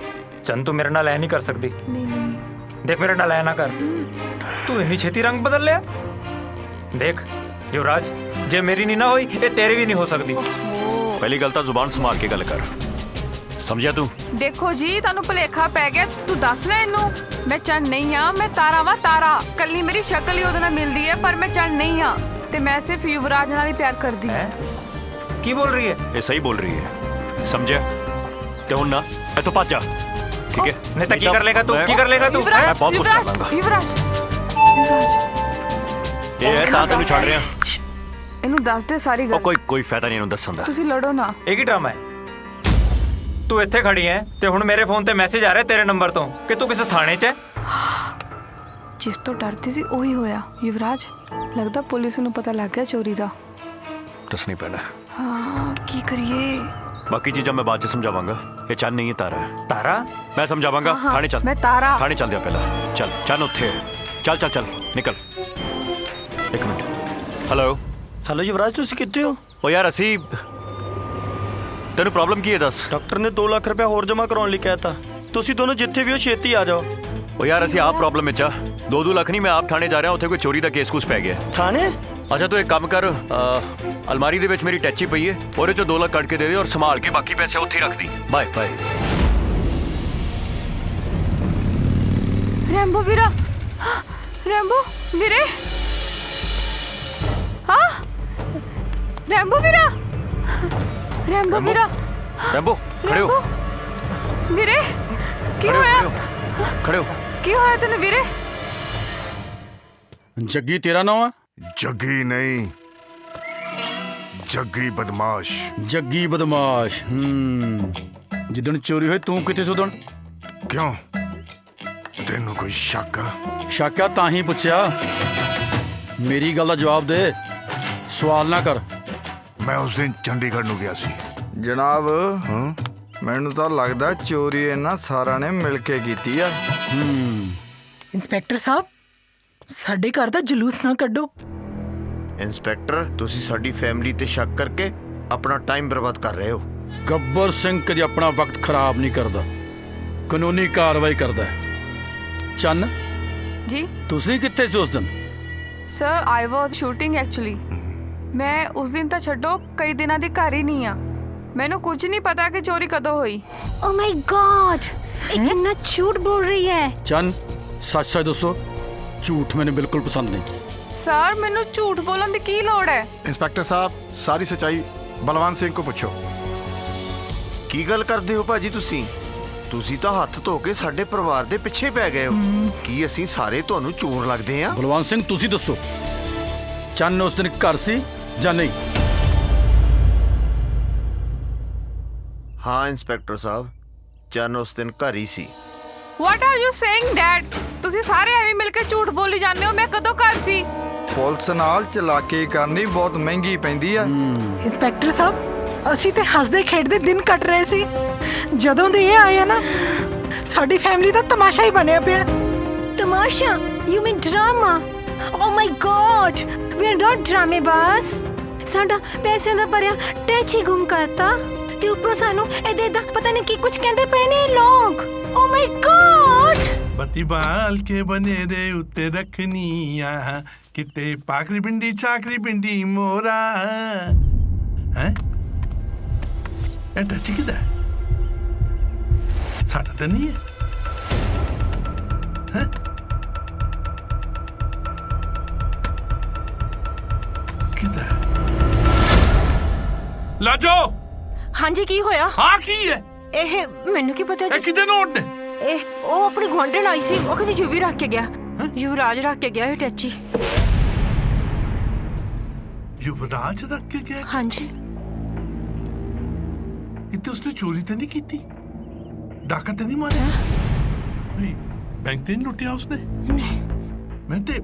ਚੰਨ ਤੂੰ ਮੇਰੇ ਨਾਲ ਐ ਨਹੀਂ ਕਰ ਸਕਦੀ। ਦੇਖ ਮੇਰੇ ਨਾਲ ਐ ਨਾ ਕਰ। ਤੂੰ ਇੰਨੀ ਛੇਤੀ ਰੰਗ ਬਦਲ ਲਿਆ। ਦੇਖ ਯੁਵਰਾਜ, ਜੇ ਮੇਰੀ ਨਹੀਂ ਨਾ ਹੋਈ ਇਹ ਤੇਰੀ ਵੀ ਨਹੀਂ ਹੋ ਸਕਦੀ। ਪਹਿਲੀ ਗੱਲ ਤਾਂ ਜ਼ੁਬਾਨ ਸੰਭਾਲ ਕੇ ਗੱਲ ਕਰ, ਸਮਝਿਆ ਤੂੰ? ਦੇਖੋ ਜੀ ਤੁਹਾਨੂੰ ਭੁਲੇਖਾ ਪੈ ਗਿਆ। ਤੂੰ ਦੱਸ ਨਾ ਇਹਨੂੰ ਮੈਂ ਚੰਨ ਨਹੀਂ ਆ, ਮੈਂ ਤਾਰਾ ਵਾ ਤਾਰਾ। ਕੱਲੀ ਮੇਰੀ ਸ਼ਕਲ ਹੀ ਉਹਦੇ ਨਾਲ ਮਿਲਦੀ ਹੈ, ਪਰ ਮੈਂ ਚੰਨ ਨਹੀਂ ਆ ਤੇ ਮੈਂ ਸਿਰਫ ਯੁਵਰਾਜ ਨਾਲ ਹੀ ਪਿਆਰ ਕਰਦੀ ਹਾਂ। ਕੀ ਬੋਲ ਰਹੀ ਹੈ? ਇਹ ਸਹੀ ਬੋਲ ਰਹੀ ਹੈ, ਸਮਝਿਆ? ਤੇ ਹੁਣ ਨਾ ਇੱਥੋਂ ਭੱਜ ਜਾ, ਠੀਕ ਹੈ? ਨਹੀਂ ਤਾਂ ਕੀ ਕਰ ਲੇਗਾ ਤੂੰ? ਕੀ ਕਰ ਲੇਗਾ ਤੂੰ? ਮੈਂ ਬਹੁਤ ਕੁਝ ਕਰ ਲਾਂਗਾ। ਯੁਵਰਾਜ, ਇਹ ਹੈ ਤਾਂ ਤੈਨੂੰ ਛੱਡ ਰਿਹਾ। ਇਹਨੂੰ ਦੱਸ ਦੇ ਸਾਰੀ ਗੱਲ। ਕੋਈ ਫਾਇਦਾ ਨਹੀਂ ਇਹਨੂੰ ਦੱਸਣ ਦਾ। ਤੁਸੀਂ ਲੜੋ ਨਾ। ਇਹ ਕੀ ਡਰਾਮਾ ਹੈ? ਤੂੰ ਇੱਥੇ ਖੜੀ ਹੈ ਤੇ ਹੁਣ ਮੇਰੇ ਫੋਨ ਤੇ ਮੈਸੇਜ ਆ ਰਿਹਾ ਤੇਰੇ ਨੰਬਰ ਤੋਂ ਕਿ ਤੂੰ ਕਿਸੇ ਥਾਣੇ 'ਚ ਹੈ। ਜਿਸ ਤੋਂ ਡਰਦੀ ਸੀ ਉਹੀ ਹੋਇਆ। ਯੁਵਰਾਜ, ਲੱਗਦਾ ਪੁਲਿਸ ਨੂੰ ਪਤਾ ਲੱਗ ਗਿਆ ਚੋਰੀ ਦਾ। ਦੱਸਣੀ ਪੈਣਾ। ਹਾਂ, ਕੀ ਕਰੀਏ? ਬਾਕੀ ਚੀਜ਼ਾਂ ਮੈਂ ਬਾਅਦ 'ਚ ਸਮਝਾਵਾਂਗਾ। ਇਹ ਚੰਨ ਨਹੀਂ ਹੈ, ਤਾਰਾ ਹੈ। ਤਾਰਾ? ਮੈਂ ਸਮਝਾਵਾਂਗਾ। ਹਾਂ, ਥਾਣੇ ਚੱਲ। ਮੈਂ ਤਾਰਾ। ਥਾਣੇ ਚੱਲਦੇ ਆ ਪਹਿਲਾਂ। ਚੱਲ, ਚੰਨ ਉੱਥੇ ਹੈ। ਚੱਲ ਚੱਲ ਚੱਲ ਨਿਕਲ। ਇੱਕ ਮਿੰਟ। ਹੈਲੋ ਯੁਵਰਾਜ, ਤੁਸੀਂ ਕਿੱਥੇ ਹੋ? ਉਹ ਯਾਰ ਅਸੀਂ, ਤੈਨੂੰ ਪ੍ਰੋਬਲਮ ਕੀ ਹੈ ਦੱਸ? ਡਾਕਟਰ ਨੇ 2 ਲੱਖ ਰੁਪਇਆ ਹੋਰ ਜਮ੍ਹਾਂ ਕਰਾਉਣ ਲਈ ਕਹਿਤਾ। ਤੁਸੀਂ ਦੋਨੋਂ ਜਿੱਥੇ ਵੀ ਹੋ ਛੇਤੀ ਆ ਜਾਓ। ਉਹ ਯਾਰ ਅਸੀਂ ਆਪ ਪ੍ਰੋਬਲਮ ਵਿੱਚ ਆ। 2 ਲੱਖ ਨਹੀਂ, ਮੈਂ ਆਪ ਥਾਣੇ ਜਾ ਰਿਹਾ। ਉੱਥੇ ਕੋਈ ਚੋਰੀ ਦਾ ਕੇਸ ਕੁਛ ਪੈ ਗਿਆ। ਥਾਣੇ? ਅੱਛਾ ਤੂੰ ਇੱਕ ਕੰਮ ਕਰ, ਅਲਮਾਰੀ ਦੇ ਵਿੱਚ ਮੇਰੀ ਟੈਚੀ ਪਈ ਹੈ, ਉਹਦੇ ਚੋਂ 2 ਲੱਖ ਕੱਢ ਕੇ ਦੇ ਦੇ ਔਰ ਸੰਭਾਲ ਕੇ ਬਾਕੀ ਪੈਸੇ ਉੱਥੇ ਹੀ ਰੱਖ ਦੀ। Bye bye. ਰੈਂਬੋ ਵੀਰਾ, ਰੈਂਬੋ ਵੀਰੇ, ਹਾਂ ਰੈਂਬੋ ਵੀਰਾ, ਰੈਂਬੋ ਵੀਰਾ। ਰੈਂਬੋ ਖੜੇ ਹੋ ਵੀਰੇ। ਕੀ ਹੋਇਆ? ਖੜੇ ਹੋ। ਕੀ ਹੋਇਆ ਤੈਨੂੰ ਵੀਰੇ? ਜੱਗੀ ਤੇਰਾ ਨਾਮ ਹੈ? ਜੱਗੀ ਨਹੀਂ, ਜੱਗੀ ਬਦਮਾਸ਼। ਜੱਗੀ ਬਦਮਾਸ਼। ਜਿੱਦਣ ਚੋਰੀ ਹੋਈ ਤੂੰ ਕਿੱਥੇ ਸੁਦਣ? ਕਿਉਂ ਤੈਨੂੰ ਕੋਈ ਸ਼ੱਕ ਆ? ਸ਼ੱਕ ਆ ਤਾਂ ਹੀ ਪੁੱਛਿਆ। ਮੇਰੀ ਗੱਲ ਦਾ ਜਵਾਬ ਦੇ, ਸਵਾਲ ਨਾ ਕਰ। ਮੈਂ ਉਸ ਦਿਨ ਚੰਡੀਗੜ੍ਹ ਨੂੰ ਗਿਆ ਸੀ ਜਨਾਬ। ਮੈਨੂੰ ਤਾਂ ਲੱਗਦਾ ਚੋਰੀ ਇਹਨਾਂ ਸਾਰਿਆਂ ਨੇ ਮਿਲ ਕੇ ਕੀਤੀ ਆ। ਇੰਸਪੈਕਟਰ ਸਾਹਿਬ, ਸਾਡੇ ਘਰ ਦਾ ਜਲੂਸ ਨਾ ਕੱਢੋ। ਇੰਸਪੈਕਟਰ, ਤੁਸੀਂ ਸਾਡੀ ਫੈਮਿਲੀ ਤੇ ਸ਼ੱਕ ਕਰਕੇ ਆਪਣਾ ਟਾਈਮ ਬਰਬਾਦ ਕਰ ਰਹੇ ਹੋ। ਗੱਬਰ ਸਿੰਘ ਕਦੇ ਆਪਣਾ ਵਕਤ ਖਰਾਬ ਨਹੀਂ ਕਰਦਾ, ਕਾਨੂੰਨੀ ਕਾਰਵਾਈ ਕਰਦਾ ਹੈ। ਚੰਨ ਜੀ, ਤੁਸੀਂ ਕਿੱਥੇ ਸੀ ਉਸ ਦਿਨ? ਸਰ ਆਈ ਵਾਜ਼ ਸ਼ੂਟਿੰਗ ਐਕਚੁਅਲੀ। ਮੈਂ ਉਸ ਦਿਨ ਤਾਂ ਛੱਡੋ, ਕਈ ਦਿਨਾਂ ਦੀ ਘਰ ਹੀ ਨਹੀਂ ਆ। ਮੈਨੂੰ ਕੁਝ ਨਹੀਂ ਪਤਾ ਕਿ ਚੋਰੀ ਕਦੋਂ ਹੋਈ। ਓ ਮਾय गॉड, ਇਹ ਕਿੰਨਾ ਝੂਠ ਬੋਲ ਰਹੀ ਹੈ। ਚੰਨ ਸੱਚ ਸੱਚ ਦੱਸੋ, ਝੂਠ ਮੈਨੂੰ ਬਿਲਕੁਲ ਪਸੰਦ ਨਹੀਂ। ਸਰ ਮੈਨੂੰ ਝੂਠ ਬੋਲਣ ਦੀ ਕੀ ਲੋੜ ਹੈ? इंस्पेक्टर साहब, सारी सच्चाई बलवान सिंह को पूछो। ਕੀ ਗੱਲ ਕਰਦੇ ਹੋ ਭਾਜੀ ਤੁਸੀਂ? ਤੁਸੀਂ ਤਾਂ ਹੱਥ ਧੋ ਕੇ ਸਾਡੇ ਪਰਿਵਾਰ ਦੇ ਪਿੱਛੇ ਪੈ ਗਏ ਹੋ। ਕੀ ਅਸੀਂ ਸਾਰੇ ਤੁਹਾਨੂੰ ਚੋਰ ਲੱਗਦੇ ਹਾਂ? ਬਲਵੰਤ ਸਿੰਘ ਤੁਸੀਂ ਦੱਸੋ, ਚੰਨ ਉਸ ਦਿਨ ਘਰ ਸੀ ਜਾਂ ਨਹੀਂ? ਹਾਂ ਇੰਸਪੈਕਟਰ ਸਾਹਿਬ, ਚੰਨ ਉਸ ਦਿਨ ਘਰ ਹੀ ਸੀ। What are you saying, Dad? ਤੁਸੀਂ ਸਾਰੇ ਐਵੇਂ ਮਿਲ ਕੇ ਝੂਠ ਬੋਲੀ ਜਾਂਦੇ ਹੋ। ਮੈਂ ਕਦੋਂ ਘਰ ਸੀ? ਪੁਲਿਸ ਨਾਲ ਚਲਾਕੀ ਕਰਨੀ ਬਹੁਤ ਮਹਿੰਗੀ ਪੈਂਦੀ ਆ। ਇੰਸਪੈਕਟਰ ਸਾਹਿਬ, ਅਸੀਂ ਤੇ ਹੱਸਦੇ ਖੇਡਦੇ ਦਿਨ ਕੱਟ ਰਹੇ ਸੀ। ਜਦੋਂ ਦੇ ਇਹ ਆਏ ਆ ਨਾ, ਸਾਡੀ ਫੈਮਿਲੀ ਦਾ ਤਮਾਸ਼ਾ ਹੀ ਬਣਿਆ ਪਿਆ। ਤਮਾਸ਼ਾ? You mean drama? Oh my god, we are not ਡਰਾਮੇਬਾਜ਼। ਸਾਡਾ ਪੈਸਿਆਂ ਦਾ ਭਰਿਆ ਟੈਚੀ ਗੁੰਮ ਕਰਤਾ ਤੇ ਉੱਪਰੋਂ ਸਾਨੂੰ ਇਹਦੇ ਦਾ ਪਤਾ ਨਹੀਂ ਕੀ ਕੁਝ ਕਹਿੰਦੇ ਪਏ ਨੇ ਲੋਕ। ਓ ਮਾय गॉड। ਬੱਤੀ ਬਾਲ ਕੇ ਬਨੇ ਦੇ ਉੱਤੇ ਰੱਖਨੀਆਂ, ਕਿਤੇ ਪਾਕਰੀ ਬਿੰਡੀ ਚਾਕਰੀ ਬਿੰਡੀ ਮੋਰਾ। ਹੈ ਇਹ ਟੱਚ ਕਿਦਾ? ਸਾਡਾ ਤਾਂ ਨਹੀਂ ਹੈ। ਹੈ ਕਿਦਾ? ਲਾਜੋ। ਹਾਂਜੀ, ਕੀ ਹੋਇਆ? ਹਾਂ ਕੀ ਹੈ ਇਹ? ਮੈਨੂੰ ਕੀ ਪਤਾ ਜੀ। ਇਹ ਕਿਦੇ ਨੋਟ ਨੇ? ਇਹ ਉਹ ਆਪਣੀ ਗੁਆਂਢਣ ਆਈ ਸੀ, ਉਹ ਕਹਿੰਦੀ ਯੂਵੀ ਰੱਖ ਕੇ ਗਿਆ। ਯੁਵਰਾਜ ਰੱਖ ਕੇ ਗਿਆ ਇਹ ਟੈਚੀ। ਯੁਵਰਾਜ ਰੱਖ ਕੇ ਗਿਆ? ਹਾਂਜੀ। इतने उसने चोरी तो नहीं की थी, डाका तो नहीं मारा, बैंक तो नहीं लुटिया उसने? नहीं। मैं तो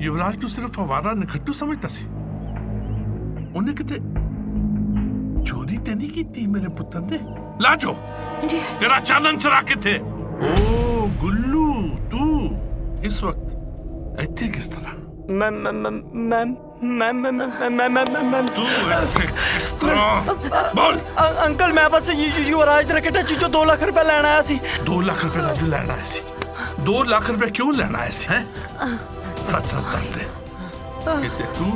युवराज को सिर्फ हवारा नखट्टू समझता सी। उन्हें कहते चोरी तो नहीं की थी मेरे पुत्र ने। लाजो जी, तेरा चालन चरा के थे। ओ गुल्लू, तू इस वक्त ऐसे किस तरह? मैम तू ऐसे किस तरह? बोल। अंकल, मैं बस युवराज ने कहता चीजों 2 लाख रुपए लेना आया सी। 2 लाख रुपए राजू लेना आया सी? 2 लाख रुपए क्यों लेना आया सी? हैं? सच सच दस दे, कि तू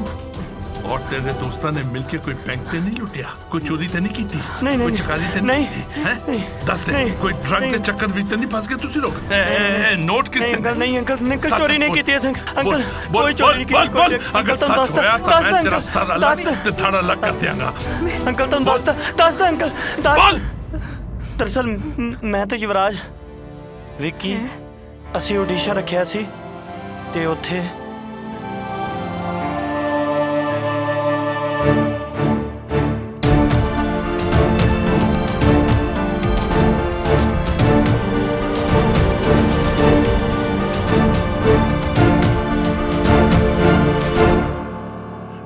और तेरे दोस्तों ने मिलके कोई बैंक पे नहीं लुटिया, कोई चोरी तो नहीं की थी, कोई चकारी तो नहीं की थी, हैं? दस दे, कोई ड्रग के चक्कर विच तो नहीं फंस गए तुसी लोग? नोट कितने? अंकल नहीं, अंकल चोरी नहीं की थी अंकल, कोई चोरी नहीं की। बोल, अगर सच होया तो मैं तेरा सर अलग ते धड़ अलग कर दियांगा। अंकल तुम दस दे अंकल। बोल। दरअसल मैं तो युवराज विक्की ਅਸੀਂ ਆਡੀਸ਼ਨ ਰੱਖਿਆ ਸੀ ਤੇ ਉੱਥੇ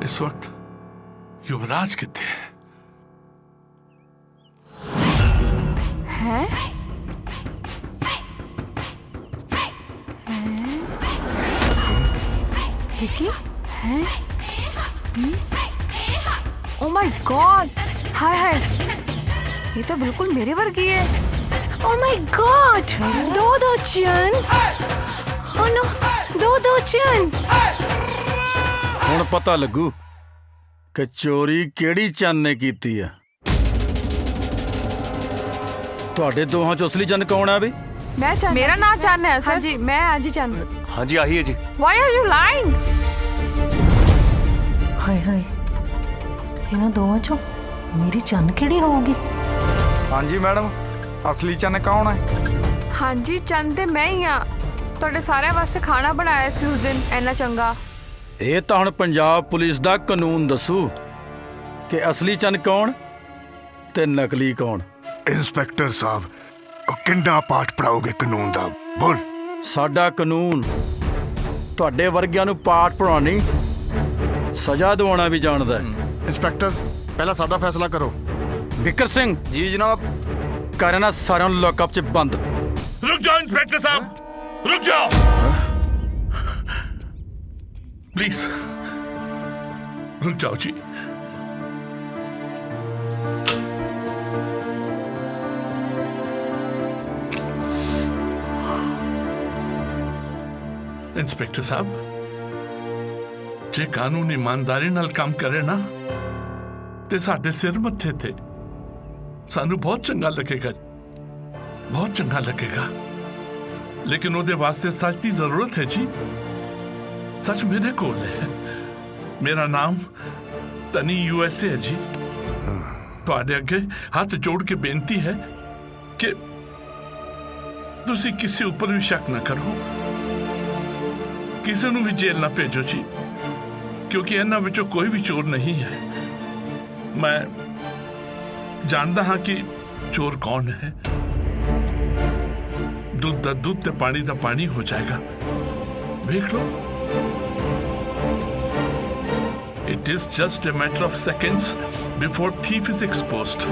इस वक्त युवराज कितने हैं? विक्की हैं? ओ माय गॉड, हाय हाय, ये तो बिल्कुल मेरे वर्गी है। ओ माय गॉड, दो चन। ओ नो, दो चन। ਹੁਣ ਪਤਾ ਲੱਗੂ ਕਿ ਚੋਰੀ ਕਿਹੜੀ ਚੰਨ ਨੇ ਕੀਤੀ ਆ। ਤੁਹਾਡੇ ਦੋਹਾਂ ਚੋਂ ਅਸਲੀ ਚੰਨ ਕੌਣ ਆ ਬਈ? मैं चंद। मेरा नाम चंद है सर। जी मैं आज ही चंद। हाँ जी आही है जी। Why are you lying? ਹਾਏ ਹਾਏ, ਇਹਨਾਂ ਦੋਵਾਂ ਚੋਂ ਮੇਰੀ ਚੰਨ ਕਿਹੜੀ ਹੋਊਗੀ? ਹਾਂਜੀ ਮੈਡਮ, ਅਸਲੀ ਚੰਨ ਕੌਣ ਹੈ? हाँ जी चंद ते मैं ही हाँ। ਤੁਹਾਡੇ ਸਾਰਿਆਂ ਵਾਸਤੇ ਖਾਣਾ ਬਣਾਇਆ ਸੀ ਉਸ ਦਿਨ, ਇੰਨਾ ਚੰਗਾ। ਇਹ ਤਾਂ ਹੁਣ ਪੰਜਾਬ ਪੁਲਿਸ ਦਾ ਕਾਨੂੰਨ ਦੱਸੂ ਕਿ ਅਸਲੀ ਚੰਨ ਕੌਣ ਤੇ ਨਕਲੀ ਕੌਣ। इंस्पेक्टर साहब, किन्ना पाठ पढ़ाओगे कानून दा? बोल। ਸਾਡਾ ਕਾਨੂੰਨ ਤੁਹਾਡੇ ਵਰਗਿਆਂ ਨੂੰ ਪਾਠ ਪੜਾਉਣੀ ਸਜ਼ਾ ਦਿਵਾਉਣਾ ਵੀ ਜਾਣਦਾ ਹੈ। ਇੰਸਪੈਕਟਰ ਪਹਿਲਾਂ ਸਾਡਾ ਫੈਸਲਾ ਕਰੋ। ਵਿਕਰ ਸਿੰਘ। ਜੀ ਜਨਾਬ। ਕਰ ਇਹਨਾਂ ਸਾਰਿਆਂ ਨੂੰ ਲੌਕਅਪ 'ਚ ਬੰਦ। रुक जाओ इंस्पेक्टर साहब, रुक जाओ प्लीज, रुक जाओ जी। इंस्पेक्टर साहब, जे कानून ईमानदारी नाल काम करे ना ते साडे सिर मत्थे ते सानू बहुत चंगा लगेगा, बहुत चंगा लगेगा। लेकिन ਉਹਦੇ ਵਾਸਤੇ ਸੱਚ ਦੀ ਜ਼ਰੂਰਤ ਹੈ ਜੀ। ਸੱਚ ਮੇਰੇ ਕੋਲ ਹੈ। ਮੇਰਾ ਨਾਮ ਤਨੀ USA ਹੈ ਜੀ। ਤੁਹਾਡੇ ਅੱਗੇ ਹੱਥ ਜੋੜ ਕੇ ਬੇਨਤੀ ਹੈ ਕਿ ਤੁਸੀਂ ਕਿਸੇ ਉੱਪਰ ਵੀ ਸ਼ੱਕ ਨਾ ਕਰੋ, ਕਿਸੇ ਨੂੰ ਵੀ ਜੇਲ੍ਹ ਨਾ ਭੇਜੋ ਜੀ, ਕਿਉਂਕਿ ਇਹਨਾਂ ਵਿੱਚੋਂ ਕੋਈ ਵੀ ਚੋਰ ਨਹੀਂ ਹੈ। ਮੈਂ ਜਾਣਦਾ ਹਾਂ ਕਿ ਚੋਰ ਕੌਣ ਹੈ। दूध का दूध ते पानी का पानी हो जाएगा। देख लो, it is just a matter of seconds before thief is exposed.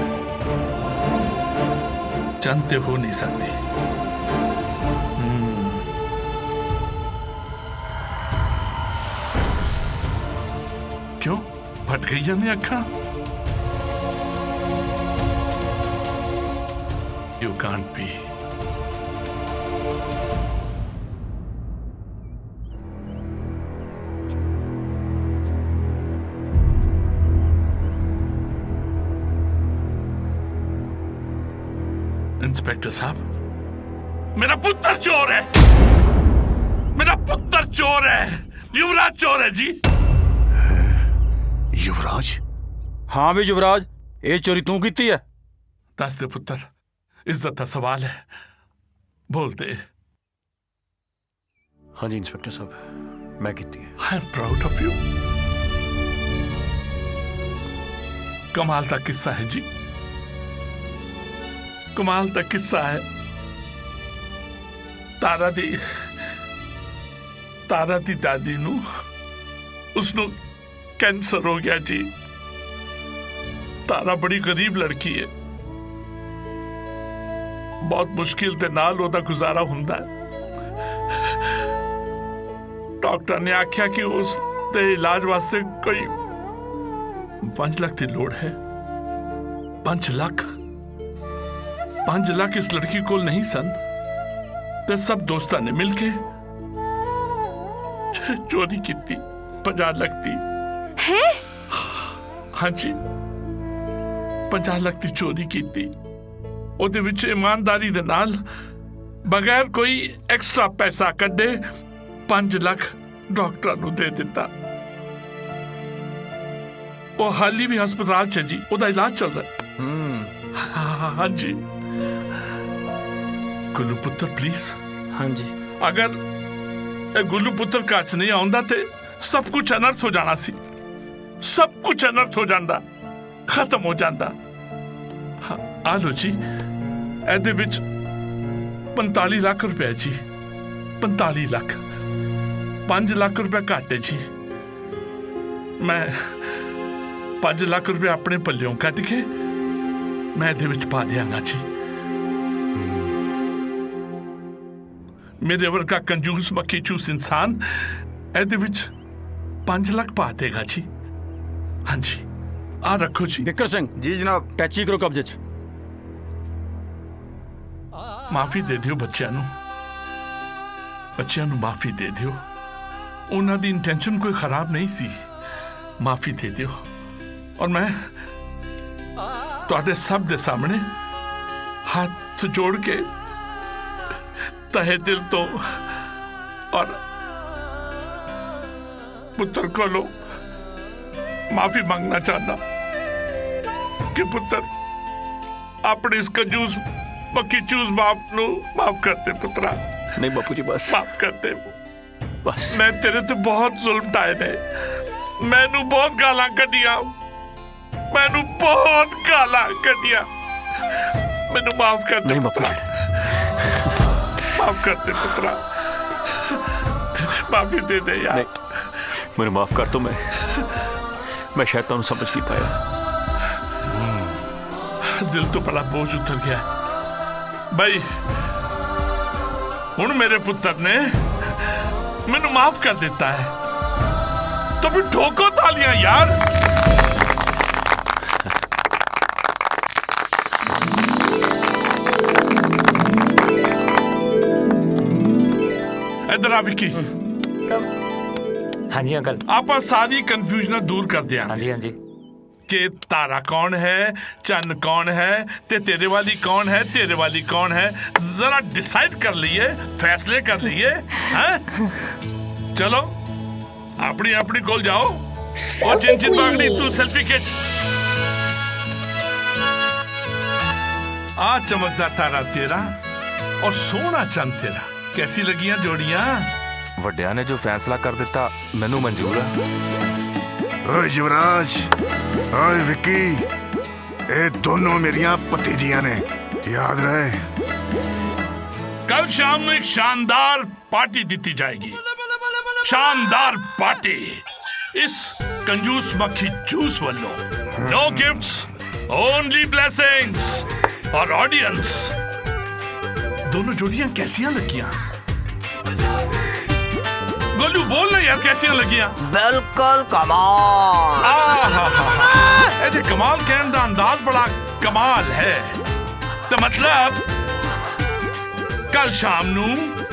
जानते हो नहीं सकती। क्यों फट गई जाने अखा? You can't be। इंस्पेक्टर साहब, मेरा पुत्र चोर है, मेरा पुत्र चोर है, युवराज चोर है जी। युवराज? हाँ भी युवराज, ये चोरी तू की है? दस दे पुत्र, इज्जत का सवाल है, बोल दे। हाँ जी इंस्पेक्टर साहब, मैं की है। I am proud of you. कमाल का किस्सा है जी, कमाल का किस्सा है। तारा दी दादी नू उसनू कैंसर हो गया जी। तारा बड़ी गरीब लड़की है, बहुत मुश्किल दे नाल ओदा गुजारा हुंदा है। डॉक्टर ने आख्या कि उस दे इलाज वास्ते कोई 5 लाख की लोड़ है। 5 लाख इस लड़की को नहीं सन, ते सब दोस्तां ने मिलके चोरी की 50 लाख दी है। हाँ जी, 50 लाख की चोरी की। ओदे विच ईमानदारी दे नाल बगैर कोई एक्स्ट्रा पैसा कड्डे 5 लाख डॉक्टर नू दे दिता। वो हाली भी हस्पताल च जी, ओदा इलाज चल रहा है। हाँ जी गुल्लू पुत्र प्लीज। हाँ जी, अगर गुल्लू पुत्र घर च नहीं आउंदा ते सब कुछ अनर्थ हो जाना सी, सब कुछ अनर्थ हो जाता, खत्म हो जाता। हाँ, आ लो जी, एदे विच 45 लाख रुपया जी, 45 लाख। 5 लाख रुपया घट है जी। मैं 5 लाख रुपया अपने पल्लियों कट के मैं एदे विच पा दियांगा जी। मेरे वर्गा कंजूस मक्खी चूस इंसान एदे विच 5 लाख पा देगा जी। हाँ जी, आ रखो जी। विकर सिंह जी जनाब। टैची करो कब्जे च। माफी दे दियो बच्चों नू, बच्चों नू माफी दे दियो। उन्हां दी इंटेंशन कोई खराब नहीं सी, माफी दे दियो। और मैं तुहाडे सब दे सामने हाथ जोड़ के तहे दिल तो और पुत्र को लो माफी मांगना चाहना कि पुत्र अपने इस कंजूस मक्खी चूस बाप नू माफ कर दे। पुत्रा नहीं बापू जी, बस माफ कर दे बस। मैं तेरे ते बहुत जुल्म ढाए ने, मैनू बहुत गालां कड्डियां, मैनू बहुत गालां कड्डियां, मैनू माफ कर दे। नहीं बापू, माफ कर दे पुत्रा। माफी दे दे यार। मुझे माफ कर दो, मैं शायद तुम समझ नहीं पाया। दिल तो बड़ा बोझ उतर गया भाई। हुण मेरे पुत्र ने मैनू माफ कर देता है, तो फिर ठोको तालियां यार। इधर आ विक्की। हाँ जी अंकल। आप सारी कंफ्यूजन दूर कर दिया। हाँ जी हाँ जी। कि तारा कौन है, चन्न कौन है, ते तेरे वाली कौन है, तेरे वाली कौन है, जरा डिसाइड कर लिए, फैसले कर लिए हैं? चलो अपनी अपनी कोल जाओ और चिंचित बागड़ी तू सेल्फी खींच। आ चमकदा तारा तेरा और सोना चंद तेरा, कैसी लगियां जोड़ियां? ਵੱਡਿਆਂ ਨੇ ਜੋ ਫੈਸਲਾ ਕਰ ਦਿੱਤਾ ਮੈਨੂੰ ਮਨਜ਼ੂਰ ਹੈ। ਓਏ युवराज, ओए विक्की, ये दोनों मेरियां भतीजियां ने, याद रहे। कल शाम में एक शानदार पार्टी दी जाएगी, शानदार पार्टी इस कंजूस मक्खी जूस वालों। No gifts, only blessings. और ऑडियंस, दोनों जोड़ियां कैसियां लगियां? गोलू बोल ना यार, कैसियां लगियां? बिल्कुल कमाल। ऐसे कमाल कहने का अंदाज बड़ा कमाल है। तो मतलब कल शाम नू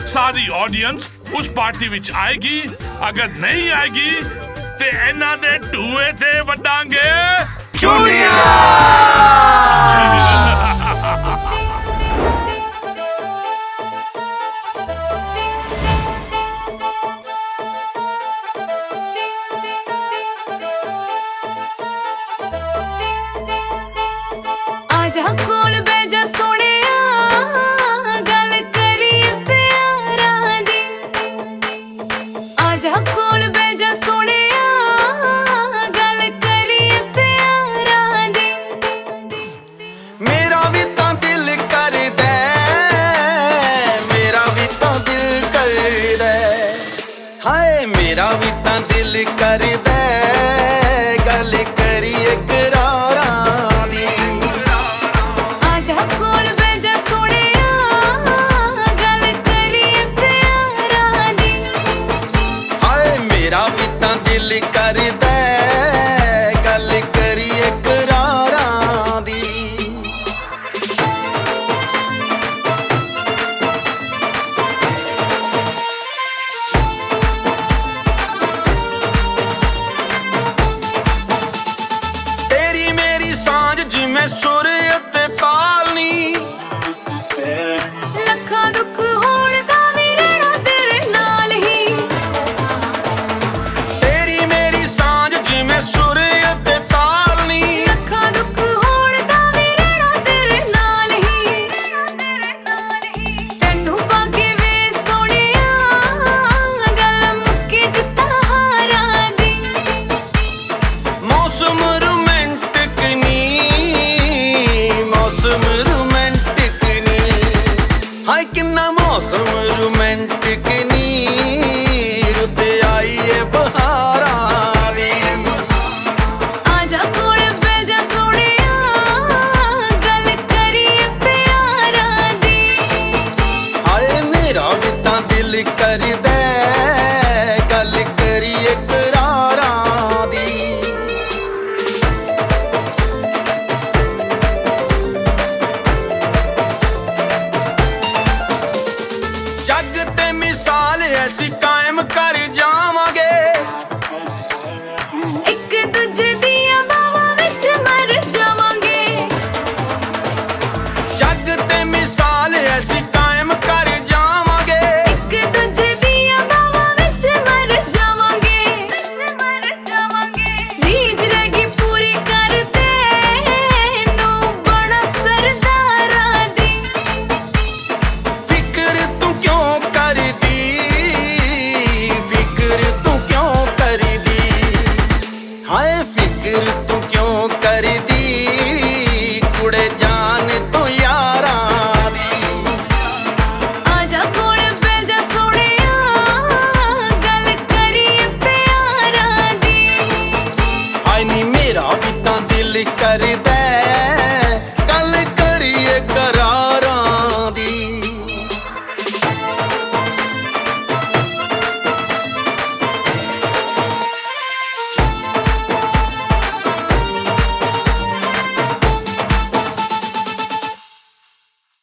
सारी ऑडियंस उस पार्टी विच आएगी। अगर नहीं आएगी ते इन्हां दे टूए ते वड्डांगे चूड़ियां। आजा कोल बैजा सोनिया, गल करिए प्यारां दी। आजा कोल बैजा सोनिया, गल करिए प्यारां दी। मेरा भी तां दिल करदा, मेरा भी तां दिल करदा, हाय मेरा भी तां दिल करदा, गल करिए करारां दी। आजा कोल बैजा सोनिया, गल करिए प्यारां दी। हाय मेरा भी तां दिल करदा, गल करिए करारां दी। तेरी मेरी सांझ जिमें सुर ते ताल नी। लखां दुख होण दा भी रहना तेरे नाल ही। तेरी मेरी सांझ जिमें सुर ते ताल नी। लखां दुख होण दा भी रहना तेरे नाल ही। तैनू पाके वे सोनिया, गल मुक्की जित्ता हारां दी। मौसम रोमांटिक नी, मौसम रोमांटिक नी, हाय किन्ना मौसम रोमांटिक नी, रुत आई है बहारां दी। आजा कोल बैजा सोनिया, गल करिए प्यारां दी। हाय मेरा भी तां दिल करदा, गल करिए करारां दी। जग ते मिसाल ऐसी